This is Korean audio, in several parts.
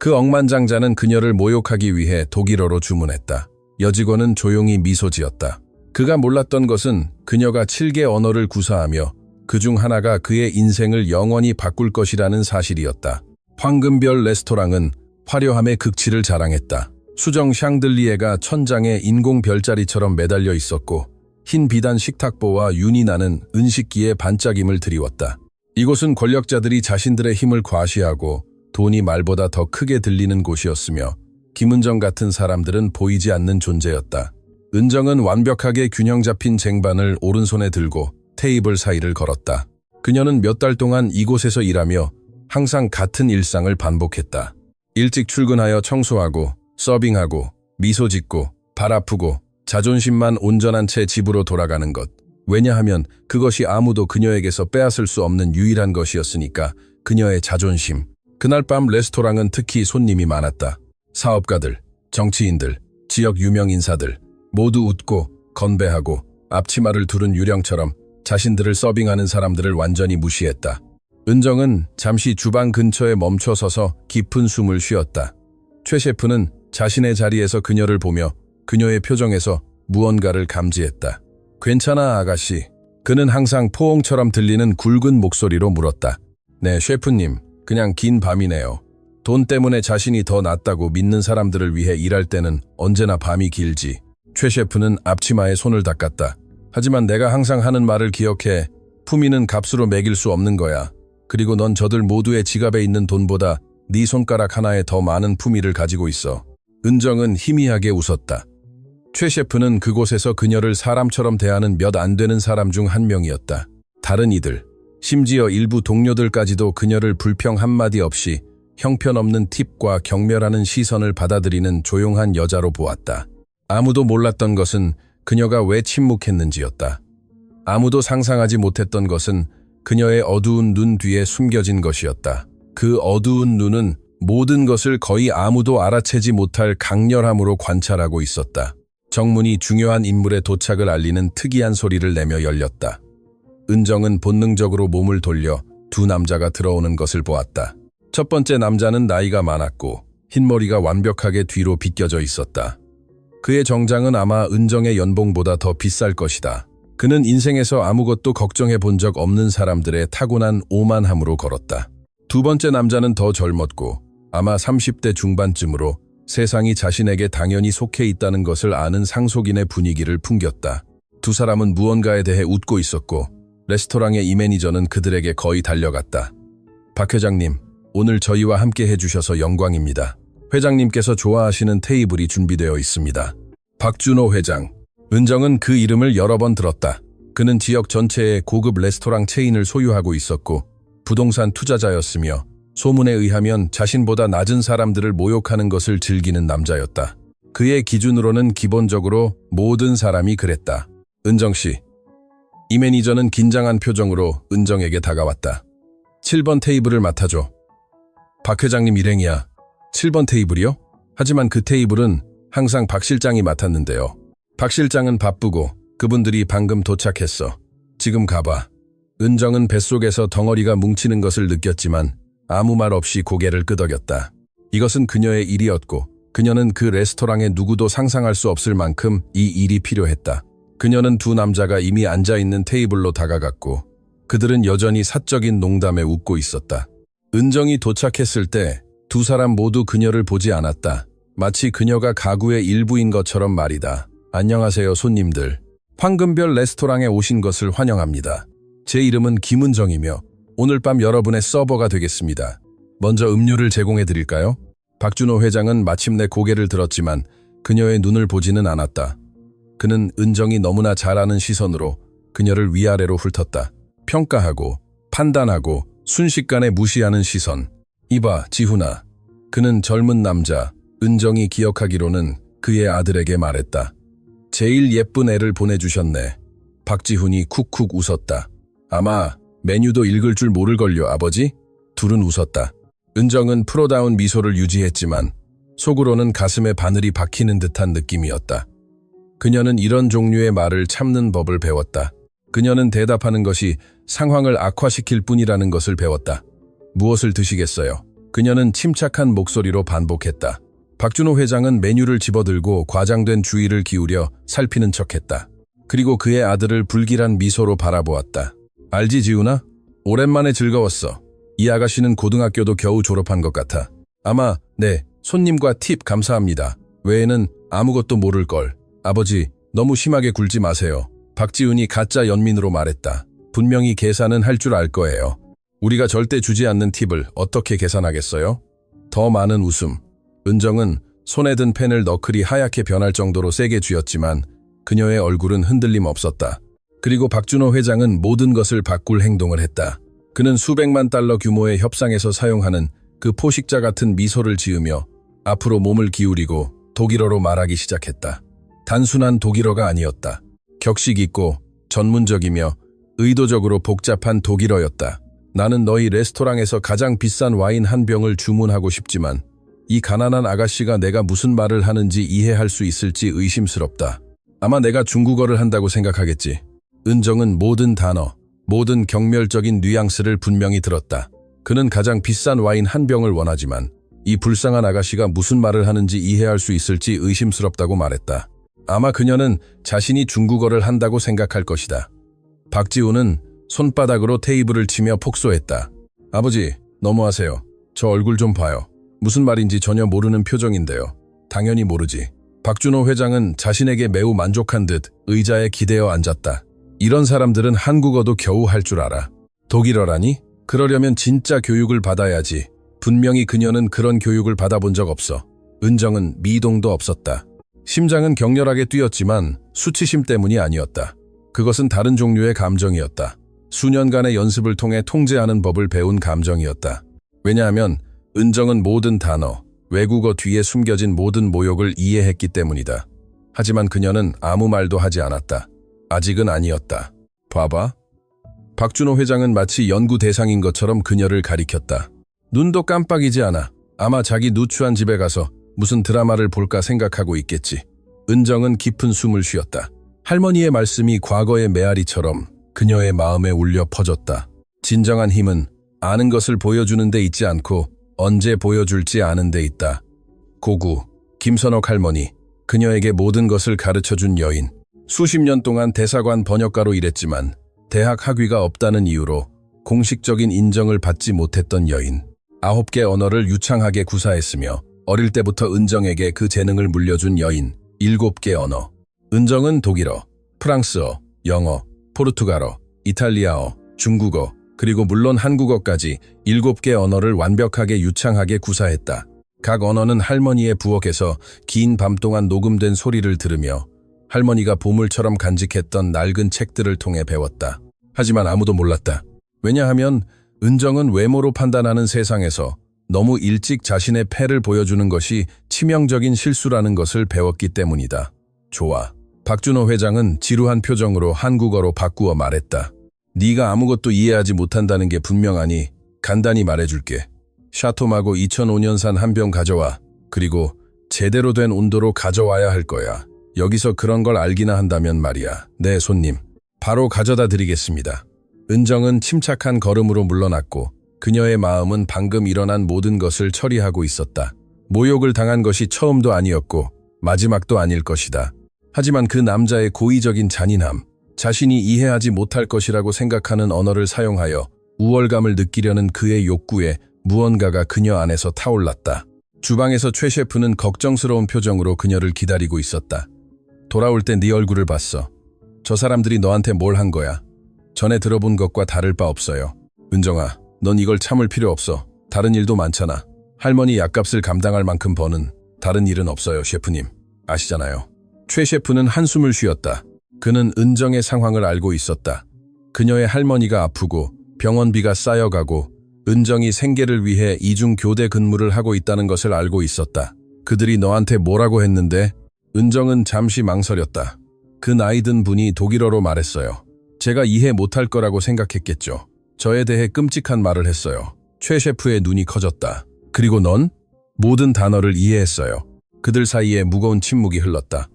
그 억만장자는 그녀를 모욕하기 위해 독일어로 주문했다. 여직원은 조용히 미소 지었다. 그가 몰랐던 것은 그녀가 7개 언어를 구사하며 그중 하나가 그의 인생을 영원히 바꿀 것이라는 사실이었다. 황금별 레스토랑은 화려함의 극치를 자랑했다. 수정 샹들리에가 천장에 인공 별자리처럼 매달려 있었고 흰 비단 식탁보와 윤이 나는 은식기에 반짝임을 드리웠다. 이곳은 권력자들이 자신들의 힘을 과시하고 돈이 말보다 더 크게 들리는 곳이었으며 김은정 같은 사람들은 보이지 않는 존재였다. 은정은 완벽하게 균형 잡힌 쟁반을 오른손에 들고 테이블 사이를 걸었다. 그녀는 몇 달 동안 이곳에서 일하며 항상 같은 일상을 반복했다. 일찍 출근하여 청소하고 서빙하고 미소 짓고 발 아프고 자존심만 온전한 채 집으로 돌아가는 것. 왜냐하면 그것이 아무도 그녀에게서 빼앗을 수 없는 유일한 것이었으니까. 그녀의 자존심. 그날 밤 레스토랑은 특히 손님이 많았다. 사업가들, 정치인들, 지역 유명 인사들 모두 웃고 건배하고 앞치마를 두른 유령처럼 자신들을 서빙하는 사람들을 완전히 무시했다. 은정은 잠시 주방 근처에 멈춰 서서 깊은 숨을 쉬었다. 최 셰프는 자신의 자리에서 그녀를 보며 그녀의 표정에서 무언가를 감지했다. 괜찮아, 아가씨. 그는 항상 포옹처럼 들리는 굵은 목소리로 물었다. 네, 셰프님. 그냥 긴 밤이네요. 돈 때문에 자신이 더 낫다고 믿는 사람들을 위해 일할 때는 언제나 밤이 길지. 최 셰프는 앞치마에 손을 닦았다. 하지만 내가 항상 하는 말을 기억해. 품위는 값으로 매길 수 없는 거야. 그리고 넌 저들 모두의 지갑에 있는 돈보다 네 손가락 하나에 더 많은 품위를 가지고 있어. 은정은 희미하게 웃었다. 최 셰프는 그곳에서 그녀를 사람처럼 대하는 몇 안 되는 사람 중 한 명이었다. 다른 이들, 심지어 일부 동료들까지도 그녀를 불평 한마디 없이 형편없는 팁과 경멸하는 시선을 받아들이는 조용한 여자로 보았다. 아무도 몰랐던 것은 그녀가 왜 침묵했는지였다. 아무도 상상하지 못했던 것은 그녀의 어두운 눈 뒤에 숨겨진 것이었다. 그 어두운 눈은 모든 것을 거의 아무도 알아채지 못할 강렬함으로 관찰하고 있었다. 정문이 중요한 인물의 도착을 알리는 특이한 소리를 내며 열렸다. 은정은 본능적으로 몸을 돌려 두 남자가 들어오는 것을 보았다. 첫 번째 남자는 나이가 많았고 흰머리가 완벽하게 뒤로 빗겨져 있었다. 그의 정장은 아마 은정의 연봉보다 더 비쌀 것이다. 그는 인생에서 아무것도 걱정해 본 적 없는 사람들의 타고난 오만함으로 걸었다. 두 번째 남자는 더 젊었고 아마 30대 중반쯤으로 세상이 자신에게 당연히 속해 있다는 것을 아는 상속인의 분위기를 풍겼다. 두 사람은 무언가에 대해 웃고 있었고 레스토랑의 이 매니저는 그들에게 거의 달려갔다. 박 회장님, 오늘 저희와 함께 해주셔서 영광입니다. 회장님께서 좋아하시는 테이블이 준비되어 있습니다. 박준호 회장. 은정은 그 이름을 여러 번 들었다. 그는 지역 전체의 고급 레스토랑 체인을 소유하고 있었고 부동산 투자자였으며 소문에 의하면 자신보다 낮은 사람들을 모욕하는 것을 즐기는 남자였다. 그의 기준으로는 기본적으로 모든 사람이 그랬다. 은정 씨. 이 매니저는 긴장한 표정으로 은정에게 다가왔다. 7번 테이블을 맡아줘. 박 회장님 일행이야. 7번 테이블이요? 하지만 그 테이블은 항상 박 실장이 맡았는데요. 박 실장은 바쁘고 그분들이 방금 도착했어. 지금 가봐. 은정은 뱃속에서 덩어리가 뭉치는 것을 느꼈지만 아무 말 없이 고개를 끄덕였다. 이것은 그녀의 일이었고 그녀는 그 레스토랑에 누구도 상상할 수 없을 만큼 이 일이 필요했다. 그녀는 두 남자가 이미 앉아있는 테이블로 다가갔고 그들은 여전히 사적인 농담에 웃고 있었다. 은정이 도착했을 때 두 사람 모두 그녀를 보지 않았다. 마치 그녀가 가구의 일부인 것처럼 말이다. 안녕하세요 손님들. 황금별 레스토랑에 오신 것을 환영합니다. 제 이름은 김은정이며 오늘 밤 여러분의 서버가 되겠습니다. 먼저 음료를 제공해 드릴까요? 박준호 회장은 마침내 고개를 들었지만 그녀의 눈을 보지는 않았다. 그는 은정이 너무나 잘 아는 시선으로 그녀를 위아래로 훑었다. 평가하고 판단하고 순식간에 무시하는 시선. 이봐, 지훈아. 그는 젊은 남자, 은정이 기억하기로는 그의 아들에게 말했다. 제일 예쁜 애를 보내주셨네. 박지훈이 쿡쿡 웃었다. 아마 메뉴도 읽을 줄 모를걸요, 아버지? 둘은 웃었다. 은정은 프로다운 미소를 유지했지만 속으로는 가슴에 바늘이 박히는 듯한 느낌이었다. 그녀는 이런 종류의 말을 참는 법을 배웠다. 그녀는 대답하는 것이 상황을 악화시킬 뿐이라는 것을 배웠다. 무엇을 드시겠어요? 그녀는 침착한 목소리로 반복했다. 박준호 회장은 메뉴를 집어들고 과장된 주의를 기울여 살피는 척했다. 그리고 그의 아들을 불길한 미소로 바라보았다. 알지 지훈아? 오랜만에 즐거웠어. 이 아가씨는 고등학교도 겨우 졸업한 것 같아. 아마 네, 손님과 팁 감사합니다. 외에는 아무것도 모를걸. 아버지, 너무 심하게 굴지 마세요. 박지훈이 가짜 연민으로 말했다. 분명히 계산은 할 줄 알 거예요. 우리가 절대 주지 않는 팁을 어떻게 계산하겠어요? 더 많은 웃음. 은정은 손에 든 펜을 너클이 하얗게 변할 정도로 세게 쥐었지만 그녀의 얼굴은 흔들림 없었다. 그리고 박준호 회장은 모든 것을 바꿀 행동을 했다. 그는 수백만 달러 규모의 협상에서 사용하는 그 포식자 같은 미소를 지으며 앞으로 몸을 기울이고 독일어로 말하기 시작했다. 단순한 독일어가 아니었다. 격식 있고 전문적이며 의도적으로 복잡한 독일어였다. 나는 너희 레스토랑에서 가장 비싼 와인 한 병을 주문하고 싶지만 이 가난한 아가씨가 내가 무슨 말을 하는지 이해할 수 있을지 의심스럽다. 아마 내가 중국어를 한다고 생각하겠지. 은정은 모든 단어, 모든 경멸적인 뉘앙스를 분명히 들었다. 그는 가장 비싼 와인 한 병을 원하지만 이 불쌍한 아가씨가 무슨 말을 하는지 이해할 수 있을지 의심스럽다고 말했다. 아마 그녀는 자신이 중국어를 한다고 생각할 것이다. 박지훈은 손바닥으로 테이블을 치며 폭소했다. 아버지, 너무하세요. 저 얼굴 좀 봐요. 무슨 말인지 전혀 모르는 표정인데요. 당연히 모르지. 박준호 회장은 자신에게 매우 만족한 듯 의자에 기대어 앉았다. 이런 사람들은 한국어도 겨우 할 줄 알아. 독일어라니? 그러려면 진짜 교육을 받아야지. 분명히 그녀는 그런 교육을 받아본 적 없어. 은정은 미동도 없었다. 심장은 격렬하게 뛰었지만 수치심 때문이 아니었다. 그것은 다른 종류의 감정이었다. 수년간의 연습을 통해 통제하는 법을 배운 감정이었다. 왜냐하면 은정은 모든 단어, 외국어 뒤에 숨겨진 모든 모욕을 이해했기 때문이다. 하지만 그녀는 아무 말도 하지 않았다. 아직은 아니었다. 봐봐. 박준호 회장은 마치 연구 대상인 것처럼 그녀를 가리켰다. 눈도 깜빡이지 않아. 아마 자기 누추한 집에 가서 무슨 드라마를 볼까 생각하고 있겠지. 은정은 깊은 숨을 쉬었다. 할머니의 말씀이 과거의 메아리처럼 그녀의 마음에 울려 퍼졌다. 진정한 힘은 아는 것을 보여주는 데 있지 않고 언제 보여줄지 아는 데 있다. 고구, 김선옥 할머니, 그녀에게 모든 것을 가르쳐준 여인. 수십 년 동안 대사관 번역가로 일했지만 대학 학위가 없다는 이유로 공식적인 인정을 받지 못했던 여인. 9개 언어를 유창하게 구사했으며 어릴 때부터 은정에게 그 재능을 물려준 여인. 7개 언어. 은정은 독일어, 프랑스어, 영어, 포르투갈어, 이탈리아어, 중국어, 그리고 물론 한국어까지 7개 언어를 완벽하게 유창하게 구사했다. 각 언어는 할머니의 부엌에서 긴 밤 동안 녹음된 소리를 들으며 할머니가 보물처럼 간직했던 낡은 책들을 통해 배웠다. 하지만 아무도 몰랐다. 왜냐하면 은정은 외모로 판단하는 세상에서 너무 일찍 자신의 패를 보여주는 것이 치명적인 실수라는 것을 배웠기 때문이다. 좋아. 박준호 회장은 지루한 표정으로 한국어로 바꾸어 말했다. 네가 아무것도 이해하지 못한다는 게 분명하니 간단히 말해줄게. 샤토마고 2005년산 한 병 가져와. 그리고 제대로 된 온도로 가져와야 할 거야. 여기서 그런 걸 알기나 한다면 말이야. 네, 손님. 바로 가져다 드리겠습니다. 은정은 침착한 걸음으로 물러났고 그녀의 마음은 방금 일어난 모든 것을 처리하고 있었다. 모욕을 당한 것이 처음도 아니었고 마지막도 아닐 것이다. 하지만 그 남자의 고의적인 잔인함, 자신이 이해하지 못할 것이라고 생각하는 언어를 사용하여 우월감을 느끼려는 그의 욕구에 무언가가 그녀 안에서 타올랐다. 주방에서 최 셰프는 걱정스러운 표정으로 그녀를 기다리고 있었다. 돌아올 때 네 얼굴을 봤어. 저 사람들이 너한테 뭘 한 거야? 전에 들어본 것과 다를 바 없어요. 은정아, 넌 이걸 참을 필요 없어. 다른 일도 많잖아. 할머니 약값을 감당할 만큼 버는 다른 일은 없어요, 셰프님. 아시잖아요. 최 셰프는 한숨을 쉬었다. 그는 은정의 상황을 알고 있었다. 그녀의 할머니가 아프고 병원비가 쌓여가고 은정이 생계를 위해 이중 교대 근무를 하고 있다는 것을 알고 있었다. 그들이 너한테 뭐라고 했는데? 은정은 잠시 망설였다. 그 나이든 분이 독일어로 말했어요. 제가 이해 못할 거라고 생각했겠죠. 저에 대해 끔찍한 말을 했어요. 최 셰프의 눈이 커졌다. 그리고 넌? 모든 단어를 이해했어요. 그들 사이에 무거운 침묵이 흘렀다.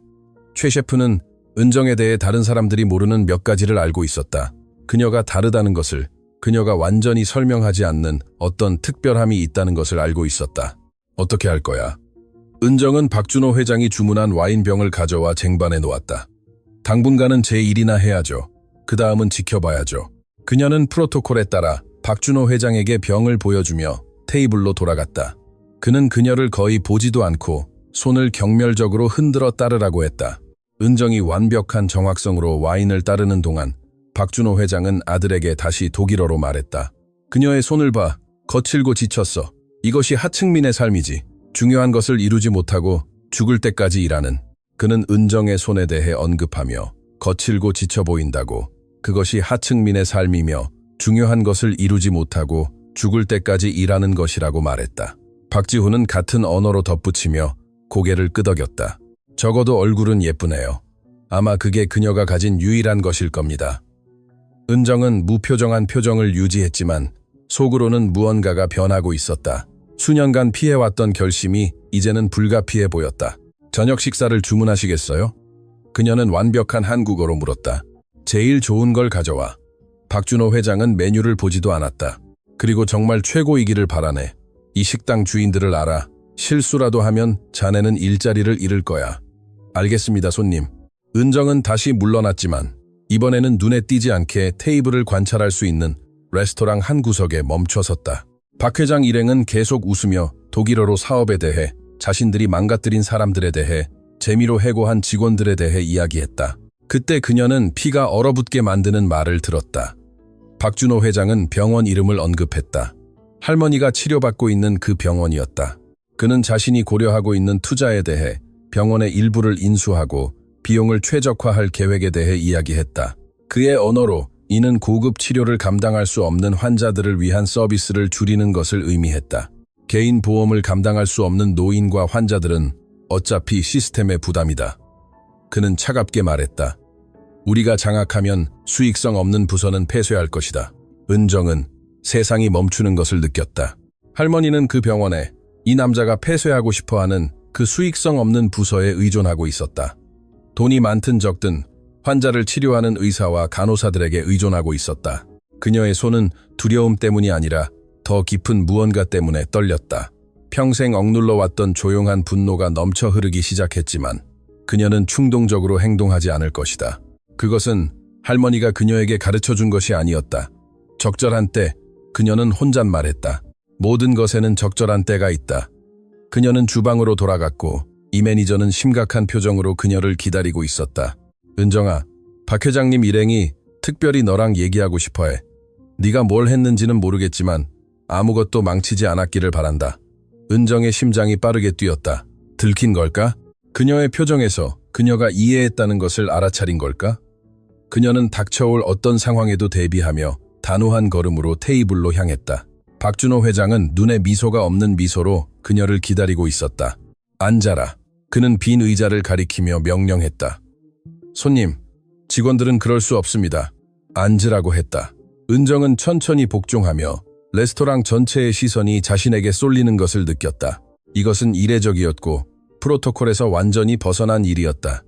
최 셰프는 은정에 대해 다른 사람들이 모르는 몇 가지를 알고 있었다. 그녀가 다르다는 것을, 그녀가 완전히 설명하지 않는 어떤 특별함이 있다는 것을 알고 있었다. 어떻게 할 거야? 은정은 박준호 회장이 주문한 와인병을 가져와 쟁반에 놓았다. 당분간은 제 일이나 해야죠. 그 다음은 지켜봐야죠. 그녀는 프로토콜에 따라 박준호 회장에게 병을 보여주며 테이블로 돌아갔다. 그는 그녀를 거의 보지도 않고 손을 경멸적으로 흔들어 따르라고 했다. 은정이 완벽한 정확성으로 와인을 따르는 동안 박준호 회장은 아들에게 다시 독일어로 말했다. 그녀의 손을 봐. 거칠고 지쳤어. 이것이 하층민의 삶이지. 중요한 것을 이루지 못하고 죽을 때까지 일하는. 그는 은정의 손에 대해 언급하며 거칠고 지쳐 보인다고, 그것이 하층민의 삶이며 중요한 것을 이루지 못하고 죽을 때까지 일하는 것이라고 말했다. 박지훈은 같은 언어로 덧붙이며 고개를 끄덕였다. 적어도 얼굴은 예쁘네요. 아마 그게 그녀가 가진 유일한 것일 겁니다. 은정은 무표정한 표정을 유지했지만 속으로는 무언가가 변하고 있었다. 수년간 피해왔던 결심이 이제는 불가피해 보였다. 저녁 식사를 주문하시겠어요? 그녀는 완벽한 한국어로 물었다. 제일 좋은 걸 가져와. 박준호 회장은 메뉴를 보지도 않았다. 그리고 정말 최고이기를 바라네. 이 식당 주인들을 알아. 실수라도 하면 자네는 일자리를 잃을 거야. 알겠습니다, 손님. 은정은 다시 물러났지만 이번에는 눈에 띄지 않게 테이블을 관찰할 수 있는 레스토랑 한 구석에 멈춰섰다. 박 회장 일행은 계속 웃으며 독일어로 사업에 대해, 자신들이 망가뜨린 사람들에 대해, 재미로 해고한 직원들에 대해 이야기했다. 그때 그녀는 피가 얼어붙게 만드는 말을 들었다. 박준호 회장은 병원 이름을 언급했다. 할머니가 치료받고 있는 그 병원이었다. 그는 자신이 고려하고 있는 투자에 대해, 병원의 일부를 인수하고 비용을 최적화할 계획에 대해 이야기했다. 그의 언어로 이는 고급 치료를 감당할 수 없는 환자들을 위한 서비스를 줄이는 것을 의미했다. 개인 보험을 감당할 수 없는 노인과 환자들은 어차피 시스템의 부담이다. 그는 차갑게 말했다. 우리가 장악하면 수익성 없는 부서는 폐쇄할 것이다. 은정은 세상이 멈추는 것을 느꼈다. 할머니는 그 병원에 이 남자가 폐쇄하고 싶어하는 그 수익성 없는 부서에 의존하고 있었다. 돈이 많든 적든 환자를 치료하는 의사와 간호사들에게 의존하고 있었다. 그녀의 손은 두려움 때문이 아니라 더 깊은 무언가 때문에 떨렸다. 평생 억눌러왔던 조용한 분노가 넘쳐 흐르기 시작했지만 그녀는 충동적으로 행동하지 않을 것이다. 그것은 할머니가 그녀에게 가르쳐준 것이 아니었다. 적절한 때 그녀는 혼잣말했다. 모든 것에는 적절한 때가 있다. 그녀는 주방으로 돌아갔고 이 매니저는 심각한 표정으로 그녀를 기다리고 있었다. 은정아, 박 회장님 일행이 특별히 너랑 얘기하고 싶어해. 네가 뭘 했는지는 모르겠지만 아무것도 망치지 않았기를 바란다. 은정의 심장이 빠르게 뛰었다. 들킨 걸까? 그녀의 표정에서 그녀가 이해했다는 것을 알아차린 걸까? 그녀는 닥쳐올 어떤 상황에도 대비하며 단호한 걸음으로 테이블로 향했다. 박준호 회장은 눈에 미소가 없는 미소로 그녀를 기다리고 있었다. 앉아라. 그는 빈 의자를 가리키며 명령했다. 손님, 직원들은 그럴 수 없습니다. 앉으라고 했다. 은정은 천천히 복종하며 레스토랑 전체의 시선이 자신에게 쏠리는 것을 느꼈다. 이것은 이례적이었고 프로토콜에서 완전히 벗어난 일이었다.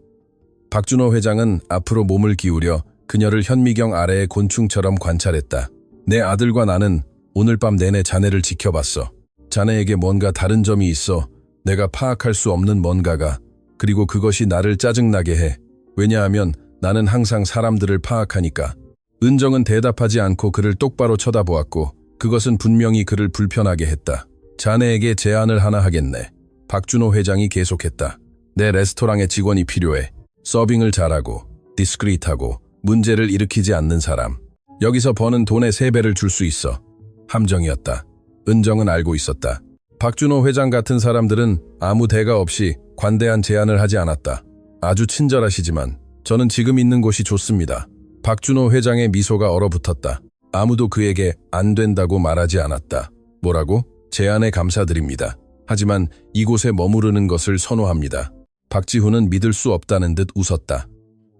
박준호 회장은 앞으로 몸을 기울여 그녀를 현미경 아래의 곤충처럼 관찰했다. 내 아들과 나는 오늘 밤 내내 자네를 지켜봤어. 자네에게 뭔가 다른 점이 있어. 내가 파악할 수 없는 뭔가가. 그리고 그것이 나를 짜증나게 해. 왜냐하면 나는 항상 사람들을 파악하니까. 은정은 대답하지 않고 그를 똑바로 쳐다보았고 그것은 분명히 그를 불편하게 했다. 자네에게 제안을 하나 하겠네. 박준호 회장이 계속했다. 내 레스토랑에 직원이 필요해. 서빙을 잘하고 디스크리트하고 문제를 일으키지 않는 사람. 여기서 버는 돈의 3배를 줄 수 있어. 함정이었다. 은정은 알고 있었다. 박준호 회장 같은 사람들은 아무 대가 없이 관대한 제안을 하지 않았다. 아주 친절하시지만 저는 지금 있는 곳이 좋습니다. 박준호 회장의 미소가 얼어붙었다. 아무도 그에게 안 된다고 말하지 않았다. 뭐라고? 제안에 감사드립니다. 하지만 이곳에 머무르는 것을 선호합니다. 박지훈은 믿을 수 없다는 듯 웃었다.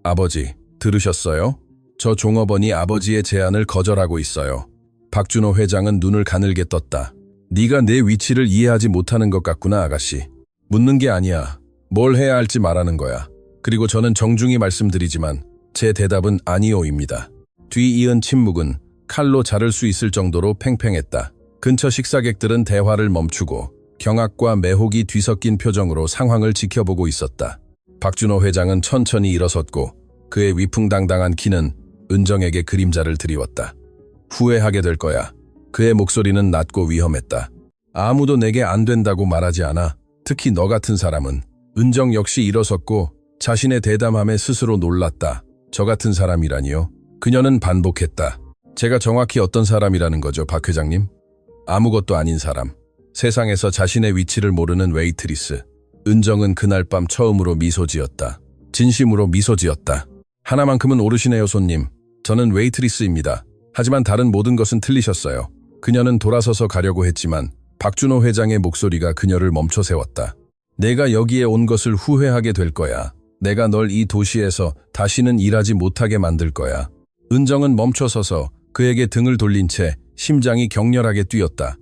아버지, 들으셨어요? 저 종업원이 아버지의 제안을 거절하고 있어요. 박준호 회장은 눈을 가늘게 떴다. 네가 내 위치를 이해하지 못하는 것 같구나, 아가씨. 묻는 게 아니야. 뭘 해야 할지 말하는 거야. 그리고 저는 정중히 말씀드리지만 제 대답은 아니오입니다. 뒤이은 침묵은 칼로 자를 수 있을 정도로 팽팽했다. 근처 식사객들은 대화를 멈추고 경악과 매혹이 뒤섞인 표정으로 상황을 지켜보고 있었다. 박준호 회장은 천천히 일어섰고 그의 위풍당당한 키는 은정에게 그림자를 드리웠다. 후회하게 될 거야. 그의 목소리는 낮고 위험했다. 아무도 내게 안 된다고 말하지 않아. 특히 너 같은 사람은. 은정 역시 일어섰고 자신의 대담함에 스스로 놀랐다. 저 같은 사람이라니요? 그녀는 반복했다. 제가 정확히 어떤 사람이라는 거죠, 박 회장님? 아무것도 아닌 사람. 세상에서 자신의 위치를 모르는 웨이트리스. 은정은 그날 밤 처음으로 미소 지었다. 진심으로 미소 지었다. 하나만큼은 오르시네요, 손님. 저는 웨이트리스입니다. 하지만 다른 모든 것은 틀리셨어요. 그녀는 돌아서서 가려고 했지만 박준호 회장의 목소리가 그녀를 멈춰 세웠다. 내가 여기에 온 것을 후회하게 될 거야. 내가 널 이 도시에서 다시는 일하지 못하게 만들 거야. 은정은 멈춰서서 그에게 등을 돌린 채 심장이 격렬하게 뛰었다.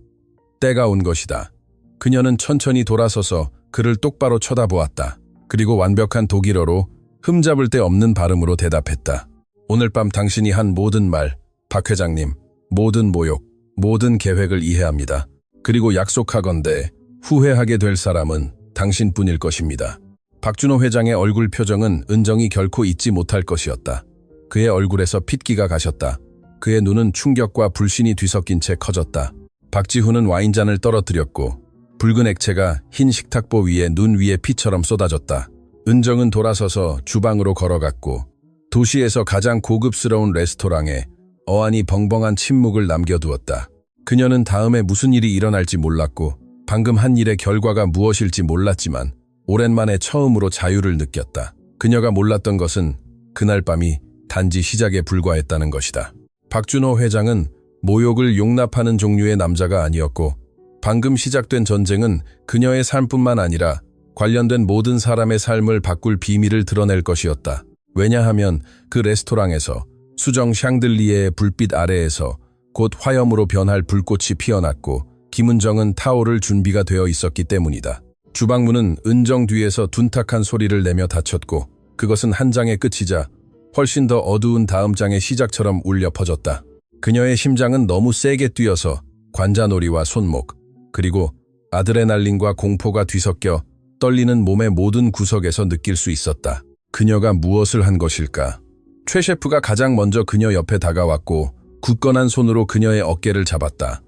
때가 온 것이다. 그녀는 천천히 돌아서서 그를 똑바로 쳐다보았다. 그리고 완벽한 독일어로 흠잡을 데 없는 발음으로 대답했다. 오늘 밤 당신이 한 모든 말, 박 회장님, 모든 모욕, 모든 계획을 이해합니다. 그리고 약속하건대 후회하게 될 사람은 당신뿐일 것입니다. 박준호 회장의 얼굴 표정은 은정이 결코 잊지 못할 것이었다. 그의 얼굴에서 핏기가 가셨다. 그의 눈은 충격과 불신이 뒤섞인 채 커졌다. 박지훈은 와인잔을 떨어뜨렸고 붉은 액체가 흰 식탁보 위에 눈 위에 피처럼 쏟아졌다. 은정은 돌아서서 주방으로 걸어갔고 도시에서 가장 고급스러운 레스토랑에 어안이 벙벙한 침묵을 남겨두었다. 그녀는 다음에 무슨 일이 일어날지 몰랐고 방금 한 일의 결과가 무엇일지 몰랐지만 오랜만에 처음으로 자유를 느꼈다. 그녀가 몰랐던 것은 그날 밤이 단지 시작에 불과했다는 것이다. 박준호 회장은 모욕을 용납하는 종류의 남자가 아니었고 방금 시작된 전쟁은 그녀의 삶뿐만 아니라 관련된 모든 사람의 삶을 바꿀 비밀을 드러낼 것이었다. 왜냐하면 그 레스토랑에서 수정 샹들리에의 불빛 아래에서 곧 화염으로 변할 불꽃이 피어났고 김은정은 타오를 준비가 되어 있었기 때문이다. 주방문은 은정 뒤에서 둔탁한 소리를 내며 닫혔고 그것은 한 장의 끝이자 훨씬 더 어두운 다음 장의 시작처럼 울려 퍼졌다. 그녀의 심장은 너무 세게 뛰어서 관자놀이와 손목, 그리고 아드레날린과 공포가 뒤섞여 떨리는 몸의 모든 구석에서 느낄 수 있었다. 그녀가 무엇을 한 것일까? 최 셰프가 가장 먼저 그녀 옆에 다가왔고 굳건한 손으로 그녀의 어깨를 잡았다.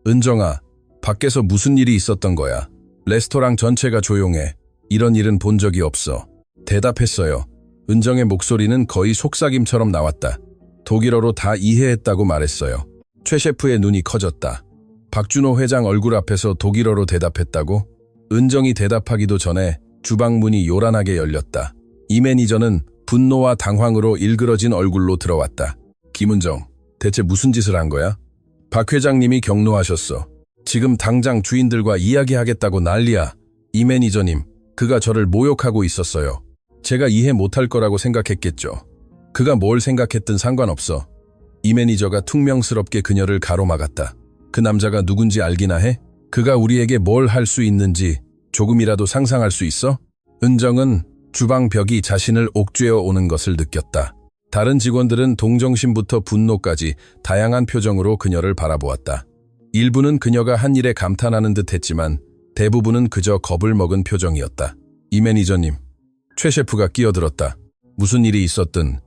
은정아, 밖에서 무슨 일이 있었던 거야? 레스토랑 전체가 조용해. 이런 일은 본 적이 없어. 대답했어요. 은정의 목소리는 거의 속삭임처럼 나왔다. 독일어로 다 이해했다고 말했어요. 최 셰프의 눈이 커졌다. 박준호 회장 얼굴 앞에서 독일어로 대답했다고? 은정이 대답하기도 전에 주방 문이 요란하게 열렸다. 이 매니저는 분노와 당황으로 일그러진 얼굴로 들어왔다. 김은정, 대체 무슨 짓을 한 거야? 박 회장님이 경로하셨어. 지금 당장 주인들과 이야기하겠다고 난리야. 이 매니저님, 그가 저를 모욕하고 있었어요. 제가 이해 못할 거라고 생각했겠죠. 그가 뭘 생각했든 상관없어. 이 매니저가 퉁명스럽게 그녀를 가로막았다. 그 남자가 누군지 알기나 해? 그가 우리에게 뭘 할 수 있는지 조금이라도 상상할 수 있어? 은정은 주방 벽이 자신을 옥죄어 오는 것을 느꼈다. 다른 직원들은 동정심부터 분노까지 다양한 표정으로 그녀를 바라보았다. 일부는 그녀가 한 일에 감탄하는 듯 했지만 대부분은 그저 겁을 먹은 표정이었다. 이 매니저님, 최 셰프가 끼어들었다. 무슨 일이 있었든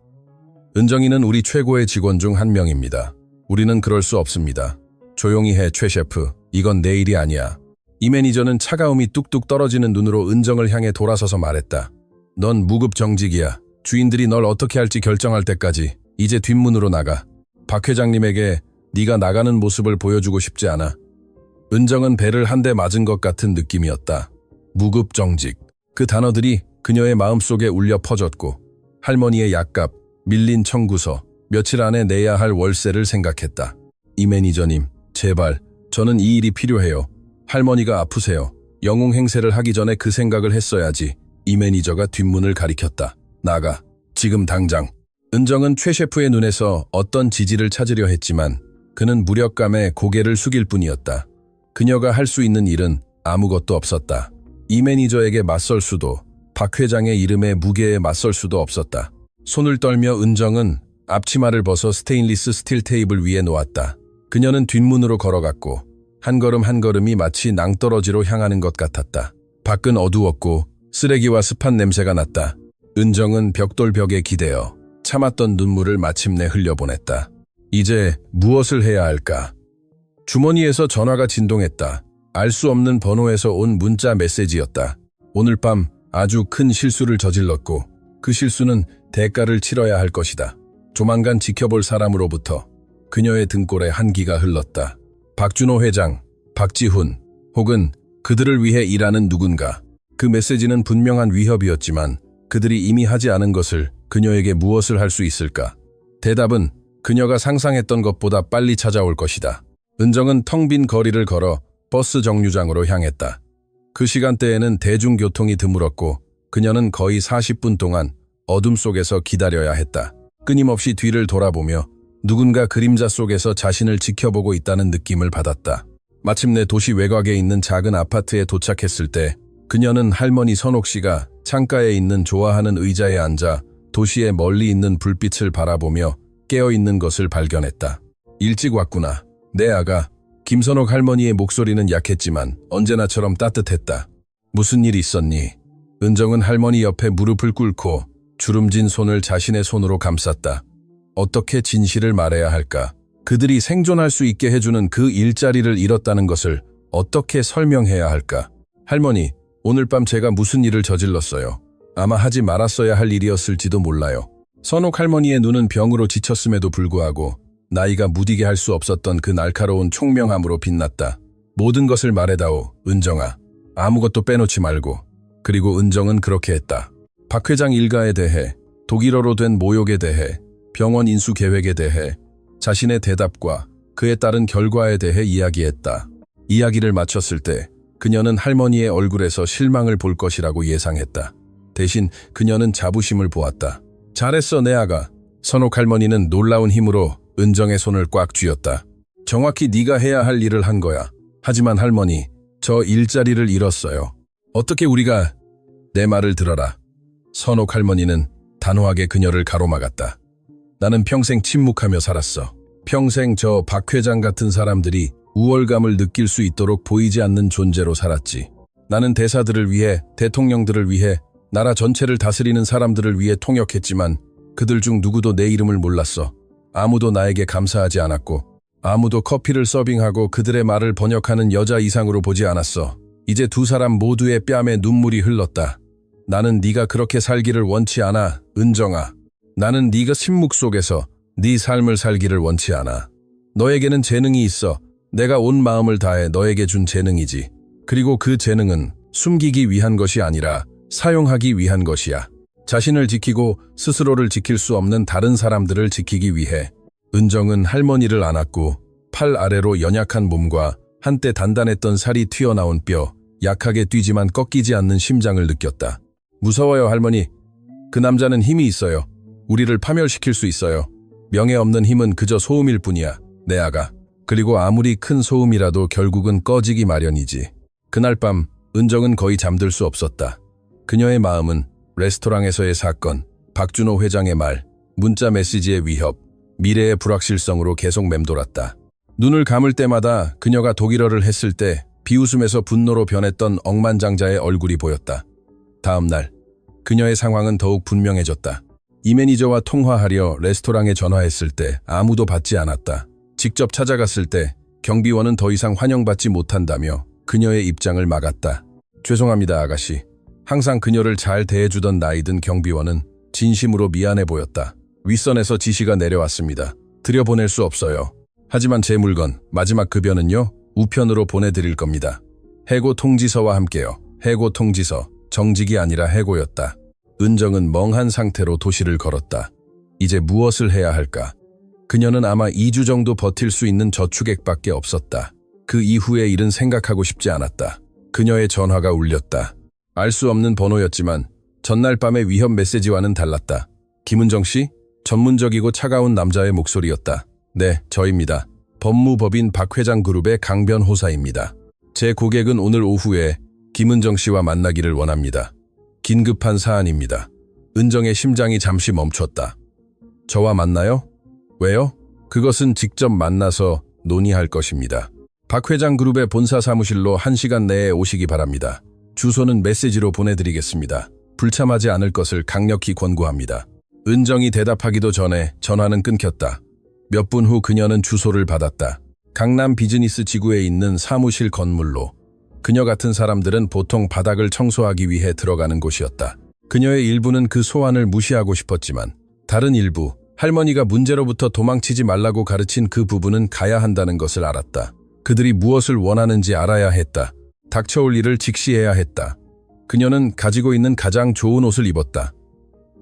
은정이는 우리 최고의 직원 중 한 명입니다. 우리는 그럴 수 없습니다. 조용히 해, 최 셰프. 이건 내 일이 아니야. 이 매니저는 차가움이 뚝뚝 떨어지는 눈으로 은정을 향해 돌아서서 말했다. 넌 무급정직이야. 주인들이 널 어떻게 할지 결정할 때까지 이제 뒷문으로 나가. 박 회장님에게 네가 나가는 모습을 보여주고 싶지 않아. 은정은 배를 한 대 맞은 것 같은 느낌이었다. 무급정직. 그 단어들이 그녀의 마음속에 울려 퍼졌고 할머니의 약값, 밀린 청구서, 며칠 안에 내야 할 월세를 생각했다. 이 매니저님, 제발, 저는 이 일이 필요해요. 할머니가 아프세요. 영웅 행세를 하기 전에 그 생각을 했어야지. 이 매니저가 뒷문을 가리켰다. 나가. 지금 당장. 은정은 최 셰프의 눈에서 어떤 지지를 찾으려 했지만 그는 무력감에 고개를 숙일 뿐이었다. 그녀가 할 수 있는 일은 아무것도 없었다. 이 매니저에게 맞설 수도, 박 회장의 이름에 무게에 맞설 수도 없었다. 손을 떨며 은정은 앞치마를 벗어 스테인리스 스틸 테이블 위에 놓았다. 그녀는 뒷문으로 걸어갔고 한 걸음 한 걸음이 마치 낭떠러지로 향하는 것 같았다. 밖은 어두웠고 쓰레기와 습한 냄새가 났다. 은정은 벽돌벽에 기대어 참았던 눈물을 마침내 흘려보냈다. 이제 무엇을 해야 할까? 주머니에서 전화가 진동했다. 알 수 없는 번호에서 온 문자 메시지였다. 오늘 밤 아주 큰 실수를 저질렀고 그 실수는 대가를 치러야 할 것이다. 조만간 지켜볼 사람으로부터 그녀의 등골에 한기가 흘렀다. 박준호 회장, 박지훈, 혹은 그들을 위해 일하는 누군가. 그 메시지는 분명한 위협이었지만 그들이 이미 하지 않은 것을 그녀에게 무엇을 할 수 있을까? 대답은 그녀가 상상했던 것보다 빨리 찾아올 것이다. 은정은 텅 빈 거리를 걸어 버스 정류장으로 향했다. 그 시간대에는 대중교통이 드물었고 그녀는 거의 40분 동안 어둠 속에서 기다려야 했다. 끊임없이 뒤를 돌아보며 누군가 그림자 속에서 자신을 지켜보고 있다는 느낌을 받았다. 마침내 도시 외곽에 있는 작은 아파트에 도착했을 때 그녀는 할머니 선옥 씨가 창가에 있는 좋아하는 의자에 앉아 도시의 멀리 있는 불빛을 바라보며 깨어있는 것을 발견했다. 일찍 왔구나. 내 아가. 김선옥 할머니의 목소리는 약했지만 언제나처럼 따뜻했다. 무슨 일 있었니? 은정은 할머니 옆에 무릎을 꿇고 주름진 손을 자신의 손으로 감쌌다. 어떻게 진실을 말해야 할까? 그들이 생존할 수 있게 해주는 그 일자리를 잃었다는 것을 어떻게 설명해야 할까? 할머니, 오늘 밤 제가 무슨 일을 저질렀어요. 아마 하지 말았어야 할 일이었을지도 몰라요. 선옥 할머니의 눈은 병으로 지쳤음에도 불구하고 나이가 무디게 할 수 없었던 그 날카로운 총명함으로 빛났다. 모든 것을 말해다오, 은정아. 아무것도 빼놓지 말고. 그리고 은정은 그렇게 했다. 박 회장 일가에 대해, 독일어로 된 모욕에 대해, 병원 인수 계획에 대해, 자신의 대답과 그에 따른 결과에 대해 이야기했다. 이야기를 마쳤을 때 그녀는 할머니의 얼굴에서 실망을 볼 것이라고 예상했다. 대신 그녀는 자부심을 보았다. 잘했어, 내 아가. 선옥 할머니는 놀라운 힘으로 은정의 손을 꽉 쥐었다. 정확히 네가 해야 할 일을 한 거야. 하지만 할머니, 저 일자리를 잃었어요. 어떻게 우리가... 내 말을 들어라. 선옥 할머니는 단호하게 그녀를 가로막았다. 나는 평생 침묵하며 살았어. 평생 저 박 회장 같은 사람들이 우월감을 느낄 수 있도록 보이지 않는 존재로 살았지. 나는 대사들을 위해, 대통령들을 위해, 나라 전체를 다스리는 사람들을 위해 통역했지만 그들 중 누구도 내 이름을 몰랐어. 아무도 나에게 감사하지 않았고 아무도 커피를 서빙하고 그들의 말을 번역하는 여자 이상으로 보지 않았어. 이제 두 사람 모두의 뺨에 눈물이 흘렀다. 나는 네가 그렇게 살기를 원치 않아, 은정아. 나는 네가 침묵 속에서 네 삶을 살기를 원치 않아. 너에게는 재능이 있어. 내가 온 마음을 다해 너에게 준 재능이지. 그리고 그 재능은 숨기기 위한 것이 아니라 사용하기 위한 것이야. 자신을 지키고 스스로를 지킬 수 없는 다른 사람들을 지키기 위해. 은정은 할머니를 안았고 팔 아래로 연약한 몸과 한때 단단했던 살이 튀어나온 뼈, 약하게 뛰지만 꺾이지 않는 심장을 느꼈다. 무서워요, 할머니. 그 남자는 힘이 있어요. 우리를 파멸시킬 수 있어요. 명예 없는 힘은 그저 소음일 뿐이야, 내 아가. 그리고 아무리 큰 소음이라도 결국은 꺼지기 마련이지. 그날 밤 은정은 거의 잠들 수 없었다. 그녀의 마음은 레스토랑에서의 사건, 박준호 회장의 말, 문자 메시지의 위협, 미래의 불확실성으로 계속 맴돌았다. 눈을 감을 때마다 그녀가 독일어를 했을 때 비웃음에서 분노로 변했던 억만장자의 얼굴이 보였다. 다음 날, 그녀의 상황은 더욱 분명해졌다. 이 매니저와 통화하려 레스토랑에 전화했을 때 아무도 받지 않았다. 직접 찾아갔을 때 경비원은 더 이상 환영받지 못한다며 그녀의 입장을 막았다. 죄송합니다, 아가씨. 항상 그녀를 잘 대해주던 나이든 경비원은 진심으로 미안해 보였다. 윗선에서 지시가 내려왔습니다. 들여보낼 수 없어요. 하지만 제 물건, 마지막 급여는요, 우편으로 보내드릴 겁니다. 해고 통지서와 함께요. 해고 통지서, 정직이 아니라 해고였다. 은정은 멍한 상태로 도시를 걸었다. 이제 무엇을 해야 할까? 그녀는 아마 2주 정도 버틸 수 있는 저축액밖에 없었다. 그 이후의 일은 생각하고 싶지 않았다. 그녀의 전화가 울렸다. 알 수 없는 번호였지만 전날 밤의 위협 메시지와는 달랐다. 김은정 씨? 전문적이고 차가운 남자의 목소리였다. 네, 저입니다. 법무법인 박 회장 그룹의 강변호사입니다. 제 고객은 오늘 오후에 김은정 씨와 만나기를 원합니다. 긴급한 사안입니다. 은정의 심장이 잠시 멈췄다. 저와 만나요? 왜요? 그것은 직접 만나서 논의할 것입니다. 박 회장 그룹의 본사 사무실로 1시간 내에 오시기 바랍니다. 주소는 메시지로 보내드리겠습니다. 불참하지 않을 것을 강력히 권고합니다. 은정이 대답하기도 전에 전화는 끊겼다. 몇 분 후 그녀는 주소를 받았다. 강남 비즈니스 지구에 있는 사무실 건물로. 그녀 같은 사람들은 보통 바닥을 청소하기 위해 들어가는 곳이었다. 그녀의 일부는 그 소환을 무시하고 싶었지만 다른 일부, 할머니가 문제로부터 도망치지 말라고 가르친 그 부부는 가야 한다는 것을 알았다. 그들이 무엇을 원하는지 알아야 했다. 닥쳐올 일을 직시해야 했다. 그녀는 가지고 있는 가장 좋은 옷을 입었다.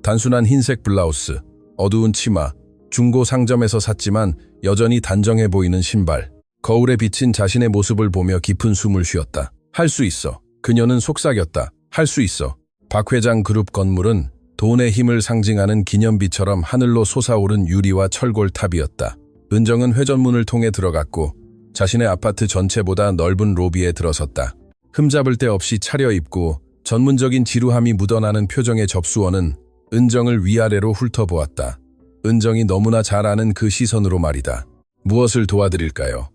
단순한 흰색 블라우스, 어두운 치마, 중고 상점에서 샀지만 여전히 단정해 보이는 신발. 거울에 비친 자신의 모습을 보며 깊은 숨을 쉬었다. 할 수 있어. 그녀는 속삭였다. 할 수 있어. 박 회장 그룹 건물은 돈의 힘을 상징하는 기념비처럼 하늘로 솟아오른 유리와 철골탑이었다. 은정은 회전문을 통해 들어갔고 자신의 아파트 전체보다 넓은 로비에 들어섰다. 흠잡을 데 없이 차려입고 전문적인 지루함이 묻어나는 표정의 접수원은 은정을 위아래로 훑어보았다. 은정이 너무나 잘 아는 그 시선으로 말이다. 무엇을 도와드릴까요?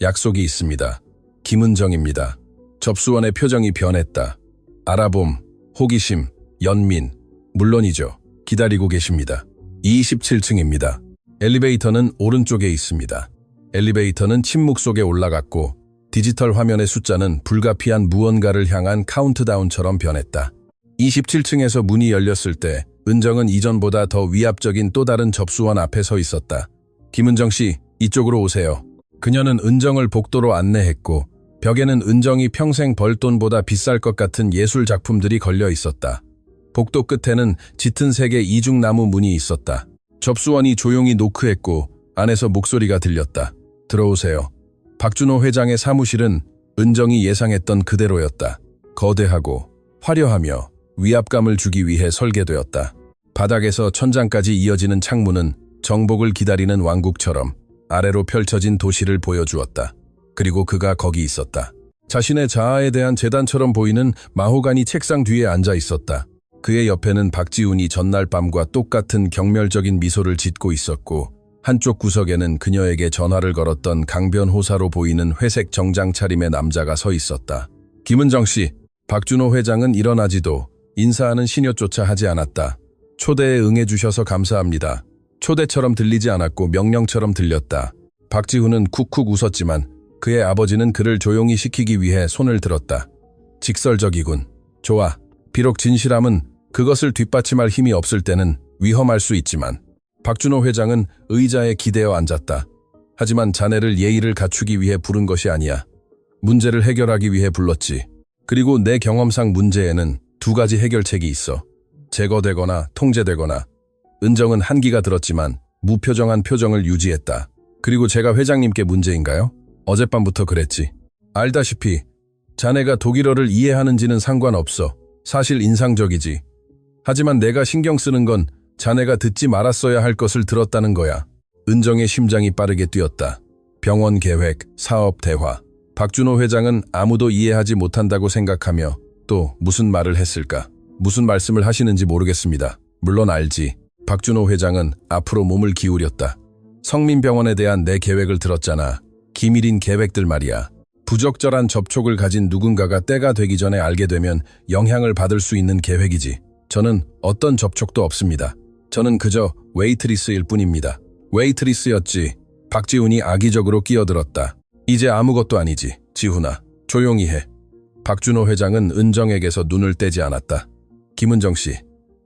약속이 있습니다. 김은정입니다. 접수원의 표정이 변했다. 알아봄, 호기심, 연민, 물론이죠. 기다리고 계십니다. 27층입니다. 엘리베이터는 오른쪽에 있습니다. 엘리베이터는 침묵 속에 올라갔고 디지털 화면의 숫자는 불가피한 무언가를 향한 카운트다운처럼 변했다. 27층에서 문이 열렸을 때 은정은 이전보다 더 위압적인 또 다른 접수원 앞에 서 있었다. 김은정 씨, 이쪽으로 오세요. 그녀는 은정을 복도로 안내했고 벽에는 은정이 평생 벌 돈보다 비쌀 것 같은 예술 작품들이 걸려 있었다. 복도 끝에는 짙은 색의 이중나무 문이 있었다. 접수원이 조용히 노크했고 안에서 목소리가 들렸다. 들어오세요. 박준호 회장의 사무실은 은정이 예상했던 그대로였다. 거대하고 화려하며 위압감을 주기 위해 설계되었다. 바닥에서 천장까지 이어지는 창문은 정복을 기다리는 왕국처럼 아래로 펼쳐진 도시를 보여주었다. 그리고 그가 거기 있었다. 자신의 자아에 대한 재단처럼 보이는 마호가니 책상 뒤에 앉아 있었다. 그의 옆에는 박지훈이 전날 밤과 똑같은 경멸적인 미소를 짓고 있었고 한쪽 구석에는 그녀에게 전화를 걸었던 강변호사로 보이는 회색 정장 차림의 남자가 서 있었다. 김은정 씨, 박준호 회장은 일어나지도 인사하는 신호조차 하지 않았다. 초대에 응해주셔서 감사합니다. 초대처럼 들리지 않았고 명령처럼 들렸다. 박지훈은 쿡쿡 웃었지만 그의 아버지는 그를 조용히 시키기 위해 손을 들었다. 직설적이군. 좋아. 비록 진실함은 그것을 뒷받침할 힘이 없을 때는 위험할 수 있지만 박준호 회장은 의자에 기대어 앉았다. 하지만 자네를 예의를 갖추기 위해 부른 것이 아니야. 문제를 해결하기 위해 불렀지. 그리고 내 경험상 문제에는 두 가지 해결책이 있어. 제거되거나 통제되거나. 은정은 한기가 들었지만 무표정한 표정을 유지했다. 그리고 제가 회장님께 문제인가요? 어젯밤부터 그랬지. 알다시피 자네가 독일어를 이해하는지는 상관없어. 사실 인상적이지. 하지만 내가 신경 쓰는 건 자네가 듣지 말았어야 할 것을 들었다는 거야. 은정의 심장이 빠르게 뛰었다. 병원 계획, 사업 대화. 박준호 회장은 아무도 이해하지 못한다고 생각하며 또 무슨 말을 했을까? 무슨 말씀을 하시는지 모르겠습니다. 물론 알지. 박준호 회장은 앞으로 몸을 기울였다. 성민병원에 대한 내 계획을 들었잖아. 기밀인 계획들 말이야. 부적절한 접촉을 가진 누군가가 때가 되기 전에 알게 되면 영향을 받을 수 있는 계획이지. 저는 어떤 접촉도 없습니다. 저는 그저 웨이트리스일 뿐입니다. 웨이트리스였지. 박지훈이 악의적으로 끼어들었다. 이제 아무것도 아니지. 지훈아, 조용히 해. 박준호 회장은 은정에게서 눈을 떼지 않았다. 김은정 씨,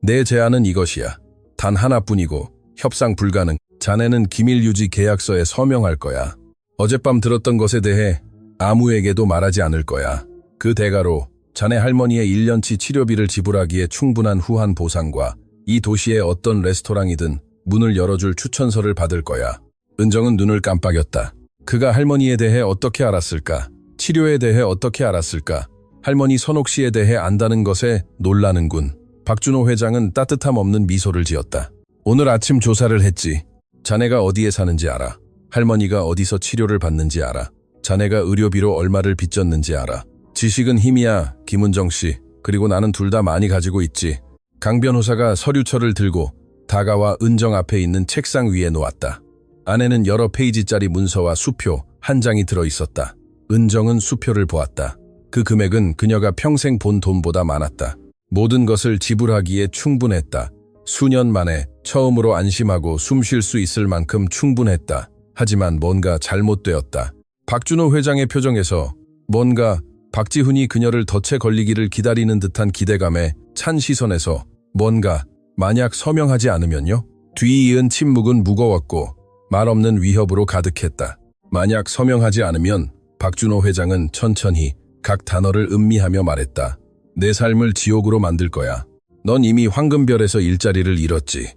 내 제안은 이것이야. 단 하나뿐이고 협상 불가능. 자네는 기밀 유지 계약서에 서명할 거야. 어젯밤 들었던 것에 대해 아무에게도 말하지 않을 거야. 그 대가로 자네 할머니의 1년치 치료비를 지불하기에 충분한 후한 보상과 이 도시의 어떤 레스토랑이든 문을 열어줄 추천서를 받을 거야. 은정은 눈을 깜빡였다. 그가 할머니에 대해 어떻게 알았을까? 치료에 대해 어떻게 알았을까? 할머니 선옥 씨에 대해 안다는 것에 놀라는군. 박준호 회장은 따뜻함 없는 미소를 지었다. 오늘 아침 조사를 했지. 자네가 어디에 사는지 알아. 할머니가 어디서 치료를 받는지 알아. 자네가 의료비로 얼마를 빚졌는지 알아. 지식은 힘이야, 김은정 씨. 그리고 나는 둘 다 많이 가지고 있지. 강 변호사가 서류철을 들고 다가와 은정 앞에 있는 책상 위에 놓았다. 안에는 여러 페이지짜리 문서와 수표 한 장이 들어있었다. 은정은 수표를 보았다. 그 금액은 그녀가 평생 본 돈보다 많았다. 모든 것을 지불하기에 충분했다. 수년 만에 처음으로 안심하고 숨 쉴 수 있을 만큼 충분했다. 하지만 뭔가 잘못되었다. 박준호 회장의 표정에서 뭔가 박지훈이 그녀를 덫에 걸리기를 기다리는 듯한 기대감에 찬 시선에서 뭔가 만약 서명하지 않으면요? 뒤이은 침묵은 무거웠고 말없는 위협으로 가득했다. 만약 서명하지 않으면 박준호 회장은 천천히 각 단어를 음미하며 말했다. 내 삶을 지옥으로 만들 거야. 넌 이미 황금별에서 일자리를 잃었지.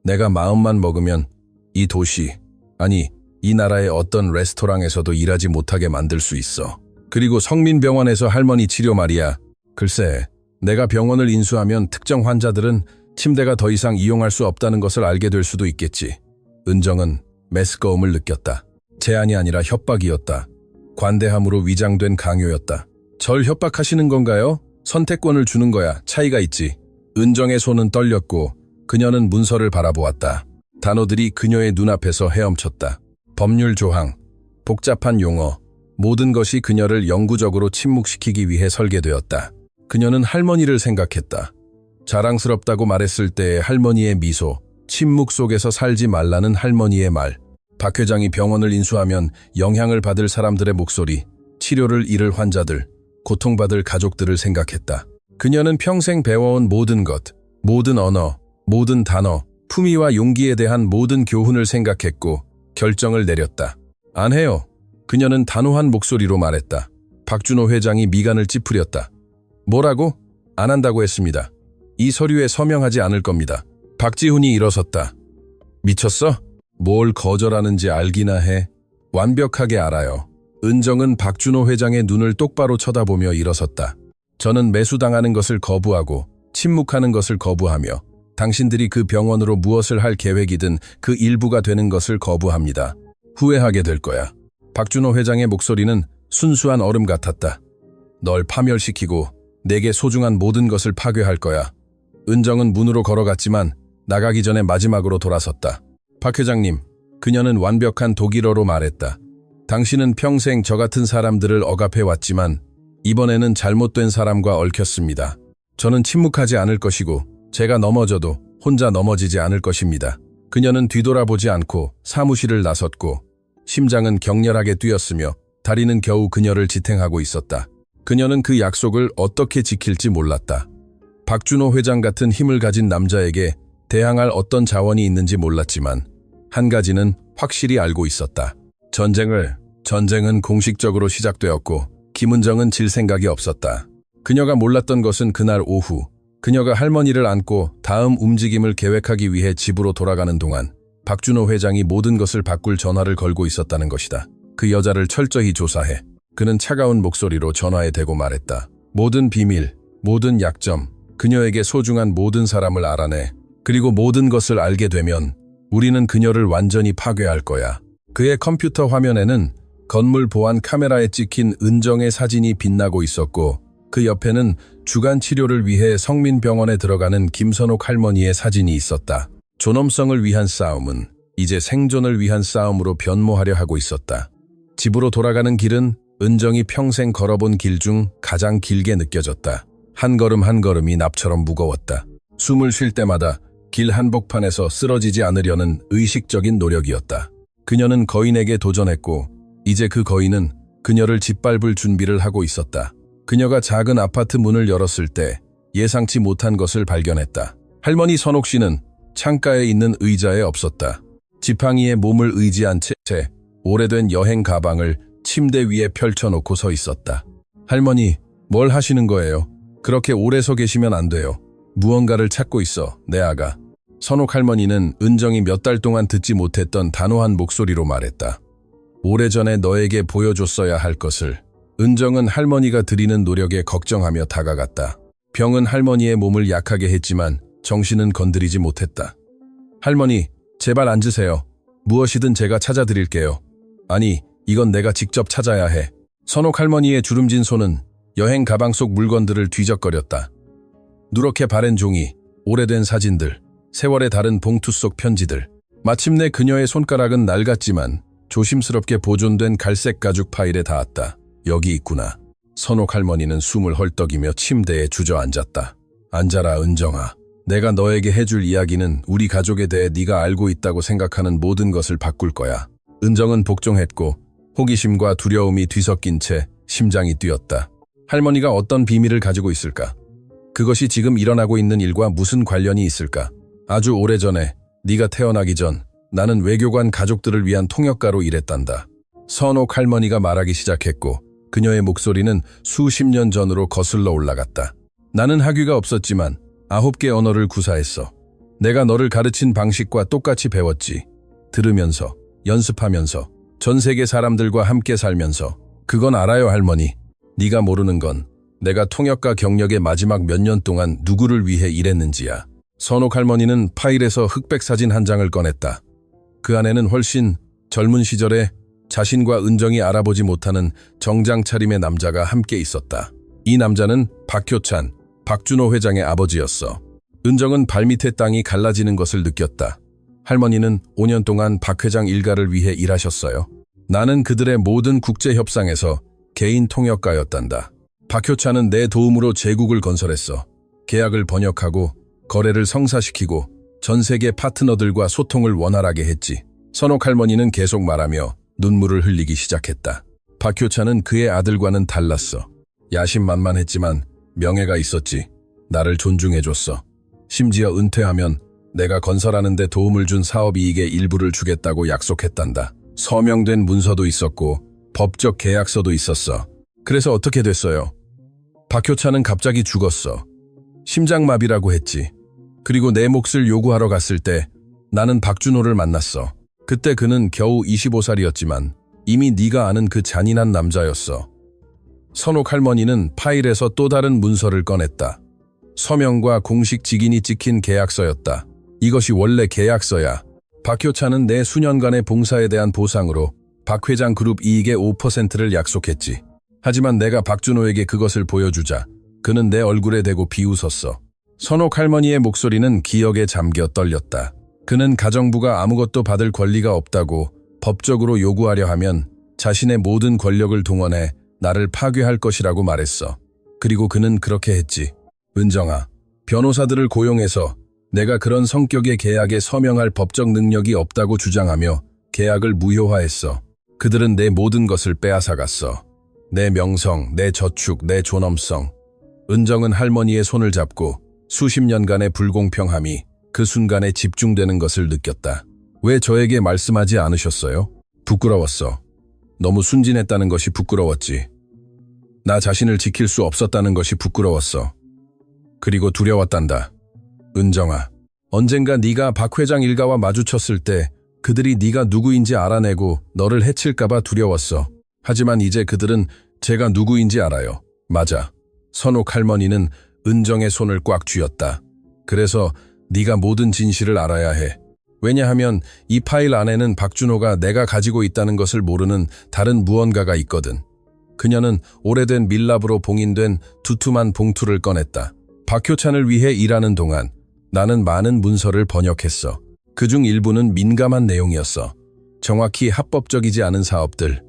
내가 마음만 먹으면 이 도시, 아니 이 나라의 어떤 레스토랑에서도 일하지 못하게 만들 수 있어. 그리고 성민병원에서 할머니 치료 말이야. 글쎄, 내가 병원을 인수하면 특정 환자들은 침대가 더 이상 이용할 수 없다는 것을 알게 될 수도 있겠지. 은정은 메스꺼움을 느꼈다. 제안이 아니라 협박이었다. 관대함으로 위장된 강요였다. 절 협박하시는 건가요? 선택권을 주는 거야. 차이가 있지. 은정의 손은 떨렸고 그녀는 문서를 바라보았다. 단어들이 그녀의 눈앞에서 헤엄쳤다. 법률 조항, 복잡한 용어, 모든 것이 그녀를 영구적으로 침묵시키기 위해 설계되었다. 그녀는 할머니를 생각했다. 자랑스럽다고 말했을 때의 할머니의 미소, 침묵 속에서 살지 말라는 할머니의 말, 박 회장이 병원을 인수하면 영향을 받을 사람들의 목소리, 치료를 잃을 환자들, 고통받을 가족들을 생각했다. 그녀는 평생 배워온 모든 것, 모든 언어, 모든 단어, 품위와 용기에 대한 모든 교훈을 생각했고 결정을 내렸다. 안 해요. 그녀는 단호한 목소리로 말했다. 박준호 회장이 미간을 찌푸렸다. 뭐라고? 안 한다고 했습니다. 이 서류에 서명하지 않을 겁니다. 박지훈이 일어섰다. 미쳤어? 뭘 거절하는지 알기나 해. 완벽하게 알아요. 은정은 박준호 회장의 눈을 똑바로 쳐다보며 일어섰다. 저는 매수당하는 것을 거부하고 침묵하는 것을 거부하며 당신들이 그 병원으로 무엇을 할 계획이든 그 일부가 되는 것을 거부합니다. 후회하게 될 거야. 박준호 회장의 목소리는 순수한 얼음 같았다. 널 파멸시키고 내게 소중한 모든 것을 파괴할 거야. 은정은 문으로 걸어갔지만 나가기 전에 마지막으로 돌아섰다. 박 회장님, 그녀는 완벽한 독일어로 말했다. 당신은 평생 저 같은 사람들을 억압해왔지만 이번에는 잘못된 사람과 얽혔습니다. 저는 침묵하지 않을 것이고 제가 넘어져도 혼자 넘어지지 않을 것입니다. 그녀는 뒤돌아보지 않고 사무실을 나섰고 심장은 격렬하게 뛰었으며 다리는 겨우 그녀를 지탱하고 있었다. 그녀는 그 약속을 어떻게 지킬지 몰랐다. 박준호 회장 같은 힘을 가진 남자에게 대항할 어떤 자원이 있는지 몰랐지만 한 가지는 확실히 알고 있었다. 전쟁은 공식적으로 시작되었고 김은정은 질 생각이 없었다. 그녀가 몰랐던 것은 그날 오후 그녀가 할머니를 안고 다음 움직임을 계획하기 위해 집으로 돌아가는 동안 박준호 회장이 모든 것을 바꿀 전화를 걸고 있었다는 것이다. 그 여자를 철저히 조사해. 그는 차가운 목소리로 전화에 대고 말했다. 모든 비밀, 모든 약점, 그녀에게 소중한 모든 사람을 알아내. 그리고 모든 것을 알게 되면 우리는 그녀를 완전히 파괴할 거야. 그의 컴퓨터 화면에는 건물 보안 카메라에 찍힌 은정의 사진이 빛나고 있었고 그 옆에는 주간 치료를 위해 성민병원에 들어가는 김선옥 할머니의 사진이 있었다. 존엄성을 위한 싸움은 이제 생존을 위한 싸움으로 변모하려 하고 있었다. 집으로 돌아가는 길은 은정이 평생 걸어본 길 중 가장 길게 느껴졌다. 한 걸음 한 걸음이 납처럼 무거웠다. 숨을 쉴 때마다 길 한복판에서 쓰러지지 않으려는 의식적인 노력이었다. 그녀는 거인에게 도전했고 이제 그 거인은 그녀를 짓밟을 준비를 하고 있었다. 그녀가 작은 아파트 문을 열었을 때 예상치 못한 것을 발견했다. 할머니 선옥 씨는 창가에 있는 의자에 없었다. 지팡이에 몸을 의지한 채 오래된 여행 가방을 침대 위에 펼쳐놓고 서 있었다. 할머니, 뭘 하시는 거예요? 그렇게 오래 서 계시면 안 돼요. 무언가를 찾고 있어, 내 아가. 선옥 할머니는 은정이 몇 달 동안 듣지 못했던 단호한 목소리로 말했다. 오래전에 너에게 보여줬어야 할 것을. 은정은 할머니가 들이는 노력에 걱정하며 다가갔다. 병은 할머니의 몸을 약하게 했지만 정신은 건드리지 못했다. 할머니, 제발 앉으세요. 무엇이든 제가 찾아드릴게요. 아니, 이건 내가 직접 찾아야 해. 선옥 할머니의 주름진 손은 여행 가방 속 물건들을 뒤적거렸다. 누렇게 바랜 종이, 오래된 사진들, 세월의 다른 봉투 속 편지들. 마침내 그녀의 손가락은 낡았지만 조심스럽게 보존된 갈색 가죽 파일에 닿았다. 여기 있구나. 선옥 할머니는 숨을 헐떡이며 침대에 주저앉았다. 앉아라, 은정아. 내가 너에게 해줄 이야기는 우리 가족에 대해 네가 알고 있다고 생각하는 모든 것을 바꿀 거야. 은정은 복종했고 호기심과 두려움이 뒤섞인 채 심장이 뛰었다. 할머니가 어떤 비밀을 가지고 있을까? 그것이 지금 일어나고 있는 일과 무슨 관련이 있을까? 아주 오래전에 네가 태어나기 전 나는 외교관 가족들을 위한 통역가로 일했단다. 선옥 할머니가 말하기 시작했고 그녀의 목소리는 수십 년 전으로 거슬러 올라갔다. 나는 학위가 없었지만 9개 언어를 구사했어. 내가 너를 가르친 방식과 똑같이 배웠지. 들으면서, 연습하면서, 전 세계 사람들과 함께 살면서. 그건 알아요, 할머니. 네가 모르는 건 내가 통역가 경력의 마지막 몇 년 동안 누구를 위해 일했는지야. 선옥 할머니는 파일에서 흑백 사진 한 장을 꺼냈다. 그 안에는 훨씬 젊은 시절에 자신과 은정이 알아보지 못하는 정장 차림의 남자가 함께 있었다. 이 남자는 박효찬, 박준호 회장의 아버지였어. 은정은 발밑의 땅이 갈라지는 것을 느꼈다. 할머니는 5년 동안 박 회장 일가를 위해 일하셨어요. 나는 그들의 모든 국제협상에서 개인 통역가였단다. 박효찬은 내 도움으로 제국을 건설했어. 계약을 번역하고 거래를 성사시키고 전 세계 파트너들과 소통을 원활하게 했지. 선옥 할머니는 계속 말하며 눈물을 흘리기 시작했다. 박효찬은 그의 아들과는 달랐어. 야심만만했지만 명예가 있었지. 나를 존중해줬어. 심지어 은퇴하면 내가 건설하는 데 도움을 준 사업 이익의 일부를 주겠다고 약속했단다. 서명된 문서도 있었고 법적 계약서도 있었어. 그래서 어떻게 됐어요? 박효찬은 갑자기 죽었어. 심장마비라고 했지. 그리고 내 몫을 요구하러 갔을 때 나는 박준호를 만났어. 그때 그는 겨우 25살이었지만 이미 네가 아는 그 잔인한 남자였어. 선옥 할머니는 파일에서 또 다른 문서를 꺼냈다. 서명과 공식 직인이 찍힌 계약서였다. 이것이 원래 계약서야. 박효찬은 내 수년간의 봉사에 대한 보상으로 박 회장 그룹 이익의 5%를 약속했지. 하지만 내가 박준호에게 그것을 보여주자 그는 내 얼굴에 대고 비웃었어. 선옥 할머니의 목소리는 기억에 잠겨 떨렸다. 그는 가정부가 아무것도 받을 권리가 없다고 법적으로 요구하려 하면 자신의 모든 권력을 동원해 나를 파괴할 것이라고 말했어. 그리고 그는 그렇게 했지. 은정아, 변호사들을 고용해서 내가 그런 성격의 계약에 서명할 법적 능력이 없다고 주장하며 계약을 무효화했어. 그들은 내 모든 것을 빼앗아갔어. 내 명성, 내 저축, 내 존엄성. 은정은 할머니의 손을 잡고 수십 년간의 불공평함이 그 순간에 집중되는 것을 느꼈다. 왜 저에게 말씀하지 않으셨어요? 부끄러웠어. 너무 순진했다는 것이 부끄러웠지. 나 자신을 지킬 수 없었다는 것이 부끄러웠어. 그리고 두려웠단다. 은정아, 언젠가 네가 박 회장 일가와 마주쳤을 때 그들이 네가 누구인지 알아내고 너를 해칠까봐 두려웠어. 하지만 이제 그들은 제가 누구인지 알아요. 맞아. 선옥 할머니는 은정의 손을 꽉 쥐었다. 그래서 네가 모든 진실을 알아야 해. 왜냐하면 이 파일 안에는 박준호가 내가 가지고 있다는 것을 모르는 다른 무언가가 있거든. 그녀는 오래된 밀랍으로 봉인된 두툼한 봉투를 꺼냈다. 박효찬을 위해 일하는 동안 나는 많은 문서를 번역했어. 그중 일부는 민감한 내용이었어. 정확히 합법적이지 않은 사업들,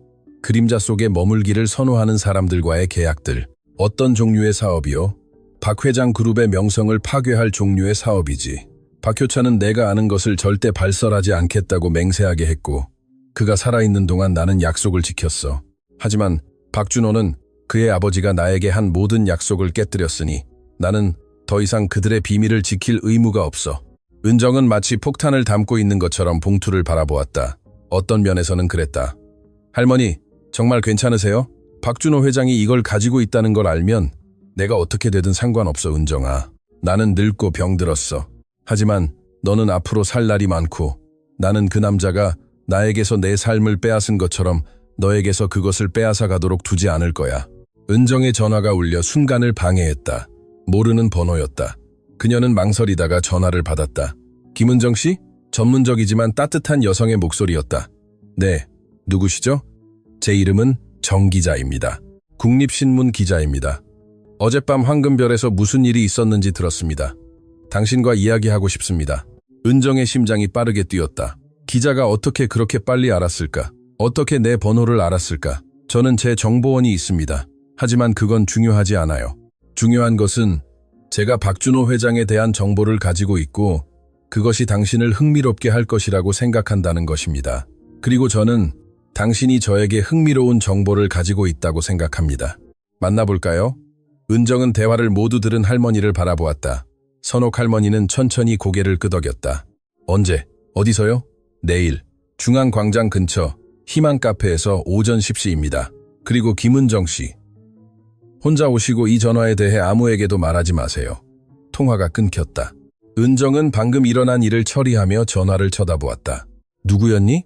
그림자 속에 머물기를 선호하는 사람들과의 계약들. 어떤 종류의 사업이요? 박 회장 그룹의 명성을 파괴할 종류의 사업이지. 박효찬은 내가 아는 것을 절대 발설하지 않겠다고 맹세하게 했고 그가 살아있는 동안 나는 약속을 지켰어. 하지만 박준호는 그의 아버지가 나에게 한 모든 약속을 깨뜨렸으니 나는 더 이상 그들의 비밀을 지킬 의무가 없어. 은정은 마치 폭탄을 담고 있는 것처럼 봉투를 바라보았다. 어떤 면에서는 그랬다. 할머니, 정말 괜찮으세요? 박준호 회장이 이걸 가지고 있다는 걸 알면 내가 어떻게 되든 상관없어, 은정아. 나는 늙고 병들었어. 하지만 너는 앞으로 살 날이 많고 나는 그 남자가 나에게서 내 삶을 빼앗은 것처럼 너에게서 그것을 빼앗아 가도록 두지 않을 거야. 은정의 전화가 울려 순간을 방해했다. 모르는 번호였다. 그녀는 망설이다가 전화를 받았다. 김은정 씨? 전문적이지만 따뜻한 여성의 목소리였다. 네, 누구시죠? 제 이름은 정 기자입니다. 국립신문 기자입니다. 어젯밤 황금별에서 무슨 일이 있었는지 들었습니다. 당신과 이야기하고 싶습니다. 은정의 심장이 빠르게 뛰었다. 기자가 어떻게 그렇게 빨리 알았을까? 어떻게 내 번호를 알았을까? 저는 제 정보원이 있습니다. 하지만 그건 중요하지 않아요. 중요한 것은 제가 박준호 회장에 대한 정보를 가지고 있고 그것이 당신을 흥미롭게 할 것이라고 생각한다는 것입니다. 그리고 저는 당신이 저에게 흥미로운 정보를 가지고 있다고 생각합니다. 만나볼까요? 은정은 대화를 모두 들은 할머니를 바라보았다. 선옥 할머니는 천천히 고개를 끄덕였다. 언제? 어디서요? 내일. 중앙광장 근처 희망 카페에서 오전 10시입니다. 그리고 김은정 씨. 혼자 오시고 이 전화에 대해 아무에게도 말하지 마세요. 통화가 끊겼다. 은정은 방금 일어난 일을 처리하며 전화를 쳐다보았다. 누구였니?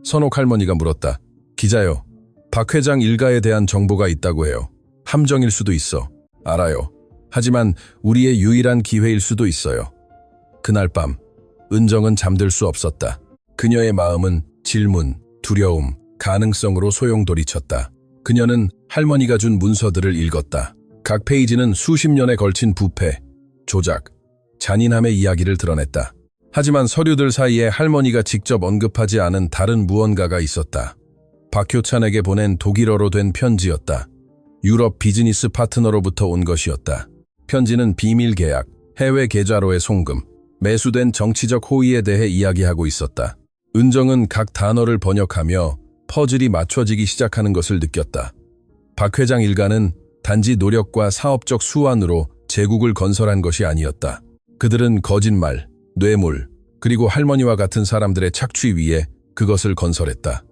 선옥 할머니가 물었다. 기자요. 박 회장 일가에 대한 정보가 있다고 해요. 함정일 수도 있어. 알아요. 하지만 우리의 유일한 기회일 수도 있어요. 그날 밤 은정은 잠들 수 없었다. 그녀의 마음은 질문, 두려움, 가능성으로 소용돌이쳤다. 그녀는 할머니가 준 문서들을 읽었다. 각 페이지는 수십 년에 걸친 부패, 조작, 잔인함의 이야기를 드러냈다. 하지만 서류들 사이에 할머니가 직접 언급하지 않은 다른 무언가가 있었다. 박효찬에게 보낸 독일어로 된 편지였다. 유럽 비즈니스 파트너로부터 온 것이었다. 편지는 비밀 계약, 해외 계좌로의 송금, 매수된 정치적 호의에 대해 이야기하고 있었다. 은정은 각 단어를 번역하며 퍼즐이 맞춰지기 시작하는 것을 느꼈다. 박 회장 일가는 단지 노력과 사업적 수완으로 제국을 건설한 것이 아니었다. 그들은 거짓말, 뇌물, 그리고 할머니와 같은 사람들의 착취 위에 그것을 건설했다.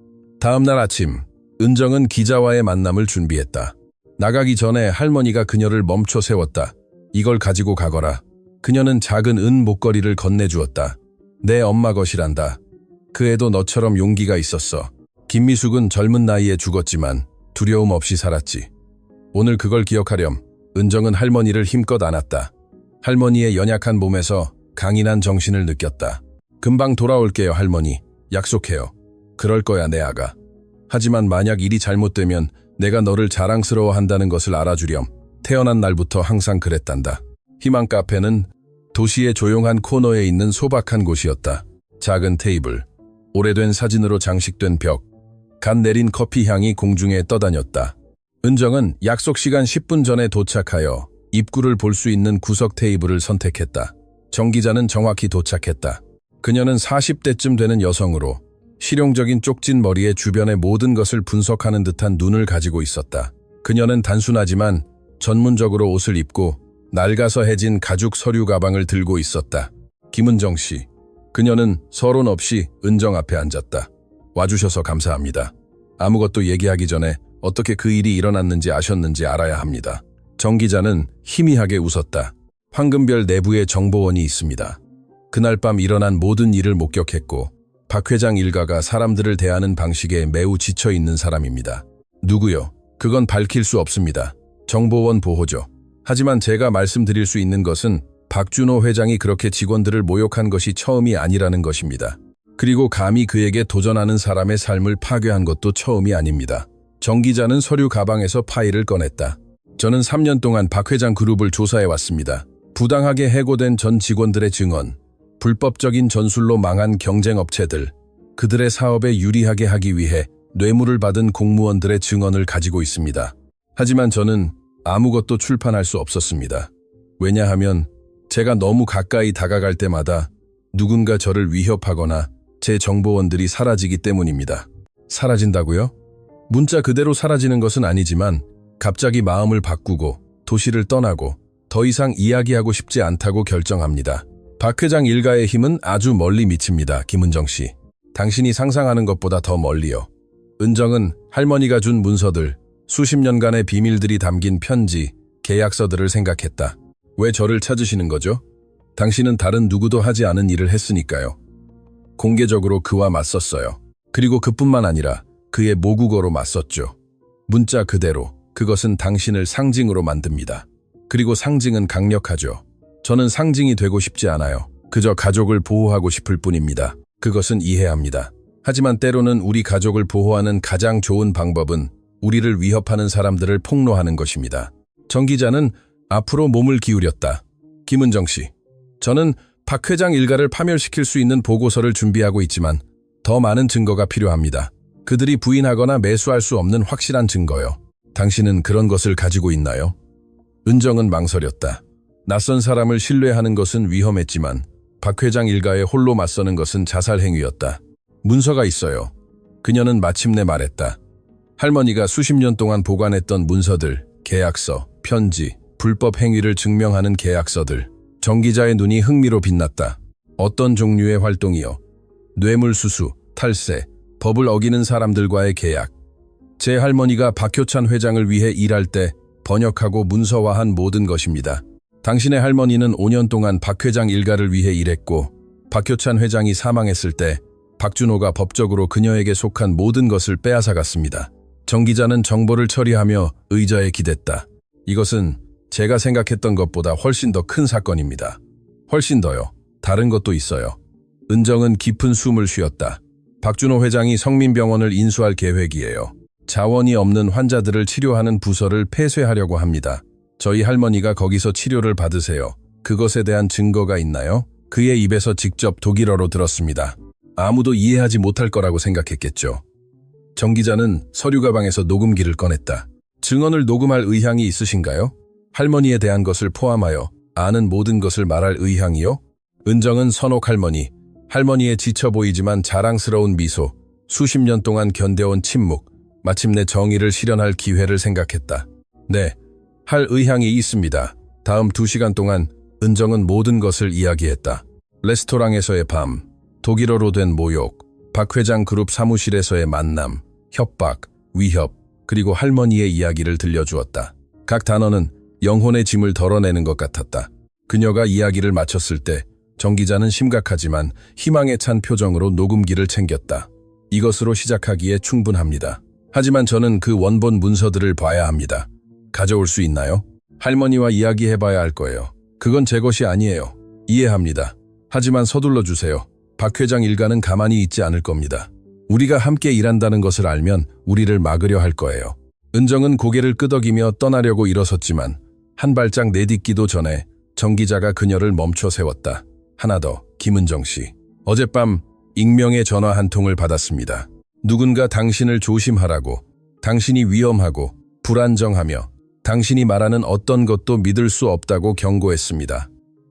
다음 날 아침, 은정은 기자와의 만남을 준비했다. 나가기 전에 할머니가 그녀를 멈춰 세웠다. 이걸 가지고 가거라. 그녀는 작은 은 목걸이를 건네주었다. 내 엄마 것이란다. 그 애도 너처럼 용기가 있었어. 김미숙은 젊은 나이에 죽었지만 두려움 없이 살았지. 오늘 그걸 기억하렴. 은정은 할머니를 힘껏 안았다. 할머니의 연약한 몸에서 강인한 정신을 느꼈다. 금방 돌아올게요, 할머니. 약속해요. 그럴 거야, 내 아가. 하지만 만약 일이 잘못되면 내가 너를 자랑스러워한다는 것을 알아주렴. 태어난 날부터 항상 그랬단다. 희망 카페는 도시의 조용한 코너에 있는 소박한 곳이었다. 작은 테이블, 오래된 사진으로 장식된 벽, 갓 내린 커피 향이 공중에 떠다녔다. 은정은 약속 시간 10분 전에 도착하여 입구를 볼 수 있는 구석 테이블을 선택했다. 정 기자는 정확히 도착했다. 그녀는 40대쯤 되는 여성으로 실용적인 쪽진 머리에 주변의 모든 것을 분석하는 듯한 눈을 가지고 있었다. 그녀는 단순하지만 전문적으로 옷을 입고 낡아서 해진 가죽 서류 가방을 들고 있었다. 김은정 씨. 그녀는 서론 없이 은정 앞에 앉았다. 와주셔서 감사합니다. 아무것도 얘기하기 전에 어떻게 그 일이 일어났는지 아셨는지 알아야 합니다. 정 기자는 희미하게 웃었다. 황금별 내부에 정보원이 있습니다. 그날 밤 일어난 모든 일을 목격했고 박 회장 일가가 사람들을 대하는 방식에 매우 지쳐있는 사람입니다. 누구요? 그건 밝힐 수 없습니다. 정보원 보호죠. 하지만 제가 말씀드릴 수 있는 것은 박준호 회장이 그렇게 직원들을 모욕한 것이 처음이 아니라는 것입니다. 그리고 감히 그에게 도전하는 사람의 삶을 파괴한 것도 처음이 아닙니다. 정 기자는 서류 가방에서 파일을 꺼냈다. 저는 3년 동안 박 회장 그룹을 조사해왔습니다. 부당하게 해고된 전 직원들의 증언, 불법적인 전술로 망한 경쟁업체들, 그들의 사업에 유리하게 하기 위해 뇌물을 받은 공무원들의 증언을 가지고 있습니다. 하지만 저는 아무것도 출판할 수 없었습니다. 왜냐하면 제가 너무 가까이 다가갈 때마다 누군가 저를 위협하거나 제 정보원들이 사라지기 때문입니다. 사라진다고요? 문자 그대로 사라지는 것은 아니지만 갑자기 마음을 바꾸고 도시를 떠나고 더 이상 이야기하고 싶지 않다고 결정합니다. 박 회장 일가의 힘은 아주 멀리 미칩니다. 김은정 씨. 당신이 상상하는 것보다 더 멀리요. 은정은 할머니가 준 문서들, 수십 년간의 비밀들이 담긴 편지, 계약서들을 생각했다. 왜 저를 찾으시는 거죠? 당신은 다른 누구도 하지 않은 일을 했으니까요. 공개적으로 그와 맞섰어요. 그리고 그뿐만 아니라 그의 모국어로 맞섰죠. 문자 그대로, 그것은 당신을 상징으로 만듭니다. 그리고 상징은 강력하죠. 저는 상징이 되고 싶지 않아요. 그저 가족을 보호하고 싶을 뿐입니다. 그것은 이해합니다. 하지만 때로는 우리 가족을 보호하는 가장 좋은 방법은 우리를 위협하는 사람들을 폭로하는 것입니다. 정 기자는 앞으로 몸을 기울였다. 김은정 씨, 저는 박 회장 일가를 파멸시킬 수 있는 보고서를 준비하고 있지만 더 많은 증거가 필요합니다. 그들이 부인하거나 매수할 수 없는 확실한 증거요. 당신은 그런 것을 가지고 있나요? 은정은 망설였다. 낯선 사람을 신뢰하는 것은 위험했지만 박 회장 일가에 홀로 맞서는 것은 자살 행위였다. 문서가 있어요. 그녀는 마침내 말했다. 할머니가 수십 년 동안 보관했던 문서들, 계약서, 편지, 불법 행위를 증명하는 계약서들. 정 기자의 눈이 흥미로 빛났다. 어떤 종류의 활동이요? 뇌물수수, 탈세, 법을 어기는 사람들과의 계약. 제 할머니가 박효찬 회장을 위해 일할 때 번역하고 문서화한 모든 것입니다. 당신의 할머니는 5년 동안 박 회장 일가를 위해 일했고 박효찬 회장이 사망했을 때 박준호가 법적으로 그녀에게 속한 모든 것을 빼앗아갔습니다. 정 기자는 정보를 처리하며 의자에 기댔다. 이것은 제가 생각했던 것보다 훨씬 더 큰 사건입니다. 훨씬 더요. 다른 것도 있어요. 은정은 깊은 숨을 쉬었다. 박준호 회장이 성민병원을 인수할 계획이에요. 자원이 없는 환자들을 치료하는 부서를 폐쇄하려고 합니다. 저희 할머니가 거기서 치료를 받으세요. 그것에 대한 증거가 있나요? 그의 입에서 직접 독일어로 들었습니다. 아무도 이해하지 못할 거라고 생각했겠죠. 정 기자는 서류 가방에서 녹음기를 꺼냈다. 증언을 녹음할 의향이 있으신가요? 할머니에 대한 것을 포함하여 아는 모든 것을 말할 의향이요? 은정은 선옥 할머니, 할머니의 지쳐 보이지만 자랑스러운 미소, 수십 년 동안 견뎌온 침묵, 마침내 정의를 실현할 기회를 생각했다. 네, 할 의향이 있습니다. 다음 2시간 동안 은정은 모든 것을 이야기했다. 레스토랑에서의 밤, 독일어로 된 모욕, 박 회장 그룹 사무실에서의 만남, 협박, 위협, 그리고 할머니의 이야기를 들려주었다. 각 단어는 영혼의 짐을 덜어내는 것 같았다. 그녀가 이야기를 마쳤을 때 정 기자는 심각하지만 희망에 찬 표정으로 녹음기를 챙겼다. 이것으로 시작하기에 충분합니다. 하지만 저는 그 원본 문서들을 봐야 합니다. 가져올 수 있나요? 할머니와 이야기해봐야 할 거예요. 그건 제 것이 아니에요. 이해합니다. 하지만 서둘러 주세요. 박 회장 일가는 가만히 있지 않을 겁니다. 우리가 함께 일한다는 것을 알면 우리를 막으려 할 거예요. 은정은 고개를 끄덕이며 떠나려고 일어섰지만 한 발짝 내딛기도 전에 정 기자가 그녀를 멈춰 세웠다. 하나 더, 김은정 씨. 어젯밤 익명의 전화 한 통을 받았습니다. 누군가 당신을 조심하라고, 당신이 위험하고 불안정하며 당신이 말하는 어떤 것도 믿을 수 없다고 경고했습니다.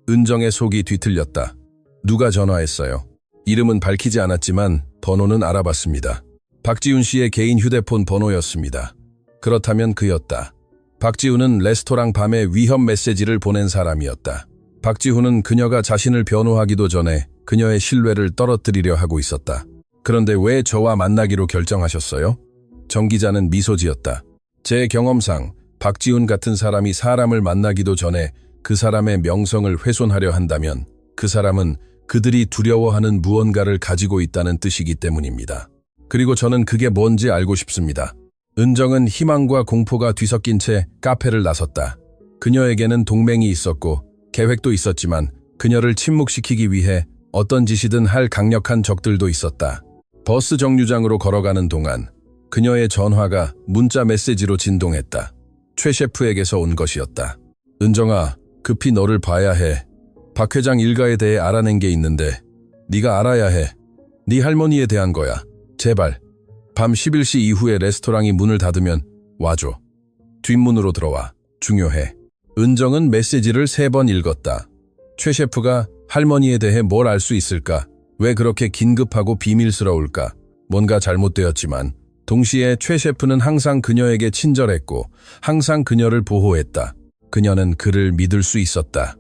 은정의 속이 뒤틀렸다. 누가 전화했어요? 이름은 밝히지 않았지만 번호는 알아봤습니다. 박지훈 씨의 개인 휴대폰 번호였습니다. 그렇다면 그였다. 박지훈은 레스토랑 밤에 위협 메시지를 보낸 사람이었다. 박지훈은 그녀가 자신을 변호하기도 전에 그녀의 신뢰를 떨어뜨리려 하고 있었다. 그런데 왜 저와 만나기로 결정하셨어요? 정 기자는 미소 지었다. 제 경험상 박지훈 같은 사람이 사람을 만나기도 전에 그 사람의 명성을 훼손하려 한다면 그 사람은 그들이 두려워하는 무언가를 가지고 있다는 뜻이기 때문입니다. 그리고 저는 그게 뭔지 알고 싶습니다. 은정은 희망과 공포가 뒤섞인 채 카페를 나섰다. 그녀에게는 동맹이 있었고 계획도 있었지만 그녀를 침묵시키기 위해 어떤 짓이든 할 강력한 적들도 있었다. 버스 정류장으로 걸어가는 동안 그녀의 전화가 문자 메시지로 진동했다. 최 셰프에게서 온 것이었다. 은정아, 급히 너를 봐야 해. 박 회장 일가에 대해 알아낸 게 있는데 네가 알아야 해. 네 할머니에 대한 거야. 제발. 밤 11시 이후에 레스토랑이 문을 닫으면 와줘. 뒷문으로 들어와. 중요해. 은정은 메시지를 3번 읽었다. 최 셰프가 할머니에 대해 뭘 알 수 있을까? 왜 그렇게 긴급하고 비밀스러울까? 뭔가 잘못되었지만 동시에 최 셰프는 항상 그녀에게 친절했고 항상 그녀를 보호했다. 그녀는 그를 믿을 수 있었다.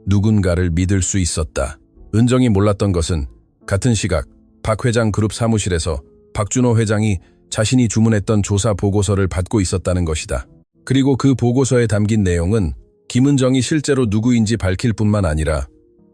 누군가를 믿을 수 있었다. 은정이 몰랐던 것은 같은 시각 박 회장 그룹 사무실에서 박준호 회장이 자신이 주문했던 조사 보고서를 받고 있었다는 것이다. 그리고 그 보고서에 담긴 내용은 김은정이 실제로 누구인지 밝힐 뿐만 아니라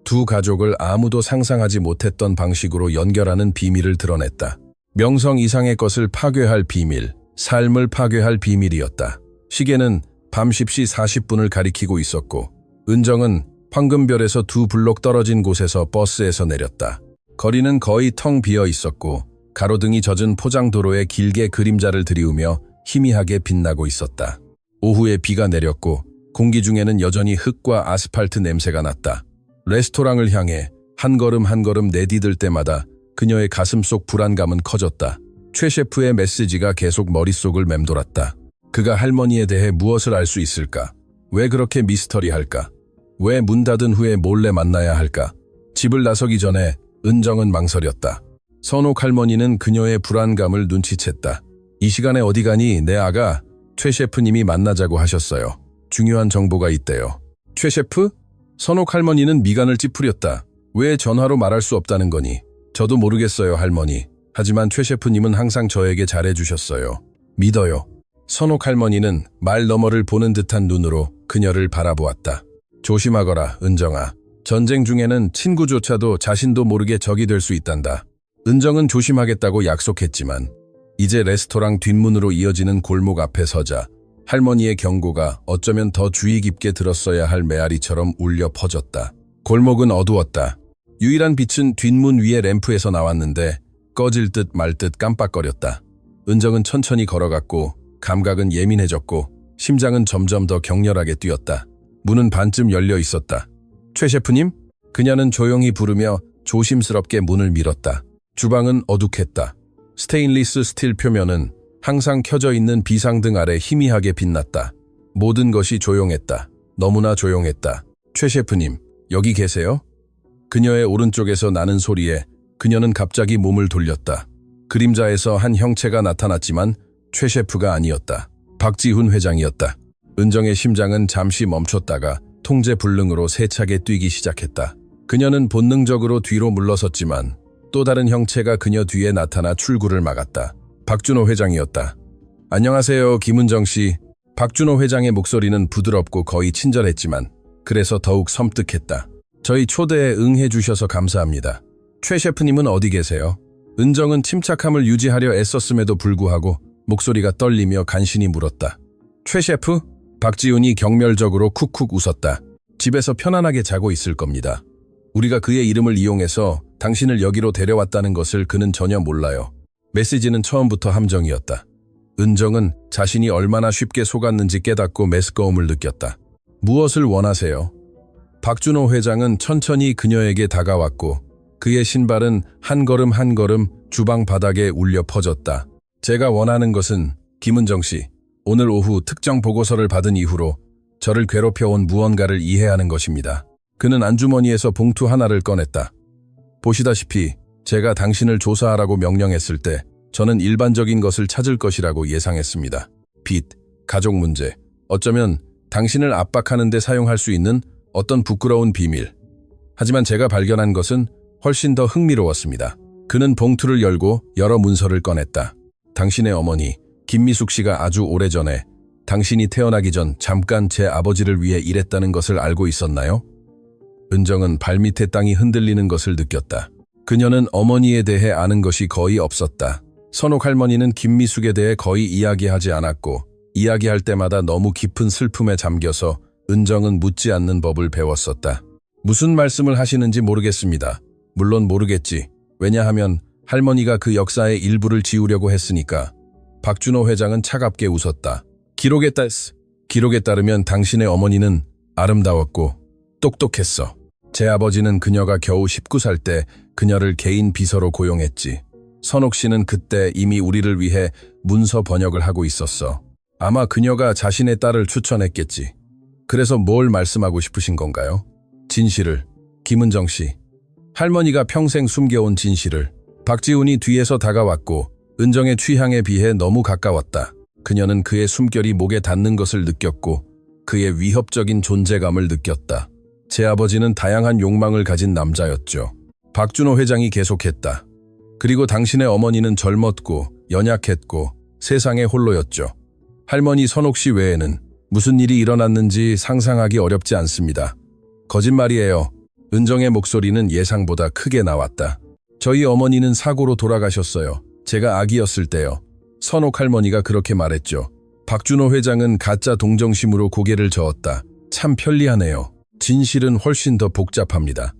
두 가족을 아무도 상상하지 못했던 방식으로 연결하는 비밀을 드러냈다. 명성 이상의 것을 파괴할 비밀, 삶을 파괴할 비밀이었다. 시계는 밤 10시 40분을 가리키고 있었고 은정은 황금별에서 2블록 떨어진 곳에서 버스에서 내렸다. 거리는 거의 텅 비어 있었고 가로등이 젖은 포장도로에 길게 그림자를 들이우며 희미하게 빛나고 있었다. 오후에 비가 내렸고 공기 중에는 여전히 흙과 아스팔트 냄새가 났다. 레스토랑을 향해 한 걸음 한 걸음 내디딜 때마다 그녀의 가슴 속 불안감은 커졌다. 최 셰프의 메시지가 계속 머릿속을 맴돌았다. 그가 할머니에 대해 무엇을 알 수 있을까? 왜 그렇게 미스터리할까? 왜 문 닫은 후에 몰래 만나야 할까? 집을 나서기 전에 은정은 망설였다. 선옥 할머니는 그녀의 불안감을 눈치챘다. 이 시간에 어디 가니? 내 아가 최 셰프님이 만나자고 하셨어요. 중요한 정보가 있대요. 최 셰프? 선옥 할머니는 미간을 찌푸렸다. 왜 전화로 말할 수 없다는 거니? 저도 모르겠어요, 할머니. 하지만 최 셰프님은 항상 저에게 잘해주셨어요. 믿어요. 선옥 할머니는 말 너머를 보는 듯한 눈으로 그녀를 바라보았다. 조심하거라, 은정아. 전쟁 중에는 친구조차도 자신도 모르게 적이 될 수 있단다. 은정은 조심하겠다고 약속했지만 이제 레스토랑 뒷문으로 이어지는 골목 앞에 서자 할머니의 경고가 어쩌면 더 주의 깊게 들었어야 할 메아리처럼 울려 퍼졌다. 골목은 어두웠다. 유일한 빛은 뒷문 위의 램프에서 나왔는데 꺼질 듯 말 듯 깜빡거렸다. 은정은 천천히 걸어갔고 감각은 예민해졌고 심장은 점점 더 격렬하게 뛰었다. 문은 반쯤 열려 있었다. 최 셰프님? 그녀는 조용히 부르며 조심스럽게 문을 밀었다. 주방은 어둑했다. 스테인리스 스틸 표면은 항상 켜져 있는 비상등 아래 희미하게 빛났다. 모든 것이 조용했다. 너무나 조용했다. 최 셰프님, 여기 계세요? 그녀의 오른쪽에서 나는 소리에 그녀는 갑자기 몸을 돌렸다. 그림자에서 한 형체가 나타났지만 최 셰프가 아니었다. 박지훈 회장이었다. 은정의 심장은 잠시 멈췄다가 통제 불능으로 세차게 뛰기 시작했다. 그녀는 본능적으로 뒤로 물러섰지만 또 다른 형체가 그녀 뒤에 나타나 출구를 막았다. 박준호 회장이었다. 안녕하세요, 김은정 씨. 박준호 회장의 목소리는 부드럽고 거의 친절했지만 그래서 더욱 섬뜩했다. 저희 초대에 응해주셔서 감사합니다. 최 셰프님은 어디 계세요? 은정은 침착함을 유지하려 애썼음에도 불구하고 목소리가 떨리며 간신히 물었다. 최 셰프? 박지훈이 경멸적으로 쿡쿡 웃었다. 집에서 편안하게 자고 있을 겁니다. 우리가 그의 이름을 이용해서 당신을 여기로 데려왔다는 것을 그는 전혀 몰라요. 메시지는 처음부터 함정이었다. 은정은 자신이 얼마나 쉽게 속았는지 깨닫고 메스꺼움을 느꼈다. 무엇을 원하세요? 박준호 회장은 천천히 그녀에게 다가왔고 그의 신발은 한 걸음 한 걸음 주방 바닥에 울려 퍼졌다. 제가 원하는 것은 김은정 씨, 오늘 오후 특정 보고서를 받은 이후로 저를 괴롭혀온 무언가를 이해하는 것입니다. 그는 안주머니에서 봉투 하나를 꺼냈다. 보시다시피 제가 당신을 조사하라고 명령했을 때 저는 일반적인 것을 찾을 것이라고 예상했습니다. 빚, 가족 문제, 어쩌면 당신을 압박하는 데 사용할 수 있는 어떤 부끄러운 비밀. 하지만 제가 발견한 것은 훨씬 더 흥미로웠습니다. 그는 봉투를 열고 여러 문서를 꺼냈다. 당신의 어머니, 김미숙 씨가 아주 오래전에 당신이 태어나기 전 잠깐 제 아버지를 위해 일했다는 것을 알고 있었나요? 은정은 발밑에 땅이 흔들리는 것을 느꼈다. 그녀는 어머니에 대해 아는 것이 거의 없었다. 선옥 할머니는 김미숙에 대해 거의 이야기하지 않았고 이야기할 때마다 너무 깊은 슬픔에 잠겨서 은정은 묻지 않는 법을 배웠었다. 무슨 말씀을 하시는지 모르겠습니다. 물론 모르겠지. 왜냐하면 할머니가 그 역사의 일부를 지우려고 했으니까. 박준호 회장은 차갑게 웃었다. 기록에 따르면 당신의 어머니는 아름다웠고 똑똑했어. 제 아버지는 그녀가 겨우 19살 때 그녀를 개인 비서로 고용했지. 선옥 씨는 그때 이미 우리를 위해 문서 번역을 하고 있었어. 아마 그녀가 자신의 딸을 추천했겠지. 그래서 뭘 말씀하고 싶으신 건가요? 진실을, 김은정 씨. 할머니가 평생 숨겨온 진실을. 박지훈이 뒤에서 다가왔고 은정의 취향에 비해 너무 가까웠다. 그녀는 그의 숨결이 목에 닿는 것을 느꼈고 그의 위협적인 존재감을 느꼈다. 제 아버지는 다양한 욕망을 가진 남자였죠. 박준호 회장이 계속했다. 그리고 당신의 어머니는 젊었고 연약했고 세상에 홀로였죠. 할머니 선옥 씨 외에는 무슨 일이 일어났는지 상상하기 어렵지 않습니다. 거짓말이에요. 은정의 목소리는 예상보다 크게 나왔다. 저희 어머니는 사고로 돌아가셨어요. 제가 아기였을 때요. 선옥 할머니가 그렇게 말했죠. 박준호 회장은 가짜 동정심으로 고개를 저었다. 참 편리하네요. 진실은 훨씬 더 복잡합니다.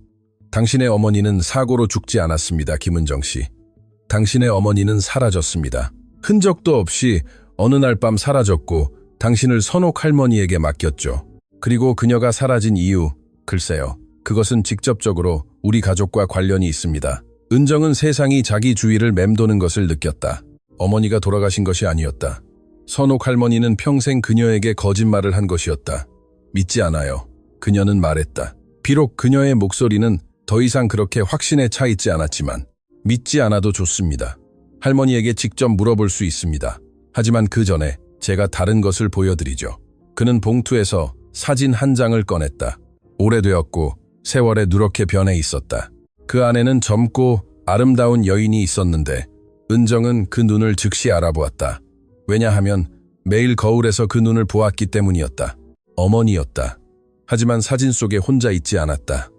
당신의 어머니는 사고로 죽지 않았습니다, 김은정 씨. 당신의 어머니는 사라졌습니다. 흔적도 없이 어느 날 밤 사라졌고 당신을 선옥 할머니에게 맡겼죠. 그리고 그녀가 사라진 이유, 글쎄요. 그것은 직접적으로 우리 가족과 관련이 있습니다. 은정은 세상이 자기 주위를 맴도는 것을 느꼈다. 어머니가 돌아가신 것이 아니었다. 선옥 할머니는 평생 그녀에게 거짓말을 한 것이었다. 믿지 않아요. 그녀는 말했다. 비록 그녀의 목소리는 더 이상 그렇게 확신에 차 있지 않았지만 믿지 않아도 좋습니다. 할머니에게 직접 물어볼 수 있습니다. 하지만 그 전에 제가 다른 것을 보여드리죠. 그는 봉투에서 사진 한 장을 꺼냈다. 오래되었고 세월에 누렇게 변해 있었다. 그 안에는 젊고 아름다운 여인이 있었는데 은정은 그 눈을 즉시 알아보았다. 왜냐하면 매일 거울에서 그 눈을 보았기 때문이었다. 어머니였다. 하지만 사진 속에 혼자 있지 않았다.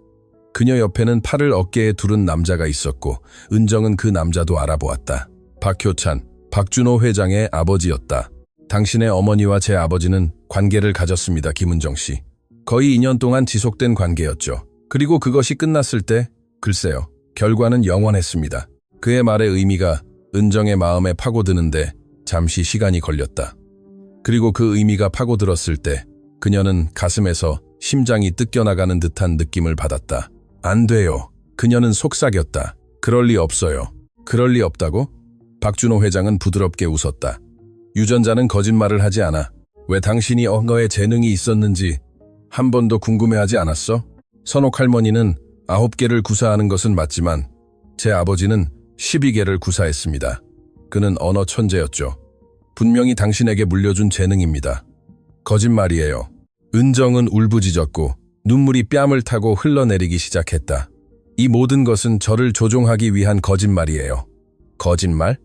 그녀 옆에는 팔을 어깨에 두른 남자가 있었고 은정은 그 남자도 알아보았다. 박효찬, 박준호 회장의 아버지였다. 당신의 어머니와 제 아버지는 관계를 가졌습니다, 김은정 씨. 거의 2년 동안 지속된 관계였죠. 그리고 그것이 끝났을 때 글쎄요, 결과는 영원했습니다. 그의 말의 의미가 은정의 마음에 파고드는데 잠시 시간이 걸렸다. 그리고 그 의미가 파고들었을 때 그녀는 가슴에서 심장이 뜯겨나가는 듯한 느낌을 받았다. 안 돼요. 그녀는 속삭였다. 그럴 리 없어요. 그럴 리 없다고? 박준호 회장은 부드럽게 웃었다. 유전자는 거짓말을 하지 않아. 왜 당신이 언어에 재능이 있었는지 한 번도 궁금해하지 않았어? 선옥 할머니는 9개를 구사하는 것은 맞지만 제 아버지는 12개를 구사했습니다. 그는 언어 천재였죠. 분명히 당신에게 물려준 재능입니다. 거짓말이에요. 은정은 울부짖었고 눈물이 뺨을 타고 흘러내리기 시작했다. 이 모든 것은 저를 조종하기 위한 거짓말이에요. 거짓말?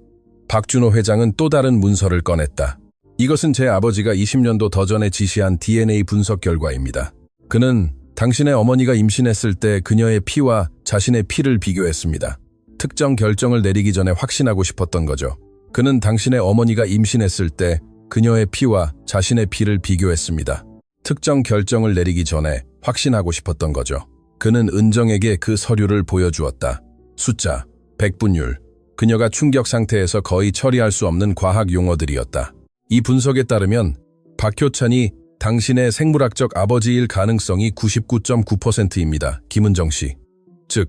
박준호 회장은 또 다른 문서를 꺼냈다. 이것은 제 아버지가 20년도 더 전에 지시한 DNA 분석 결과입니다. 그는 당신의 어머니가 임신했을 때 그녀의 피와 자신의 피를 비교했습니다. 특정 결정을 내리기 전에 확신하고 싶었던 거죠. 그는 당신의 어머니가 임신했을 때 그녀의 피와 자신의 피를 비교했습니다. 특정 결정을 내리기 전에 확신하고 싶었던 거죠. 그는 은정에게 그 서류를 보여주었다. 숫자, 백분율, 그녀가 충격 상태에서 거의 처리할 수 없는 과학 용어들이었다. 이 분석에 따르면 박효찬이 당신의 생물학적 아버지일 가능성이 99.9%입니다. 김은정 씨. 즉,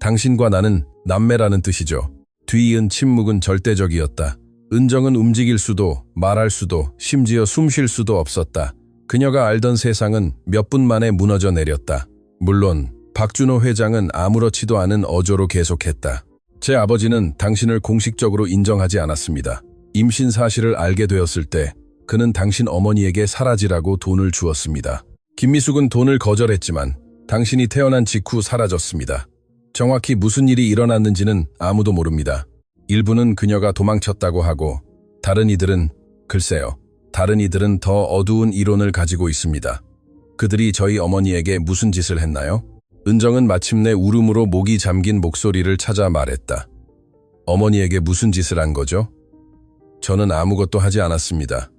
당신과 나는 남매라는 뜻이죠. 뒤이은 침묵은 절대적이었다. 은정은 움직일 수도, 말할 수도, 심지어 숨 쉴 수도 없었다. 그녀가 알던 세상은 몇 분 만에 무너져 내렸다. 물론 박준호 회장은 아무렇지도 않은 어조로 계속했다. 제 아버지는 당신을 공식적으로 인정하지 않았습니다. 임신 사실을 알게 되었을 때 그는 당신 어머니에게 사라지라고 돈을 주었습니다. 김미숙은 돈을 거절했지만 당신이 태어난 직후 사라졌습니다. 정확히 무슨 일이 일어났는지는 아무도 모릅니다. 일부는 그녀가 도망쳤다고 하고 다른 이들은 글쎄요. 다른 이들은 더 어두운 이론을 가지고 있습니다. 그들이 저희 어머니에게 무슨 짓을 했나요? 은정은 마침내 울음으로 목이 잠긴 목소리를 찾아 말했다. 어머니에게 무슨 짓을 한 거죠? 저는 아무것도 하지 않았습니다.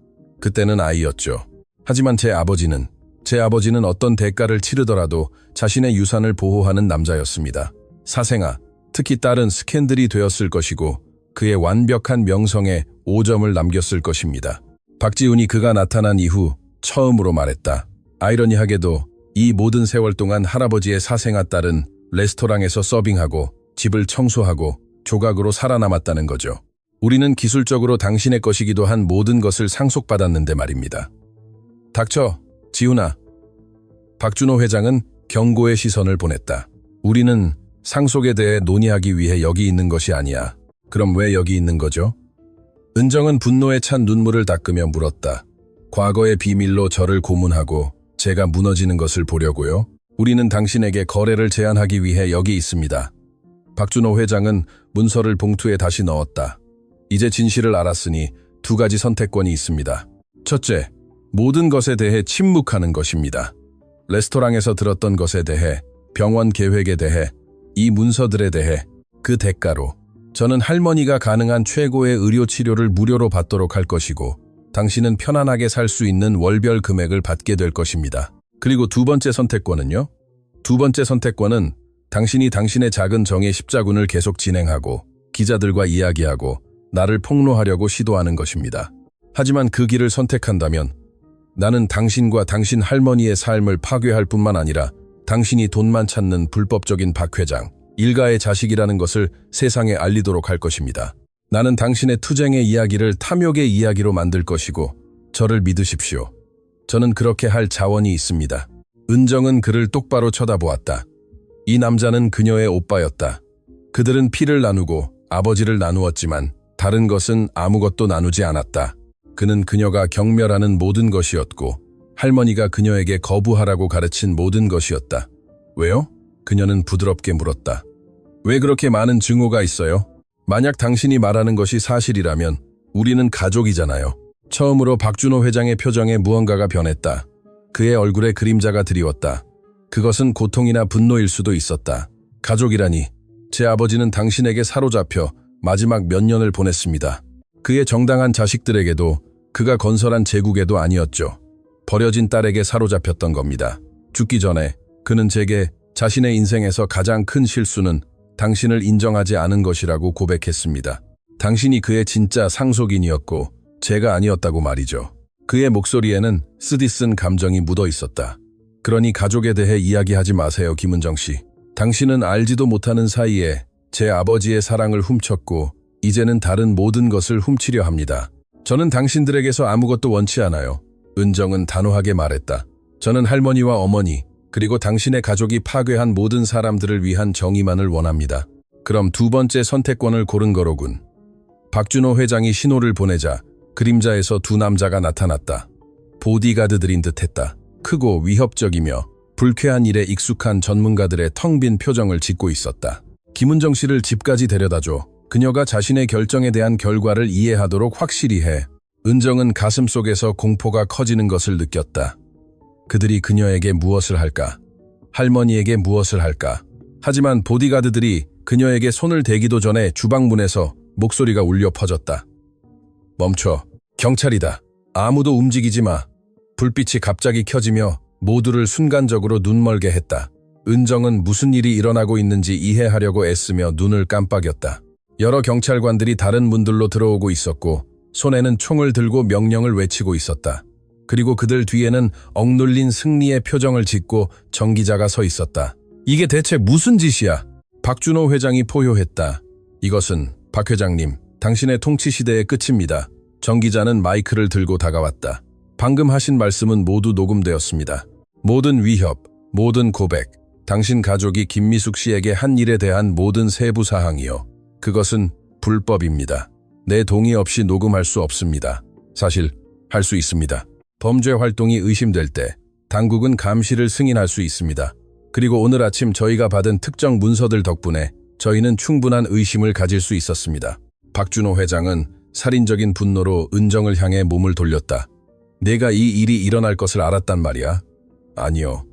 그때는 아이였죠. 하지만 제 아버지는 어떤 대가를 치르더라도 자신의 유산을 보호하는 남자였습니다. 사생아, 특히 딸은 스캔들이 되었을 것이고 그의 완벽한 명성에 5점을 남겼을 것입니다. 박지훈이 그가 나타난 이후 처음으로 말했다. 아이러니하게도 이 모든 세월 동안 할아버지의 사생아 딸은 레스토랑에서 서빙하고 집을 청소하고 조각으로 살아남았다는 거죠. 우리는 기술적으로 당신의 것이기도 한 모든 것을 상속받았는데 말입니다. 닥쳐, 지훈아. 박준호 회장은 경고의 시선을 보냈다. 우리는 상속에 대해 논의하기 위해 여기 있는 것이 아니야. 그럼 왜 여기 있는 거죠? 은정은 분노에 찬 눈물을 닦으며 물었다. 과거의 비밀로 저를 고문하고 제가 무너지는 것을 보려고요? 우리는 당신에게 거래를 제안하기 위해 여기 있습니다. 박준호 회장은 문서를 봉투에 다시 넣었다. 이제 진실을 알았으니 2가지 선택권이 있습니다. 첫째, 모든 것에 대해 침묵하는 것입니다. 레스토랑에서 들었던 것에 대해, 병원 계획에 대해, 이 문서들에 대해, 그 대가로 저는 할머니가 가능한 최고의 의료 치료를 무료로 받도록 할 것이고 당신은 편안하게 살 수 있는 월별 금액을 받게 될 것입니다. 그리고 2번째 선택권은요? 2번째 선택권은 당신이 당신의 작은 정의 십자군을 계속 진행하고 기자들과 이야기하고 나를 폭로하려고 시도하는 것입니다. 하지만 그 길을 선택한다면 나는 당신과 당신 할머니의 삶을 파괴할 뿐만 아니라 당신이 돈만 찾는 불법적인 박 회장, 일가의 자식이라는 것을 세상에 알리도록 할 것입니다. 나는 당신의 투쟁의 이야기를 탐욕의 이야기로 만들 것이고 저를 믿으십시오. 저는 그렇게 할 자원이 있습니다. 은정은 그를 똑바로 쳐다보았다. 이 남자는 그녀의 오빠였다. 그들은 피를 나누고 아버지를 나누었지만 다른 것은 아무것도 나누지 않았다. 그는 그녀가 경멸하는 모든 것이었고 할머니가 그녀에게 거부하라고 가르친 모든 것이었다. 왜요? 그녀는 부드럽게 물었다. 왜 그렇게 많은 증오가 있어요? 만약 당신이 말하는 것이 사실이라면 우리는 가족이잖아요. 처음으로 박준호 회장의 표정에 무언가가 변했다. 그의 얼굴에 그림자가 드리웠다. 그것은 고통이나 분노일 수도 있었다. 가족이라니, 제 아버지는 당신에게 사로잡혀 마지막 몇 년을 보냈습니다. 그의 정당한 자식들에게도 그가 건설한 제국에도 아니었죠. 버려진 딸에게 사로잡혔던 겁니다. 죽기 전에 그는 제게 자신의 인생에서 가장 큰 실수는 당신을 인정하지 않은 것이라고 고백했습니다. 당신이 그의 진짜 상속인이었고 제가 아니었다고 말이죠. 그의 목소리에는 쓰디쓴 감정이 묻어 있었다. 그러니 가족에 대해 이야기하지 마세요, 김은정 씨. 당신은 알지도 못하는 사이에 제 아버지의 사랑을 훔쳤고 이제는 다른 모든 것을 훔치려 합니다. 저는 당신들에게서 아무것도 원치 않아요. 은정은 단호하게 말했다. 저는 할머니와 어머니, 그리고 당신의 가족이 파괴한 모든 사람들을 위한 정의만을 원합니다. 그럼 두 번째 선택권을 고른 거로군. 박준호 회장이 신호를 보내자 그림자에서 두 남자가 나타났다. 보디가드들인 듯했다. 크고 위협적이며 불쾌한 일에 익숙한 전문가들의 텅 빈 표정을 짓고 있었다. 김은정 씨를 집까지 데려다줘. 그녀가 자신의 결정에 대한 결과를 이해하도록 확실히 해. 은정은 가슴속에서 공포가 커지는 것을 느꼈다. 그들이 그녀에게 무엇을 할까? 할머니에게 무엇을 할까? 하지만 보디가드들이 그녀에게 손을 대기도 전에 주방문에서 목소리가 울려 퍼졌다. 멈춰. 경찰이다. 아무도 움직이지 마. 불빛이 갑자기 켜지며 모두를 순간적으로 눈멀게 했다. 은정은 무슨 일이 일어나고 있는지 이해하려고 애쓰며 눈을 깜빡였다. 여러 경찰관들이 다른 문들로 들어오고 있었고 손에는 총을 들고 명령을 외치고 있었다. 그리고 그들 뒤에는 억눌린 승리의 표정을 짓고 정기자가 서 있었다. 이게 대체 무슨 짓이야? 박준호 회장이 포효했다. 이것은 박 회장님, 당신의 통치 시대의 끝입니다. 정기자는 마이크를 들고 다가왔다. 방금 하신 말씀은 모두 녹음되었습니다. 모든 위협, 모든 고백, 당신 가족이 김미숙 씨에게 한 일에 대한 모든 세부 사항이요. 그것은 불법입니다. 내 동의 없이 녹음할 수 없습니다. 사실 할 수 있습니다. 범죄 활동이 의심될 때 당국은 감시를 승인할 수 있습니다. 그리고 오늘 아침 저희가 받은 특정 문서들 덕분에 저희는 충분한 의심을 가질 수 있었습니다. 박준호 회장은 살인적인 분노로 은정을 향해 몸을 돌렸다. 내가 이 일이 일어날 것을 알았단 말이야? 아니요.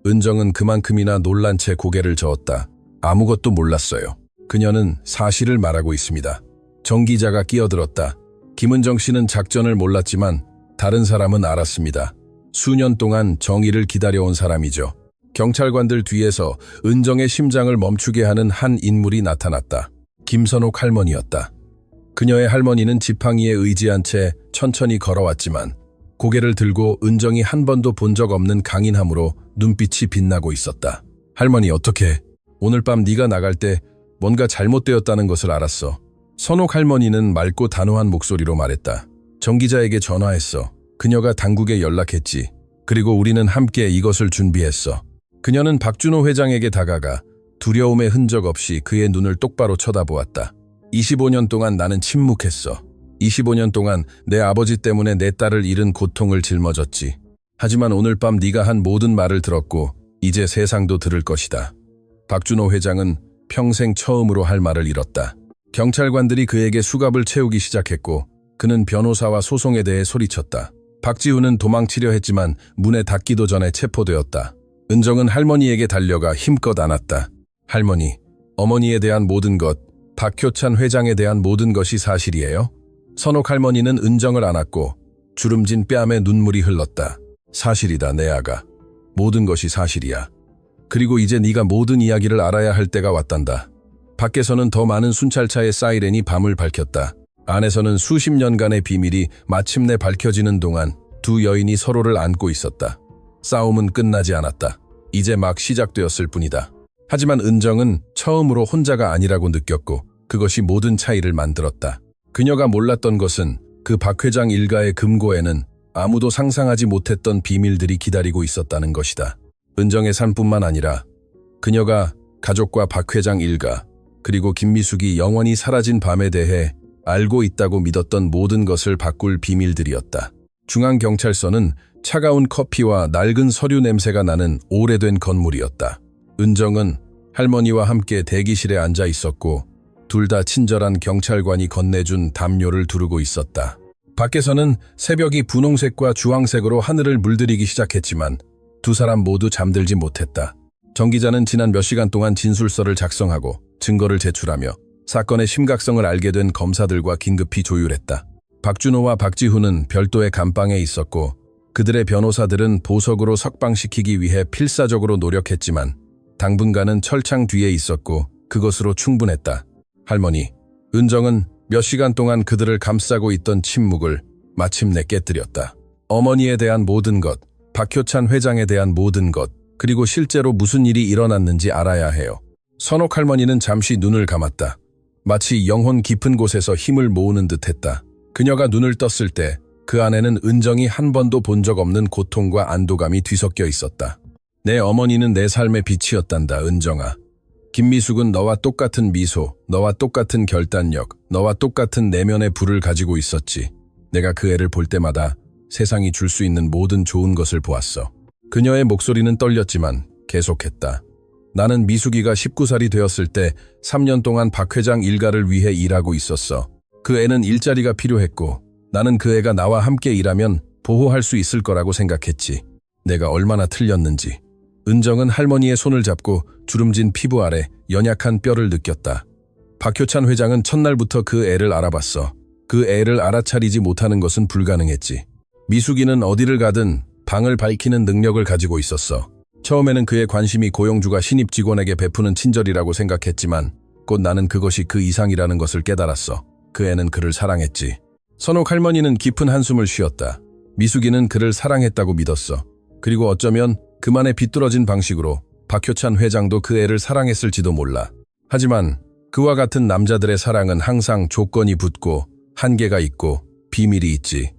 은정은 그만큼이나 놀란 채 고개를 저었다. 아무것도 몰랐어요. 그녀는 사실을 말하고 있습니다. 정 기자가 끼어들었다. 김은정 씨는 작전을 몰랐지만 다른 사람은 알았습니다. 수년 동안 정의를 기다려온 사람이죠. 경찰관들 뒤에서 은정의 심장을 멈추게 하는 한 인물이 나타났다. 김선옥 할머니였다. 그녀의 할머니는 지팡이에 의지한 채 천천히 걸어왔지만 고개를 들고 은정이 한 번도 본 적 없는 강인함으로 눈빛이 빛나고 있었다. 할머니, 어떻게? 오늘 밤 네가 나갈 때 뭔가 잘못되었다는 것을 알았어. 선옥 할머니는 맑고 단호한 목소리로 말했다. 정 기자에게 전화했어. 그녀가 당국에 연락했지. 그리고 우리는 함께 이것을 준비했어. 그녀는 박준호 회장에게 다가가 두려움의 흔적 없이 그의 눈을 똑바로 쳐다보았다. 25년 동안 나는 침묵했어. 25년 동안 내 아버지 때문에 내 딸을 잃은 고통을 짊어졌지. 하지만 오늘 밤 네가 한 모든 말을 들었고 이제 세상도 들을 것이다. 박준호 회장은 평생 처음으로 할 말을 잃었다. 경찰관들이 그에게 수갑을 채우기 시작했고 그는 변호사와 소송에 대해 소리쳤다. 박지훈은 도망치려 했지만 문에 닿기도 전에 체포되었다. 은정은 할머니에게 달려가 힘껏 안았다. 할머니, 어머니에 대한 모든 것, 박효찬 회장에 대한 모든 것이 사실이에요? 선옥 할머니는 은정을 안았고 주름진 뺨에 눈물이 흘렀다. 사실이다, 내 아가. 모든 것이 사실이야. 그리고 이제 네가 모든 이야기를 알아야 할 때가 왔단다. 밖에서는 더 많은 순찰차의 사이렌이 밤을 밝혔다. 안에서는 수십 년간의 비밀이 마침내 밝혀지는 동안 두 여인이 서로를 안고 있었다. 싸움은 끝나지 않았다. 이제 막 시작되었을 뿐이다. 하지만 은정은 처음으로 혼자가 아니라고 느꼈고 그것이 모든 차이를 만들었다. 그녀가 몰랐던 것은 그 박 회장 일가의 금고에는 아무도 상상하지 못했던 비밀들이 기다리고 있었다는 것이다. 은정의 삶뿐만 아니라 그녀가 가족과 박 회장 일가 그리고 김미숙이 영원히 사라진 밤에 대해 알고 있다고 믿었던 모든 것을 바꿀 비밀들이었다. 중앙경찰서는 차가운 커피와 낡은 서류 냄새가 나는 오래된 건물이었다. 은정은 할머니와 함께 대기실에 앉아 있었고 둘 다 친절한 경찰관이 건네준 담요를 두르고 있었다. 밖에서는 새벽이 분홍색과 주황색으로 하늘을 물들이기 시작했지만 두 사람 모두 잠들지 못했다. 정 기자는 지난 몇 시간 동안 진술서를 작성하고 증거를 제출하며 사건의 심각성을 알게 된 검사들과 긴급히 조율했다. 박준호와 박지훈은 별도의 감방에 있었고 그들의 변호사들은 보석으로 석방시키기 위해 필사적으로 노력했지만 당분간은 철창 뒤에 있었고 그것으로 충분했다. 할머니, 은정은 몇 시간 동안 그들을 감싸고 있던 침묵을 마침내 깨뜨렸다. 어머니에 대한 모든 것, 박효찬 회장에 대한 모든 것, 그리고 실제로 무슨 일이 일어났는지 알아야 해요. 선옥 할머니는 잠시 눈을 감았다. 마치 영혼 깊은 곳에서 힘을 모으는 듯했다. 그녀가 눈을 떴을 때 그 안에는 은정이 한 번도 본 적 없는 고통과 안도감이 뒤섞여 있었다. 내 어머니는 내 삶의 빛이었단다, 은정아. 김미숙은 너와 똑같은 미소, 너와 똑같은 결단력, 너와 똑같은 내면의 불을 가지고 있었지. 내가 그 애를 볼 때마다 세상이 줄 수 있는 모든 좋은 것을 보았어. 그녀의 목소리는 떨렸지만 계속했다. 나는 미숙이가 19살이 되었을 때 3년 동안 박 회장 일가를 위해 일하고 있었어. 그 애는 일자리가 필요했고 나는 그 애가 나와 함께 일하면 보호할 수 있을 거라고 생각했지. 내가 얼마나 틀렸는지. 은정은 할머니의 손을 잡고 주름진 피부 아래 연약한 뼈를 느꼈다. 박효찬 회장은 첫날부터 그 애를 알아봤어. 그 애를 알아차리지 못하는 것은 불가능했지. 미숙이는 어디를 가든 방을 밝히는 능력을 가지고 있었어. 처음에는 그의 관심이 고용주가 신입 직원에게 베푸는 친절이라고 생각했지만 곧 나는 그것이 그 이상이라는 것을 깨달았어. 그 애는 그를 사랑했지. 선옥 할머니는 깊은 한숨을 쉬었다. 미숙이는 그를 사랑했다고 믿었어. 그리고 어쩌면 그만의 비뚤어진 방식으로 박효찬 회장도 그 애를 사랑했을지도 몰라. 하지만 그와 같은 남자들의 사랑은 항상 조건이 붙고 한계가 있고 비밀이 있지.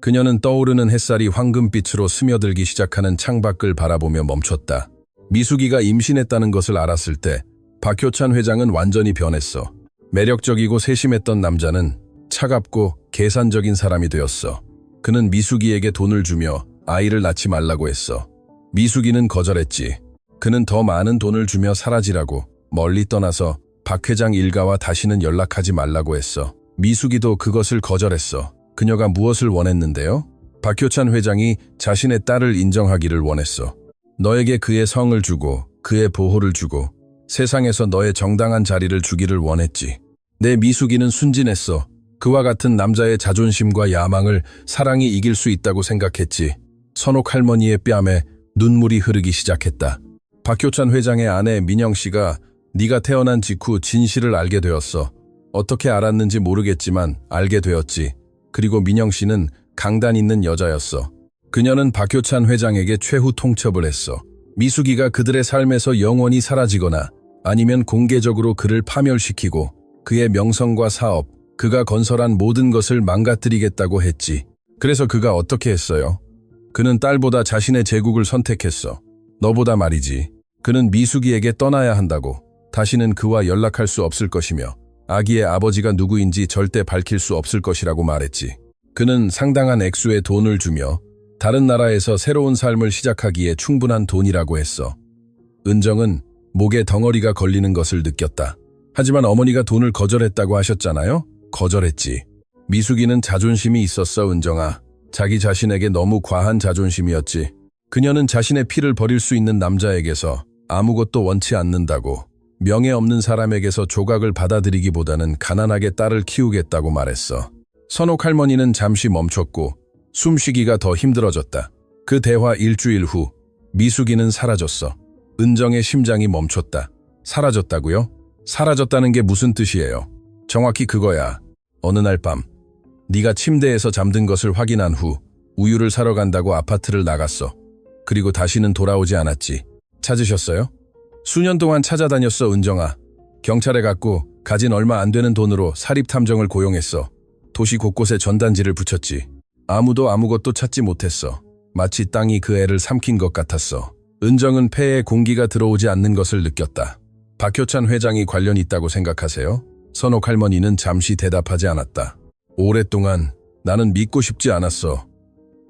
그녀는 떠오르는 햇살이 황금빛으로 스며들기 시작하는 창밖을 바라보며 멈췄다. 미숙이가 임신했다는 것을 알았을 때 박효찬 회장은 완전히 변했어. 매력적이고 세심했던 남자는 차갑고 계산적인 사람이 되었어. 그는 미숙이에게 돈을 주며 아이를 낳지 말라고 했어. 미숙이는 거절했지. 그는 더 많은 돈을 주며 사라지라고 멀리 떠나서 박 회장 일가와 다시는 연락하지 말라고 했어. 미숙이도 그것을 거절했어. 그녀가 무엇을 원했는데요? 박효찬 회장이 자신의 딸을 인정하기를 원했어. 너에게 그의 성을 주고 그의 보호를 주고 세상에서 너의 정당한 자리를 주기를 원했지. 내 미숙이는 순진했어. 그와 같은 남자의 자존심과 야망을 사랑이 이길 수 있다고 생각했지. 선옥 할머니의 뺨에 눈물이 흐르기 시작했다. 박효찬 회장의 아내 민영 씨가 네가 태어난 직후 진실을 알게 되었어. 어떻게 알았는지 모르겠지만 알게 되었지. 그리고 민영 씨는 강단 있는 여자였어. 그녀는 박효찬 회장에게 최후 통첩을 했어. 미숙이가 그들의 삶에서 영원히 사라지거나 아니면 공개적으로 그를 파멸시키고 그의 명성과 사업, 그가 건설한 모든 것을 망가뜨리겠다고 했지. 그래서 그가 어떻게 했어요? 그는 딸보다 자신의 제국을 선택했어. 너보다 말이지. 그는 미숙이에게 떠나야 한다고. 다시는 그와 연락할 수 없을 것이며 아기의 아버지가 누구인지 절대 밝힐 수 없을 것이라고 말했지. 그는 상당한 액수의 돈을 주며 다른 나라에서 새로운 삶을 시작하기에 충분한 돈이라고 했어. 은정은 목에 덩어리가 걸리는 것을 느꼈다. 하지만 어머니가 돈을 거절했다고 하셨잖아요? 거절했지. 미숙이는 자존심이 있었어, 은정아. 자기 자신에게 너무 과한 자존심이었지. 그녀는 자신의 피를 버릴 수 있는 남자에게서 아무것도 원치 않는다고. 명예 없는 사람에게서 조각을 받아들이기보다는 가난하게 딸을 키우겠다고 말했어. 선옥 할머니는 잠시 멈췄고 숨쉬기가 더 힘들어졌다. 그 대화 일주일 후 미숙이는 사라졌어. 은정의 심장이 멈췄다. 사라졌다고요? 사라졌다는 게 무슨 뜻이에요? 정확히 그거야. 어느 날 밤 네가 침대에서 잠든 것을 확인한 후 우유를 사러 간다고 아파트를 나갔어. 그리고 다시는 돌아오지 않았지. 찾으셨어요? 수년 동안 찾아다녔어, 은정아. 경찰에 갔고 가진 얼마 안 되는 돈으로 사립탐정을 고용했어. 도시 곳곳에 전단지를 붙였지. 아무도 아무것도 찾지 못했어. 마치 땅이 그 애를 삼킨 것 같았어. 은정은 폐에 공기가 들어오지 않는 것을 느꼈다. 박효찬 회장이 관련 있다고 생각하세요? 선옥 할머니는 잠시 대답하지 않았다. 오랫동안 나는 믿고 싶지 않았어.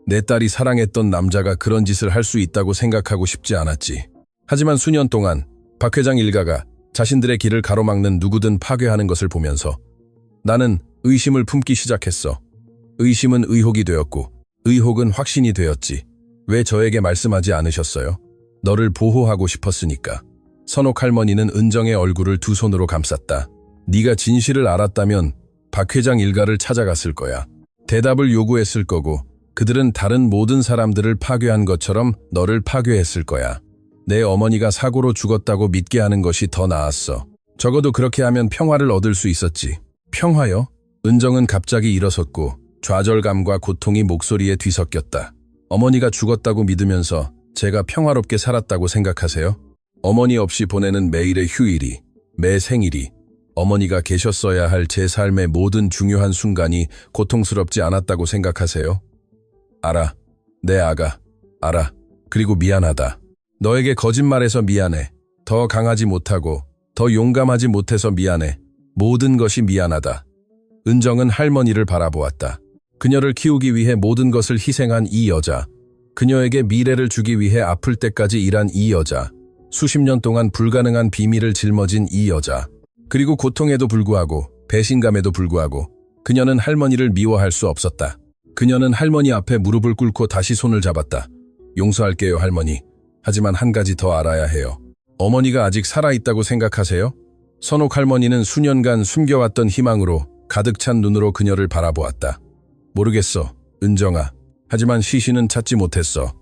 내 딸이 사랑했던 남자가 그런 짓을 할 수 있다고 생각하고 싶지 않았지. 하지만 수년 동안 박 회장 일가가 자신들의 길을 가로막는 누구든 파괴하는 것을 보면서 나는 의심을 품기 시작했어. 의심은 의혹이 되었고 의혹은 확신이 되었지. 왜 저에게 말씀하지 않으셨어요? 너를 보호하고 싶었으니까. 선옥 할머니는 은정의 얼굴을 두 손으로 감쌌다. 네가 진실을 알았다면 박 회장 일가를 찾아갔을 거야. 대답을 요구했을 거고 그들은 다른 모든 사람들을 파괴한 것처럼 너를 파괴했을 거야. 내 어머니가 사고로 죽었다고 믿게 하는 것이 더 나았어. 적어도 그렇게 하면 평화를 얻을 수 있었지. 평화요? 은정은 갑자기 일어섰고 좌절감과 고통이 목소리에 뒤섞였다. 어머니가 죽었다고 믿으면서 제가 평화롭게 살았다고 생각하세요? 어머니 없이 보내는 매일의 휴일이, 매 생일이, 어머니가 계셨어야 할 제 삶의 모든 중요한 순간이 고통스럽지 않았다고 생각하세요? 알아. 내 아가. 알아. 그리고 미안하다. 너에게 거짓말해서 미안해. 더 강하지 못하고 더 용감하지 못해서 미안해. 모든 것이 미안하다. 은정은 할머니를 바라보았다. 그녀를 키우기 위해 모든 것을 희생한 이 여자. 그녀에게 미래를 주기 위해 아플 때까지 일한 이 여자. 수십 년 동안 불가능한 비밀을 짊어진 이 여자. 그리고 고통에도 불구하고 배신감에도 불구하고 그녀는 할머니를 미워할 수 없었다. 그녀는 할머니 앞에 무릎을 꿇고 다시 손을 잡았다. 용서할게요, 할머니. 하지만 한 가지 더 알아야 해요. 어머니가 아직 살아있다고 생각하세요? 선옥 할머니는 수년간 숨겨왔던 희망으로 가득 찬 눈으로 그녀를 바라보았다. 모르겠어, 은정아. 하지만 시신은 찾지 못했어.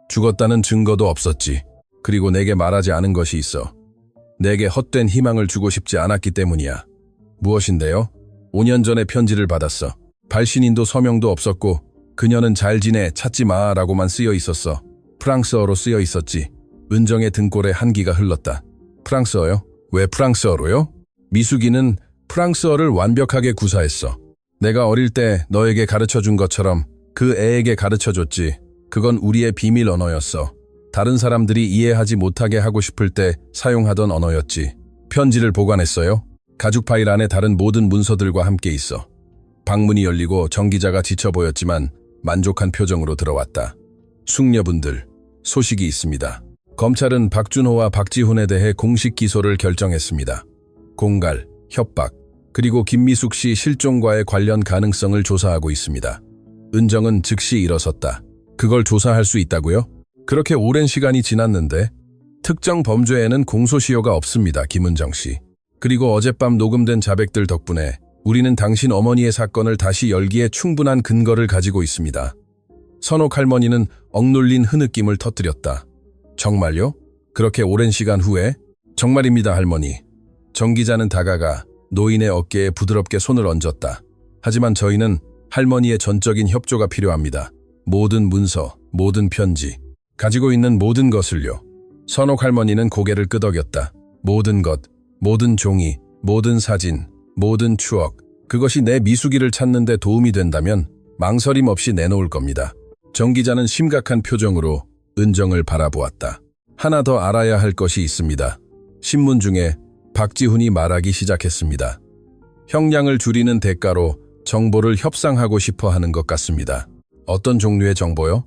죽었다는 증거도 없었지. 그리고 내게 말하지 않은 것이 있어. 내게 헛된 희망을 주고 싶지 않았기 때문이야. 무엇인데요? 5년 전에 편지를 받았어. 발신인도 서명도 없었고 그녀는 잘 지내 찾지 마라고만 쓰여 있었어. 프랑스어로 쓰여 있었지. 은정의 등골에 한기가 흘렀다. 프랑스어요? 왜 프랑스어로요? 미숙이는 프랑스어를 완벽하게 구사했어. 내가 어릴 때 너에게 가르쳐준 것처럼 그 애에게 가르쳐줬지. 그건 우리의 비밀 언어였어. 다른 사람들이 이해하지 못하게 하고 싶을 때 사용하던 언어였지. 편지를 보관했어요. 가죽 파일 안에 다른 모든 문서들과 함께 있어. 방문이 열리고 정기자가 지쳐 보였지만 만족한 표정으로 들어왔다. 숙녀분들, 소식이 있습니다. 검찰은 박준호와 박지훈에 대해 공식 기소를 결정했습니다. 공갈, 협박, 그리고 김미숙 씨 실종과의 관련 가능성을 조사하고 있습니다. 은정은 즉시 일어섰다. 그걸 조사할 수 있다고요? 그렇게 오랜 시간이 지났는데 특정 범죄에는 공소시효가 없습니다, 김은정 씨. 그리고 어젯밤 녹음된 자백들 덕분에 우리는 당신 어머니의 사건을 다시 열기에 충분한 근거를 가지고 있습니다. 선옥 할머니는 억눌린 흐느낌을 터뜨렸다. 정말요? 그렇게 오랜 시간 후에? 정말입니다, 할머니. 정 기자는 다가가 노인의 어깨에 부드럽게 손을 얹었다. 하지만 저희는 할머니의 전적인 협조가 필요합니다. 모든 문서, 모든 편지, 가지고 있는 모든 것을요. 선옥 할머니는 고개를 끄덕였다. 모든 것, 모든 종이, 모든 사진, 모든 추억, 그것이 내 미숙이를 찾는 데 도움이 된다면 망설임 없이 내놓을 겁니다. 정 기자는 심각한 표정으로 은정을 바라보았다. 하나 더 알아야 할 것이 있습니다. 신문 중에 박지훈이 말하기 시작했습니다. 형량을 줄이는 대가로 정보를 협상하고 싶어 하는 것 같습니다. 어떤 종류의 정보요?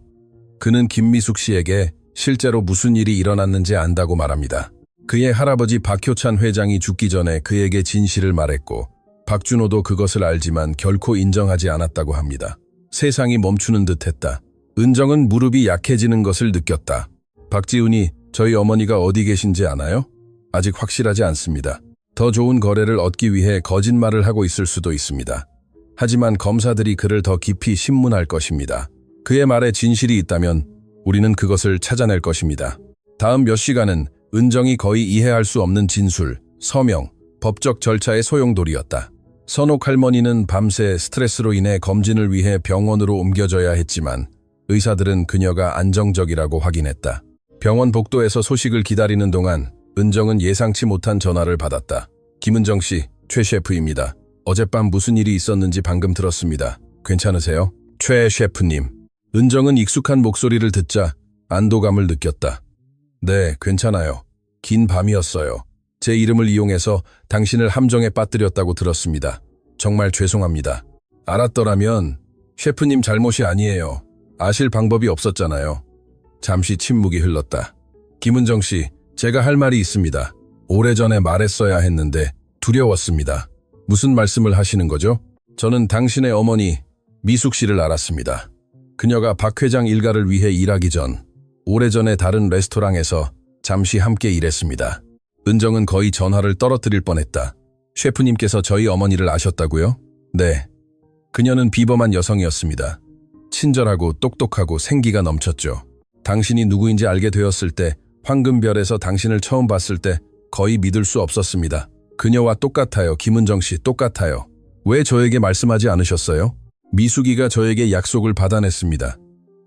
그는 김미숙 씨에게 실제로 무슨 일이 일어났는지 안다고 말합니다. 그의 할아버지 박효찬 회장이 죽기 전에 그에게 진실을 말했고 박준호도 그것을 알지만 결코 인정하지 않았다고 합니다. 세상이 멈추는 듯했다. 은정은 무릎이 약해지는 것을 느꼈다. 박지훈이 저희 어머니가 어디 계신지 아나요? 아직 확실하지 않습니다. 더 좋은 거래를 얻기 위해 거짓말을 하고 있을 수도 있습니다. 하지만 검사들이 그를 더 깊이 신문할 것입니다. 그의 말에 진실이 있다면 우리는 그것을 찾아낼 것입니다. 다음 몇 시간은 은정이 거의 이해할 수 없는 진술, 서명, 법적 절차의 소용돌이였다. 선옥 할머니는 밤새 스트레스로 인해 검진을 위해 병원으로 옮겨져야 했지만 의사들은 그녀가 안정적이라고 확인했다. 병원 복도에서 소식을 기다리는 동안 은정은 예상치 못한 전화를 받았다. 김은정 씨, 최 셰프입니다. 어젯밤 무슨 일이 있었는지 방금 들었습니다. 괜찮으세요? 최 셰프님. 은정은 익숙한 목소리를 듣자 안도감을 느꼈다. 네, 괜찮아요. 긴 밤이었어요. 제 이름을 이용해서 당신을 함정에 빠뜨렸다고 들었습니다. 정말 죄송합니다. 알았더라면 셰프님 잘못이 아니에요. 아실 방법이 없었잖아요. 잠시 침묵이 흘렀다. 김은정 씨, 제가 할 말이 있습니다. 오래전에 말했어야 했는데 두려웠습니다. 무슨 말씀을 하시는 거죠? 저는 당신의 어머니 미숙 씨를 알았습니다. 그녀가 박 회장 일가를 위해 일하기 전 오래전에 다른 레스토랑에서 잠시 함께 일했습니다. 은정은 거의 전화를 떨어뜨릴 뻔했다. 셰프님께서 저희 어머니를 아셨다고요? 네. 그녀는 비범한 여성이었습니다. 친절하고 똑똑하고 생기가 넘쳤죠. 당신이 누구인지 알게 되었을 때, 황금별에서 당신을 처음 봤을 때 거의 믿을 수 없었습니다. 그녀와 똑같아요. 김은정 씨, 똑같아요. 왜 저에게 말씀하지 않으셨어요? 미숙이가 저에게 약속을 받아냈습니다.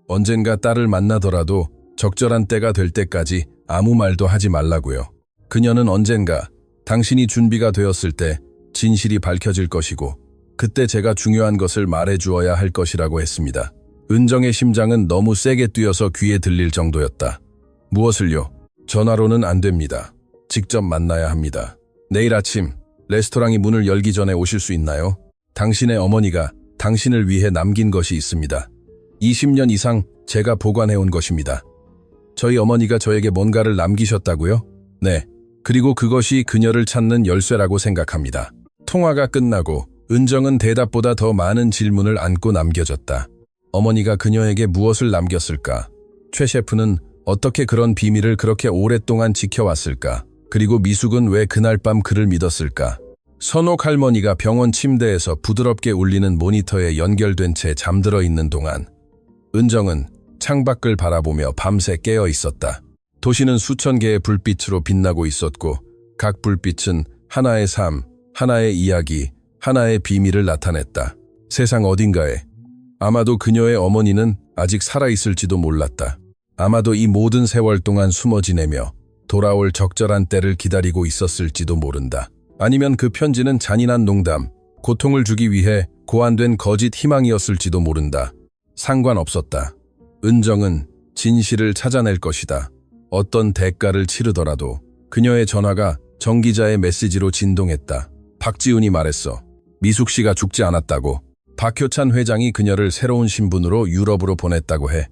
언젠가 딸을 만나더라도 적절한 때가 될 때까지 아무 말도 하지 말라고요. 그녀는 언젠가 당신이 준비가 되었을 때 진실이 밝혀질 것이고 그때 제가 중요한 것을 말해주어야 할 것이라고 했습니다. 은정의 심장은 너무 세게 뛰어서 귀에 들릴 정도였다. 무엇을요? 전화로는 안 됩니다. 직접 만나야 합니다. 내일 아침 레스토랑이 문을 열기 전에 오실 수 있나요? 당신의 어머니가 당신을 위해 남긴 것이 있습니다. 20년 이상 제가 보관해온 것입니다. 저희 어머니가 저에게 뭔가를 남기셨다고요? 네. 그리고 그것이 그녀를 찾는 열쇠라고 생각합니다. 통화가 끝나고 은정은 대답보다 더 많은 질문을 안고 남겨졌다. 어머니가 그녀에게 무엇을 남겼을까? 최 셰프는 어떻게 그런 비밀을 그렇게 오랫동안 지켜왔을까? 그리고 미숙은 왜 그날 밤 그를 믿었을까? 선옥 할머니가 병원 침대에서 부드럽게 울리는 모니터에 연결된 채 잠들어 있는 동안 은정은 창밖을 바라보며 밤새 깨어 있었다. 도시는 수천 개의 불빛으로 빛나고 있었고 각 불빛은 하나의 삶, 하나의 이야기, 하나의 비밀을 나타냈다. 세상 어딘가에 아마도 그녀의 어머니는 아직 살아있을지도 몰랐다. 아마도 이 모든 세월 동안 숨어 지내며 돌아올 적절한 때를 기다리고 있었을지도 모른다. 아니면 그 편지는 잔인한 농담, 고통을 주기 위해 고안된 거짓 희망이었을지도 모른다. 상관없었다. 은정은 진실을 찾아낼 것이다. 어떤 대가를 치르더라도. 그녀의 전화가 정 기자의 메시지로 진동했다. 박지훈이 말했어. 미숙 씨가 죽지 않았다고. 박효찬 회장이 그녀를 새로운 신분으로 유럽으로 보냈다고 해.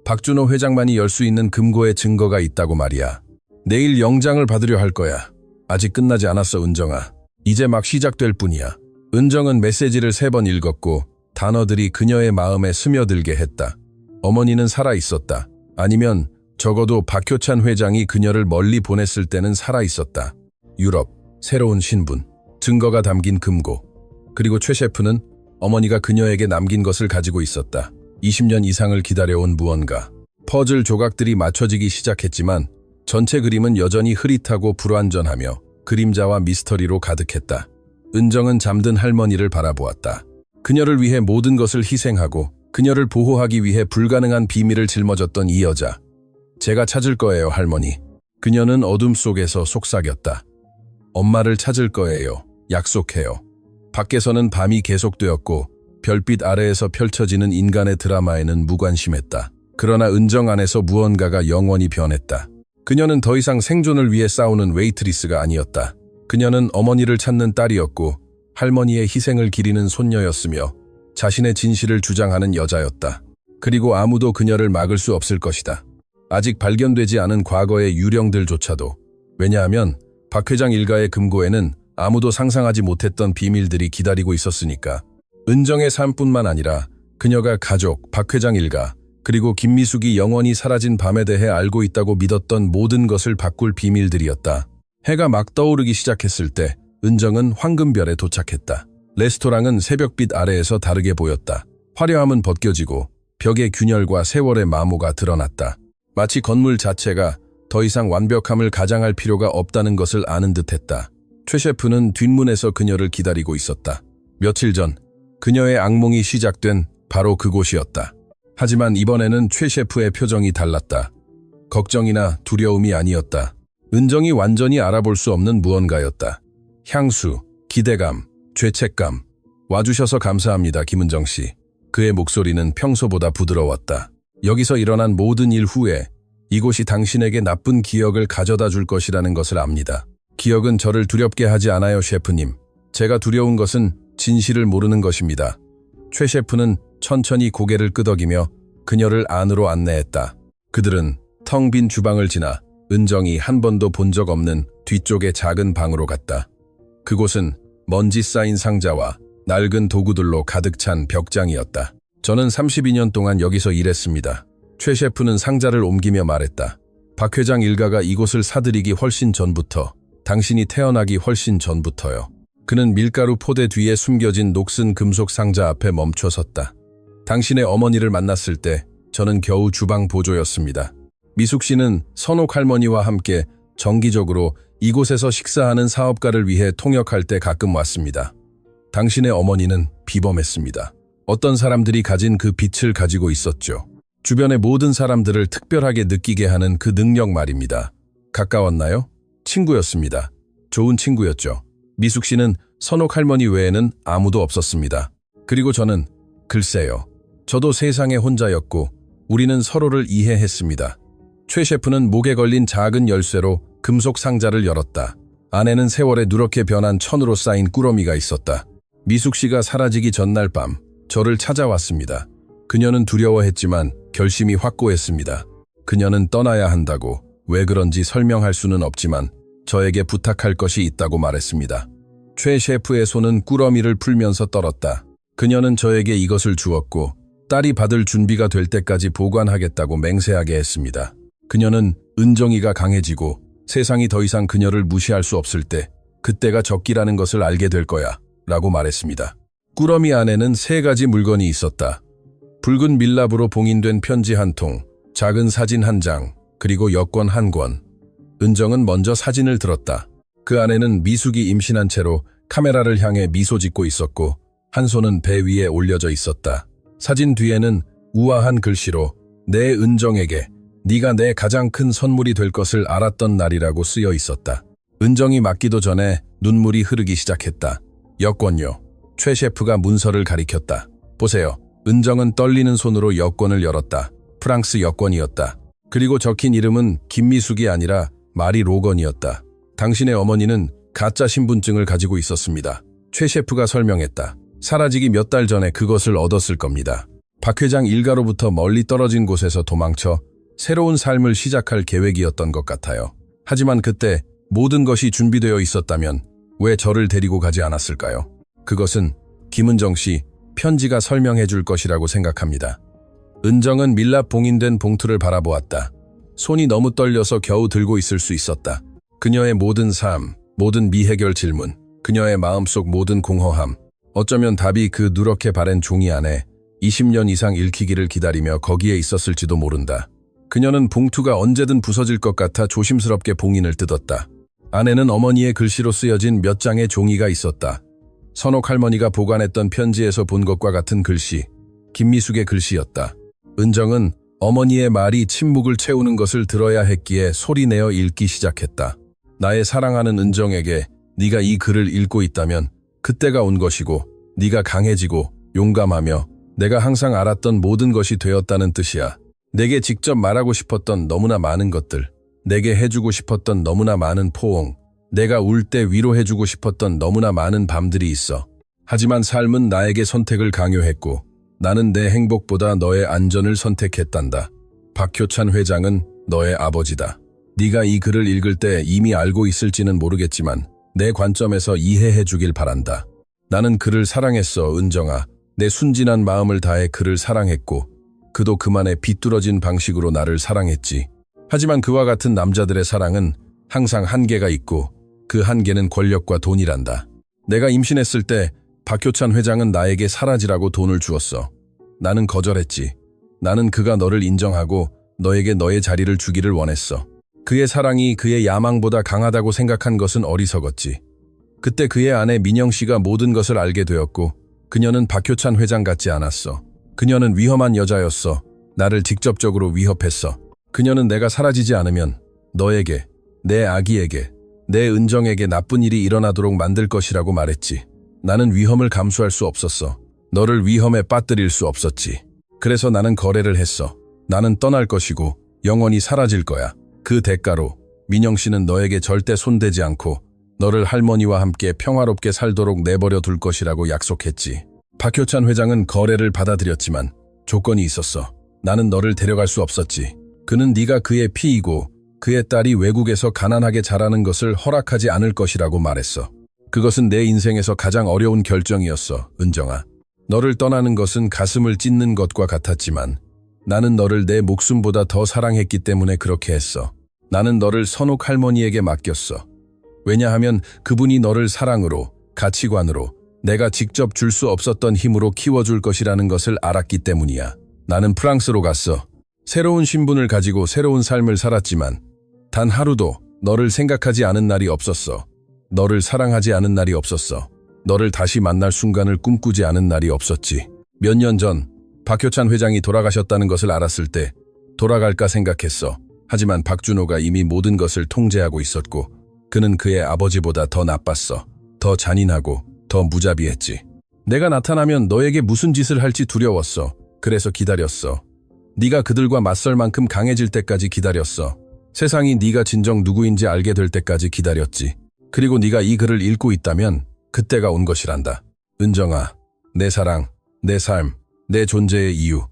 박준호 회장만이 열 수 있는 금고의 증거가 있다고 말이야. 내일 영장을 받으려 할 거야. 아직 끝나지 않았어, 은정아. 이제 막 시작될 뿐이야. 은정은 메시지를 3번 읽었고 단어들이 그녀의 마음에 스며들게 했다. 어머니는 살아있었다. 아니면 적어도 박효찬 회장이 그녀를 멀리 보냈을 때는 살아있었다. 유럽, 새로운 신분, 증거가 담긴 금고. 그리고 최 셰프는 어머니가 그녀에게 남긴 것을 가지고 있었다. 20년 이상을 기다려온 무언가. 퍼즐 조각들이 맞춰지기 시작했지만 전체 그림은 여전히 흐릿하고 불완전하며 그림자와 미스터리로 가득했다. 은정은 잠든 할머니를 바라보았다. 그녀를 위해 모든 것을 희생하고 그녀를 보호하기 위해 불가능한 비밀을 짊어졌던 이 여자. 제가 찾을 거예요, 할머니. 그녀는 어둠 속에서 속삭였다. 엄마를 찾을 거예요. 약속해요. 밖에서는 밤이 계속되었고 별빛 아래에서 펼쳐지는 인간의 드라마에는 무관심했다. 그러나 은정 안에서 무언가가 영원히 변했다. 그녀는 더 이상 생존을 위해 싸우는 웨이트리스가 아니었다. 그녀는 어머니를 찾는 딸이었고 할머니의 희생을 기리는 손녀였으며 자신의 진실을 주장하는 여자였다. 그리고 아무도 그녀를 막을 수 없을 것이다. 아직 발견되지 않은 과거의 유령들조차도. 왜냐하면 박 회장 일가의 금고에는 아무도 상상하지 못했던 비밀들이 기다리고 있었으니까. 은정의 삶뿐만 아니라 그녀가 가족, 박 회장 일가, 그리고 김미숙이 영원히 사라진 밤에 대해 알고 있다고 믿었던 모든 것을 바꿀 비밀들이었다. 해가 막 떠오르기 시작했을 때 은정은 황금별에 도착했다. 레스토랑은 새벽빛 아래에서 다르게 보였다. 화려함은 벗겨지고 벽의 균열과 세월의 마모가 드러났다. 마치 건물 자체가 더 이상 완벽함을 가장할 필요가 없다는 것을 아는 듯했다. 최 셰프는 뒷문에서 그녀를 기다리고 있었다. 며칠 전 그녀의 악몽이 시작된 바로 그곳이었다. 하지만 이번에는 최 셰프의 표정이 달랐다. 걱정이나 두려움이 아니었다. 은정이 완전히 알아볼 수 없는 무언가였다. 향수, 기대감, 죄책감. 와주셔서 감사합니다, 김은정 씨. 그의 목소리는 평소보다 부드러웠다. 여기서 일어난 모든 일 후에 이곳이 당신에게 나쁜 기억을 가져다 줄 것이라는 것을 압니다. 기억은 저를 두렵게 하지 않아요, 셰프님. 제가 두려운 것은 진실을 모르는 것입니다. 최 셰프는 천천히 고개를 끄덕이며 그녀를 안으로 안내했다. 그들은 텅 빈 주방을 지나 은정이 한 번도 본 적 없는 뒤쪽의 작은 방으로 갔다. 그곳은 먼지 쌓인 상자와 낡은 도구들로 가득 찬 벽장이었다. 저는 32년 동안 여기서 일했습니다. 최 셰프는 상자를 옮기며 말했다. 박 회장 일가가 이곳을 사들이기 훨씬 전부터, 당신이 태어나기 훨씬 전부터요. 그는 밀가루 포대 뒤에 숨겨진 녹슨 금속 상자 앞에 멈춰 섰다. 당신의 어머니를 만났을 때 저는 겨우 주방 보조였습니다. 미숙 씨는 선옥 할머니와 함께 정기적으로 이곳에서 식사하는 사업가를 위해 통역할 때 가끔 왔습니다. 당신의 어머니는 비범했습니다. 어떤 사람들이 가진 그 빛을 가지고 있었죠. 주변의 모든 사람들을 특별하게 느끼게 하는 그 능력 말입니다. 가까웠나요? 친구였습니다. 좋은 친구였죠. 미숙 씨는 선옥 할머니 외에는 아무도 없었습니다. 그리고 저는, 글쎄요. 저도 세상에 혼자였고 우리는 서로를 이해했습니다. 최 셰프는 목에 걸린 작은 열쇠로 금속 상자를 열었다. 안에는 세월에 누렇게 변한 천으로 쌓인 꾸러미가 있었다. 미숙 씨가 사라지기 전날 밤 저를 찾아왔습니다. 그녀는 두려워했지만 결심이 확고했습니다. 그녀는 떠나야 한다고, 왜 그런지 설명할 수는 없지만 저에게 부탁할 것이 있다고 말했습니다. 최 셰프의 손은 꾸러미를 풀면서 떨었다. 그녀는 저에게 이것을 주었고 딸이 받을 준비가 될 때까지 보관하겠다고 맹세하게 했습니다. 그녀는 은정이가 강해지고 세상이 더 이상 그녀를 무시할 수 없을 때, 그때가 적기라는 것을 알게 될 거야 라고 말했습니다. 꾸러미 안에는 3가지 물건이 있었다. 붉은 밀랍으로 봉인된 편지 한 통, 작은 사진 한 장, 그리고 여권 한 권. 은정은 먼저 사진을 들었다. 그 안에는 미숙이 임신한 채로 카메라를 향해 미소 짓고 있었고 한 손은 배 위에 올려져 있었다. 사진 뒤에는 우아한 글씨로 내 은정에게 네가 내 가장 큰 선물이 될 것을 알았던 날이라고 쓰여 있었다. 은정이 맞기도 전에 눈물이 흐르기 시작했다. 여권요. 최 셰프가 문서를 가리켰다. 보세요. 은정은 떨리는 손으로 여권을 열었다. 프랑스 여권이었다. 그리고 적힌 이름은 김미숙이 아니라 마리 로건이었다. 당신의 어머니는 가짜 신분증을 가지고 있었습니다. 최 셰프가 설명했다. 사라지기 몇 달 전에 그것을 얻었을 겁니다. 박 회장 일가로부터 멀리 떨어진 곳에서 도망쳐 새로운 삶을 시작할 계획이었던 것 같아요. 하지만 그때 모든 것이 준비되어 있었다면 왜 저를 데리고 가지 않았을까요? 그것은 김은정 씨 편지가 설명해 줄 것이라고 생각합니다. 은정은 밀랍 봉인된 봉투를 바라보았다. 손이 너무 떨려서 겨우 들고 있을 수 있었다. 그녀의 모든 삶, 모든 미해결 질문, 그녀의 마음속 모든 공허함, 어쩌면 답이 그 누렇게 바랜 종이 안에 20년 이상 읽히기를 기다리며 거기에 있었을지도 모른다. 그녀는 봉투가 언제든 부서질 것 같아 조심스럽게 봉인을 뜯었다. 안에는 어머니의 글씨로 쓰여진 몇 장의 종이가 있었다. 선옥 할머니가 보관했던 편지에서 본 것과 같은 글씨, 김미숙의 글씨였다. 은정은 어머니의 말이 침묵을 채우는 것을 들어야 했기에 소리내어 읽기 시작했다. 나의 사랑하는 은정에게 네가 이 글을 읽고 있다면 그때가 온 것이고 네가 강해지고 용감하며 내가 항상 알았던 모든 것이 되었다는 뜻이야. 내게 직접 말하고 싶었던 너무나 많은 것들, 내게 해주고 싶었던 너무나 많은 포옹, 내가 울 때 위로해주고 싶었던 너무나 많은 밤들이 있어. 하지만 삶은 나에게 선택을 강요했고 나는 내 행복보다 너의 안전을 선택했단다. 박효찬 회장은 너의 아버지다. 네가 이 글을 읽을 때 이미 알고 있을지는 모르겠지만 내 관점에서 이해해 주길 바란다. 나는 그를 사랑했어, 은정아. 내 순진한 마음을 다해 그를 사랑했고 그도 그만의 비뚤어진 방식으로 나를 사랑했지. 하지만 그와 같은 남자들의 사랑은 항상 한계가 있고 그 한계는 권력과 돈이란다. 내가 임신했을 때 박효찬 회장은 나에게 사라지라고 돈을 주었어. 나는 거절했지. 나는 그가 너를 인정하고 너에게 너의 자리를 주기를 원했어. 그의 사랑이 그의 야망보다 강하다고 생각한 것은 어리석었지. 그때 그의 아내 민영 씨가 모든 것을 알게 되었고 그녀는 박효찬 회장 같지 않았어. 그녀는 위험한 여자였어. 나를 직접적으로 위협했어. 그녀는 내가 사라지지 않으면 너에게, 내 아기에게, 내 은정에게 나쁜 일이 일어나도록 만들 것이라고 말했지. 나는 위험을 감수할 수 없었어. 너를 위험에 빠뜨릴 수 없었지. 그래서 나는 거래를 했어. 나는 떠날 것이고 영원히 사라질 거야. 그 대가로 민영 씨는 너에게 절대 손대지 않고 너를 할머니와 함께 평화롭게 살도록 내버려 둘 것이라고 약속했지. 박효찬 회장은 거래를 받아들였지만 조건이 있었어. 나는 너를 데려갈 수 없었지. 그는 네가 그의 피이고 그의 딸이 외국에서 가난하게 자라는 것을 허락하지 않을 것이라고 말했어. 그것은 내 인생에서 가장 어려운 결정이었어, 은정아. 너를 떠나는 것은 가슴을 찢는 것과 같았지만 나는 너를 내 목숨보다 더 사랑했기 때문에 그렇게 했어. 나는 너를 선옥 할머니에게 맡겼어. 왜냐하면 그분이 너를 사랑으로, 가치관으로, 내가 직접 줄 수 없었던 힘으로 키워줄 것이라는 것을 알았기 때문이야. 나는 프랑스로 갔어. 새로운 신분을 가지고 새로운 삶을 살았지만 단 하루도 너를 생각하지 않은 날이 없었어. 너를 사랑하지 않은 날이 없었어. 너를 다시 만날 순간을 꿈꾸지 않은 날이 없었지. 몇 년 전 박효찬 회장이 돌아가셨다는 것을 알았을 때 돌아갈까 생각했어. 하지만 박준호가 이미 모든 것을 통제하고 있었고 그는 그의 아버지보다 더 나빴어. 더 잔인하고 더 무자비했지. 내가 나타나면 너에게 무슨 짓을 할지 두려웠어. 그래서 기다렸어. 네가 그들과 맞설 만큼 강해질 때까지 기다렸어. 세상이 네가 진정 누구인지 알게 될 때까지 기다렸지. 그리고 네가 이 글을 읽고 있다면 그때가 온 것이란다. 은정아, 내 사랑, 내 삶, 내 존재의 이유.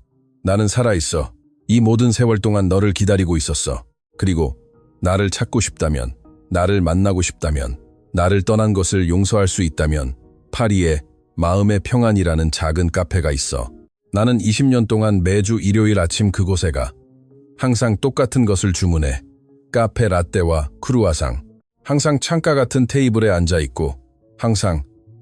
나는 살아있어. 이 모든 세월 동안 너를 기다리고 있었어. 그리고 나를 찾고 싶다면, 나를 만나고 싶다면, 나를 떠난 것을 용서할 수 있다면 파리에 마음의 평안이라는 작은 카페가 있어. 나는 20년 동안 매주 일요일 아침 그곳에 가. 항상 똑같은 것을 주문해. 카페 라떼와 크루아상. 항상 창가 같은 테이블에 앉아있고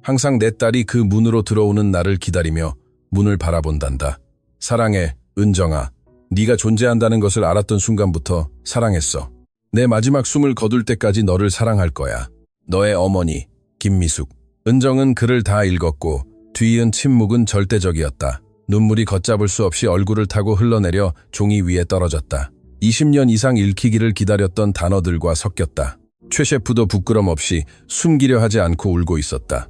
항상 내 딸이 그 문으로 들어오는 나를 기다리며 문을 바라본단다. 사랑해, 은정아. 네가 존재한다는 것을 알았던 순간부터 사랑했어. 내 마지막 숨을 거둘 때까지 너를 사랑할 거야. 너의 어머니, 김미숙. 은정은 글을 다 읽었고 뒤이은 침묵은 절대적이었다. 눈물이 걷잡을 수 없이 얼굴을 타고 흘러내려 종이 위에 떨어졌다. 20년 이상 읽히기를 기다렸던 단어들과 섞였다. 최 셰프도 부끄럼 없이 숨기려 하지 않고 울고 있었다.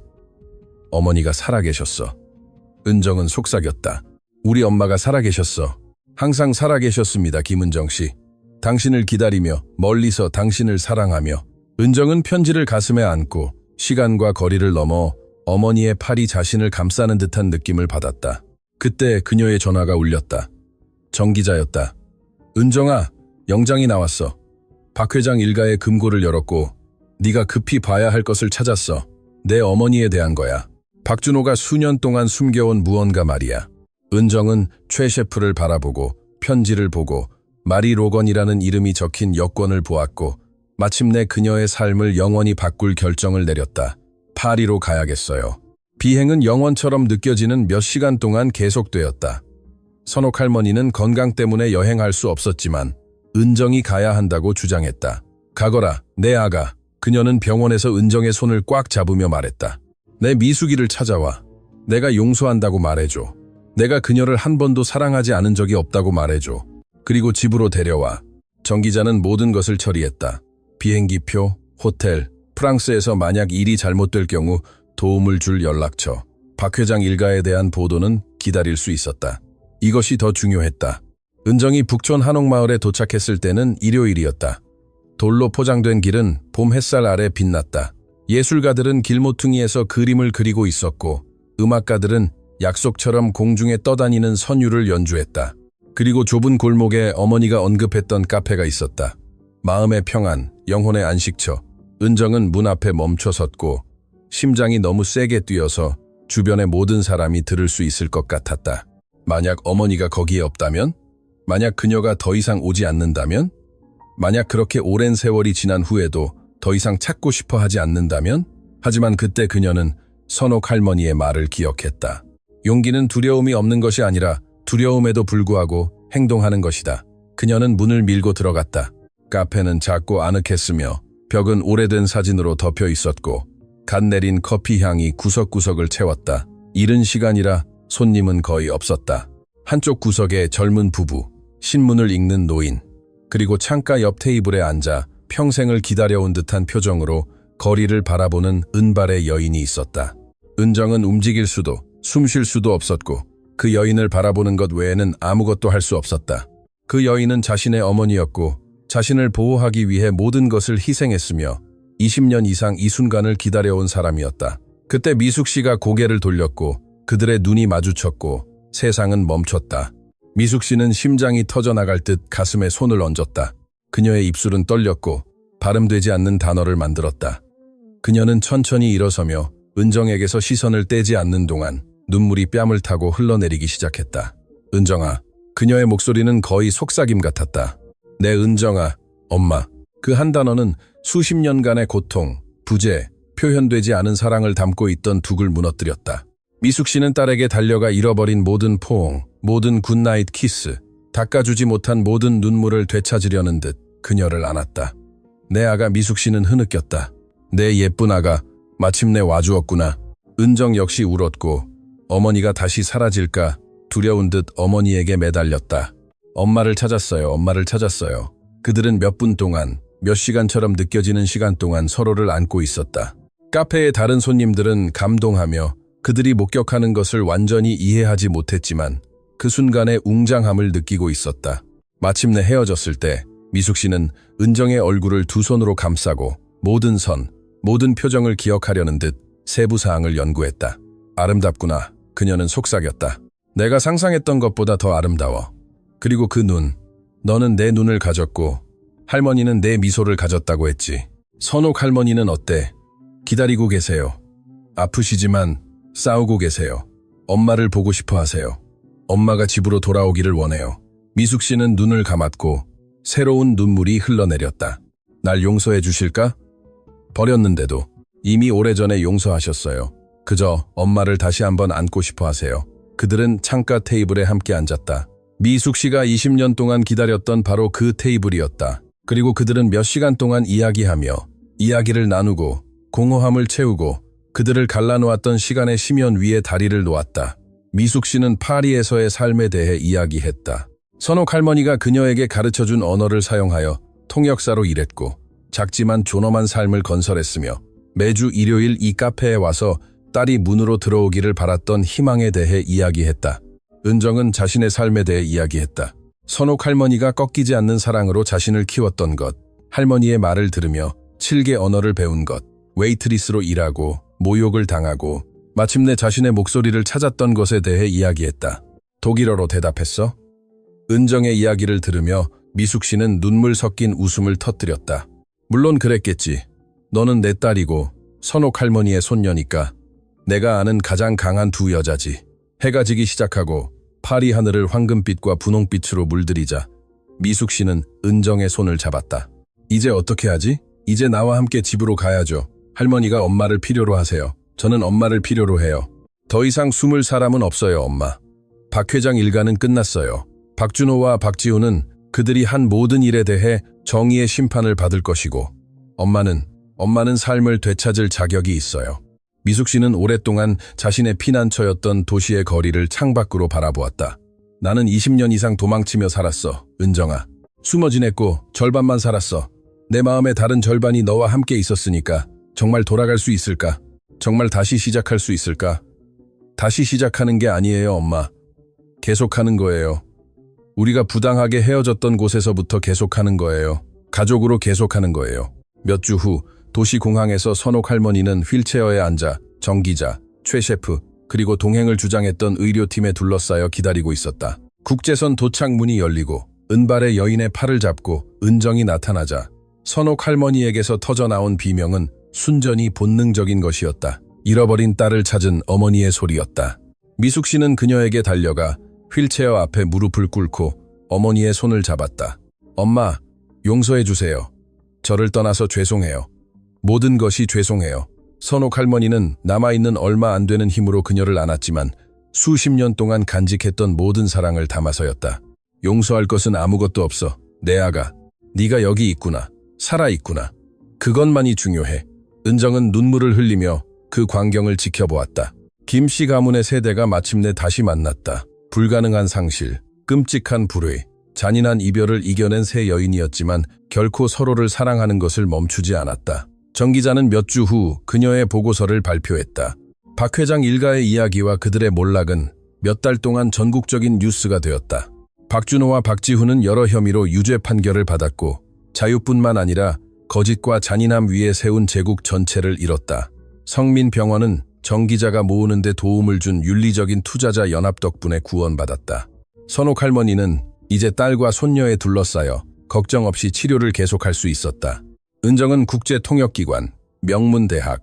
어머니가 살아계셨어. 은정은 속삭였다. 우리 엄마가 살아계셨어. 항상 살아계셨습니다, 김은정 씨. 당신을 기다리며 멀리서 당신을 사랑하며. 은정은 편지를 가슴에 안고 시간과 거리를 넘어 어머니의 팔이 자신을 감싸는 듯한 느낌을 받았다. 그때 그녀의 전화가 울렸다. 정 기자였다. 은정아, 영장이 나왔어. 박 회장 일가의 금고를 열었고 네가 급히 봐야 할 것을 찾았어. 내 어머니에 대한 거야. 박준호가 수년 동안 숨겨온 무언가 말이야. 은정은 최 셰프를 바라보고 편지를 보고 마리 로건이라는 이름이 적힌 여권을 보았고 마침내 그녀의 삶을 영원히 바꿀 결정을 내렸다. 파리로 가야겠어요. 비행은 영원처럼 느껴지는 몇 시간 동안 계속되었다. 선옥 할머니는 건강 때문에 여행할 수 없었지만 은정이 가야 한다고 주장했다. 가거라, 내 아가. 그녀는 병원에서 은정의 손을 꽉 잡으며 말했다. 내 미숙이를 찾아와. 내가 용서한다고 말해줘. 내가 그녀를 한 번도 사랑하지 않은 적이 없다고 말해줘. 그리고 집으로 데려와. 정 기자는 모든 것을 처리했다. 비행기표, 호텔, 프랑스에서 만약 일이 잘못될 경우 도움을 줄 연락처. 박 회장 일가에 대한 보도는 기다릴 수 있었다. 이것이 더 중요했다. 은정이 북촌 한옥마을에 도착했을 때는 일요일이었다. 돌로 포장된 길은 봄 햇살 아래 빛났다. 예술가들은 길모퉁이에서 그림을 그리고 있었고 음악가들은 약속처럼 공중에 떠다니는 선율을 연주했다. 그리고 좁은 골목에 어머니가 언급했던 카페가 있었다. 마음의 평안, 영혼의 안식처. 은정은 문 앞에 멈춰 섰고 심장이 너무 세게 뛰어서 주변의 모든 사람이 들을 수 있을 것 같았다. 만약 어머니가 거기에 없다면? 만약 그녀가 더 이상 오지 않는다면? 만약 그렇게 오랜 세월이 지난 후에도 더 이상 찾고 싶어 하지 않는다면? 하지만 그때 그녀는 선옥 할머니의 말을 기억했다. 용기는 두려움이 없는 것이 아니라 두려움에도 불구하고 행동하는 것이다. 그녀는 문을 밀고 들어갔다. 카페는 작고 아늑했으며 벽은 오래된 사진으로 덮여 있었고 갓 내린 커피 향이 구석구석을 채웠다. 이른 시간이라 손님은 거의 없었다. 한쪽 구석에 젊은 부부, 신문을 읽는 노인, 그리고 창가 옆 테이블에 앉아 평생을 기다려온 듯한 표정으로 거리를 바라보는 은발의 여인이 있었다. 은정은 움직일 수도 숨 쉴 수도 없었고 그 여인을 바라보는 것 외에는 아무것도 할 수 없었다. 그 여인은 자신의 어머니였고 자신을 보호하기 위해 모든 것을 희생했으며 20년 이상 이 순간을 기다려온 사람이었다. 그때 미숙 씨가 고개를 돌렸고 그들의 눈이 마주쳤고 세상은 멈췄다. 미숙 씨는 심장이 터져나갈 듯 가슴에 손을 얹었다. 그녀의 입술은 떨렸고 발음되지 않는 단어를 만들었다. 그녀는 천천히 일어서며 은정에게서 시선을 떼지 않는 동안 눈물이 뺨을 타고 흘러내리기 시작했다. 은정아. 그녀의 목소리는 거의 속삭임 같았다. 내 은정아, 엄마. 그 한 단어는 수십 년간의 고통, 부재, 표현되지 않은 사랑을 담고 있던 둑을 무너뜨렸다. 미숙 씨는 딸에게 달려가 잃어버린 모든 포옹, 모든 굿나잇 키스, 닦아주지 못한 모든 눈물을 되찾으려는 듯 그녀를 안았다. 내 아가 미숙 씨는 흐느꼈다. 내 예쁜 아가 마침내 와주었구나. 은정 역시 울었고 어머니가 다시 사라질까 두려운 듯 어머니에게 매달렸다. 엄마를 찾았어요. 엄마를 찾았어요. 그들은 몇 분 동안, 몇 시간처럼 느껴지는 시간 동안 서로를 안고 있었다. 카페의 다른 손님들은 감동하며 그들이 목격하는 것을 완전히 이해하지 못했지만 그 순간의 웅장함을 느끼고 있었다. 마침내 헤어졌을 때 미숙 씨는 은정의 얼굴을 두 손으로 감싸고 모든 선, 모든 표정을 기억하려는 듯 세부 사항을 연구했다. 아름답구나. 그녀는 속삭였다. 내가 상상했던 것보다 더 아름다워. 그리고 그 눈. 너는 내 눈을 가졌고 할머니는 내 미소를 가졌다고 했지. 선옥 할머니는 어때? 기다리고 계세요. 아프시지만 싸우고 계세요. 엄마를 보고 싶어 하세요. 엄마가 집으로 돌아오기를 원해요. 미숙 씨는 눈을 감았고 새로운 눈물이 흘러내렸다. 날 용서해 주실까? 버렸는데도 이미 오래전에 용서하셨어요. 그저 엄마를 다시 한번 안고 싶어 하세요. 그들은 창가 테이블에 함께 앉았다. 미숙 씨가 20년 동안 기다렸던 바로 그 테이블이었다. 그리고 그들은 몇 시간 동안 이야기하며 이야기를 나누고 공허함을 채우고 그들을 갈라놓았던 시간의 심연 위에 다리를 놓았다. 미숙 씨는 파리에서의 삶에 대해 이야기했다. 선옥 할머니가 그녀에게 가르쳐준 언어를 사용하여 통역사로 일했고 작지만 존엄한 삶을 건설했으며 매주 일요일 이 카페에 와서 딸이 문으로 들어오기를 바랐던 희망에 대해 이야기했다. 은정은 자신의 삶에 대해 이야기했다. 선옥 할머니가 꺾이지 않는 사랑으로 자신을 키웠던 것, 할머니의 말을 들으며 7개 언어를 배운 것, 웨이트리스로 일하고 모욕을 당하고 마침내 자신의 목소리를 찾았던 것에 대해 이야기했다. 독일어로 대답했어? 은정의 이야기를 들으며 미숙 씨는 눈물 섞인 웃음을 터뜨렸다. 물론 그랬겠지. 너는 내 딸이고 선옥 할머니의 손녀니까. 내가 아는 가장 강한 두 여자지. 해가 지기 시작하고 파리 하늘을 황금빛과 분홍빛으로 물들이자 미숙 씨는 은정의 손을 잡았다. 이제 어떻게 하지? 이제 나와 함께 집으로 가야죠. 할머니가 엄마를 필요로 하세요. 저는 엄마를 필요로 해요. 더 이상 숨을 사람은 없어요, 엄마. 박 회장 일가는 끝났어요. 박준호와 박지우는 그들이 한 모든 일에 대해 정의의 심판을 받을 것이고 엄마는 삶을 되찾을 자격이 있어요. 미숙 씨는 오랫동안 자신의 피난처였던 도시의 거리를 창밖으로 바라보았다. 나는 20년 이상 도망치며 살았어, 은정아. 숨어 지냈고 절반만 살았어. 내 마음의 다른 절반이 너와 함께 있었으니까 정말 돌아갈 수 있을까? 정말 다시 시작할 수 있을까? 다시 시작하는 게 아니에요, 엄마. 계속하는 거예요. 우리가 부당하게 헤어졌던 곳에서부터 계속하는 거예요. 가족으로 계속하는 거예요. 몇 주 후 도시 공항에서 선옥 할머니는 휠체어에 앉아 정 기자, 최 셰프, 그리고 동행을 주장했던 의료팀에 둘러싸여 기다리고 있었다. 국제선 도착 문이 열리고 은발의 여인의 팔을 잡고 은정이 나타나자 선옥 할머니에게서 터져나온 비명은 순전히 본능적인 것이었다. 잃어버린 딸을 찾은 어머니의 소리였다. 미숙 씨는 그녀에게 달려가 휠체어 앞에 무릎을 꿇고 어머니의 손을 잡았다. 엄마, 용서해 주세요. 저를 떠나서 죄송해요. 모든 것이 죄송해요. 선옥 할머니는 남아있는 얼마 안 되는 힘으로 그녀를 안았지만 수십 년 동안 간직했던 모든 사랑을 담아서였다. 용서할 것은 아무것도 없어. 내 아가, 네가 여기 있구나. 살아있구나. 그것만이 중요해. 은정은 눈물을 흘리며 그 광경을 지켜보았다. 김씨 가문의 세대가 마침내 다시 만났다. 불가능한 상실, 끔찍한 불의, 잔인한 이별을 이겨낸 새 여인이었지만 결코 서로를 사랑하는 것을 멈추지 않았다. 정 기자는 몇 주 후 그녀의 보고서를 발표했다. 박 회장 일가의 이야기와 그들의 몰락은 몇 달 동안 전국적인 뉴스가 되었다. 박준호와 박지훈은 여러 혐의로 유죄 판결을 받았고 자유뿐만 아니라 거짓과 잔인함 위에 세운 제국 전체를 잃었다. 성민병원은 정 기자가 모으는 데 도움을 준 윤리적인 투자자 연합 덕분에 구원받았다. 선옥 할머니는 이제 딸과 손녀에 둘러싸여 걱정 없이 치료를 계속할 수 있었다. 은정은 국제통역기관, 명문대학,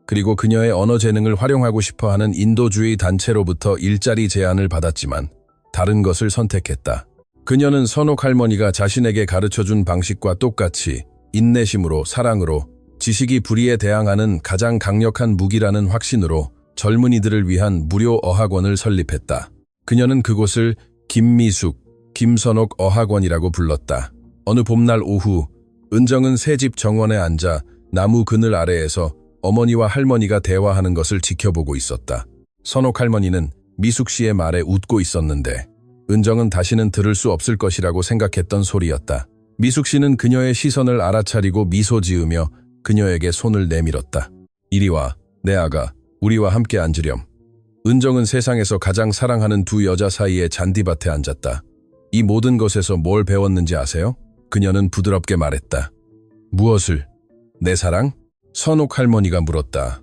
그리고 그녀의 언어 재능을 활용하고 싶어하는 인도주의 단체로부터 일자리 제안을 받았지만 다른 것을 선택했다. 그녀는 선옥 할머니가 자신에게 가르쳐준 방식과 똑같이 인내심으로, 사랑으로, 지식이 불의에 대항하는 가장 강력한 무기라는 확신으로 젊은이들을 위한 무료 어학원을 설립했다. 그녀는 그곳을 김미숙, 김선옥 어학원이라고 불렀다. 어느 봄날 오후, 은정은 새집 정원에 앉아 나무 그늘 아래에서 어머니와 할머니가 대화하는 것을 지켜보고 있었다. 선옥 할머니는 미숙 씨의 말에 웃고 있었는데 은정은 다시는 들을 수 없을 것이라고 생각했던 소리였다. 미숙 씨는 그녀의 시선을 알아차리고 미소 지으며 그녀에게 손을 내밀었다. 이리 와, 내 아가, 우리와 함께 앉으렴. 은정은 세상에서 가장 사랑하는 두 여자 사이에 잔디밭에 앉았다. 이 모든 것에서 뭘 배웠는지 아세요? 그녀는 부드럽게 말했다. 무엇을? 내 사랑? 선옥 할머니가 물었다.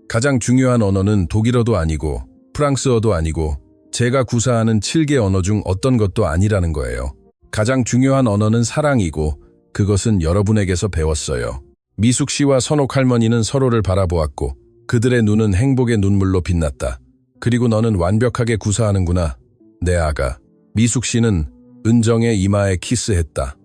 가장 중요한 언어는 독일어도 아니고 프랑스어도 아니고 제가 구사하는 7개 언어 중 어떤 것도 아니라는 거예요. 가장 중요한 언어는 사랑이고 그것은 여러분에게서 배웠어요. 미숙 씨와 선옥 할머니는 서로를 바라보았고 그들의 눈은 행복의 눈물로 빛났다. 그리고 너는 완벽하게 구사하는구나, 내 아가. 미숙 씨는 은정의 이마에 키스했다.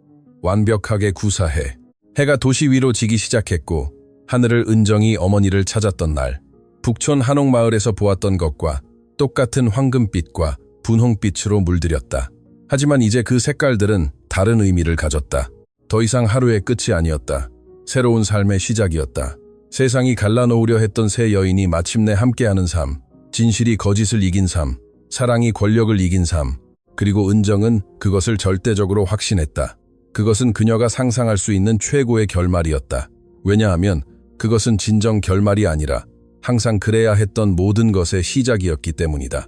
완벽하게 구사해. 해가 도시 위로 지기 시작했고 하늘을 은정이 어머니를 찾았던 날, 북촌 한옥마을에서 보았던 것과 똑같은 황금빛과 분홍빛으로 물들였다. 하지만 이제 그 색깔들은 다른 의미를 가졌다. 더 이상 하루의 끝이 아니었다. 새로운 삶의 시작이었다. 세상이 갈라놓으려 했던 새 여인이 마침내 함께하는 삶, 진실이 거짓을 이긴 삶, 사랑이 권력을 이긴 삶, 그리고 은정은 그것을 절대적으로 확신했다. 그것은 그녀가 상상할 수 있는 최고의 결말이었다. 왜냐하면 그것은 진정 결말이 아니라 항상 그래야 했던 모든 것의 시작이었기 때문이다.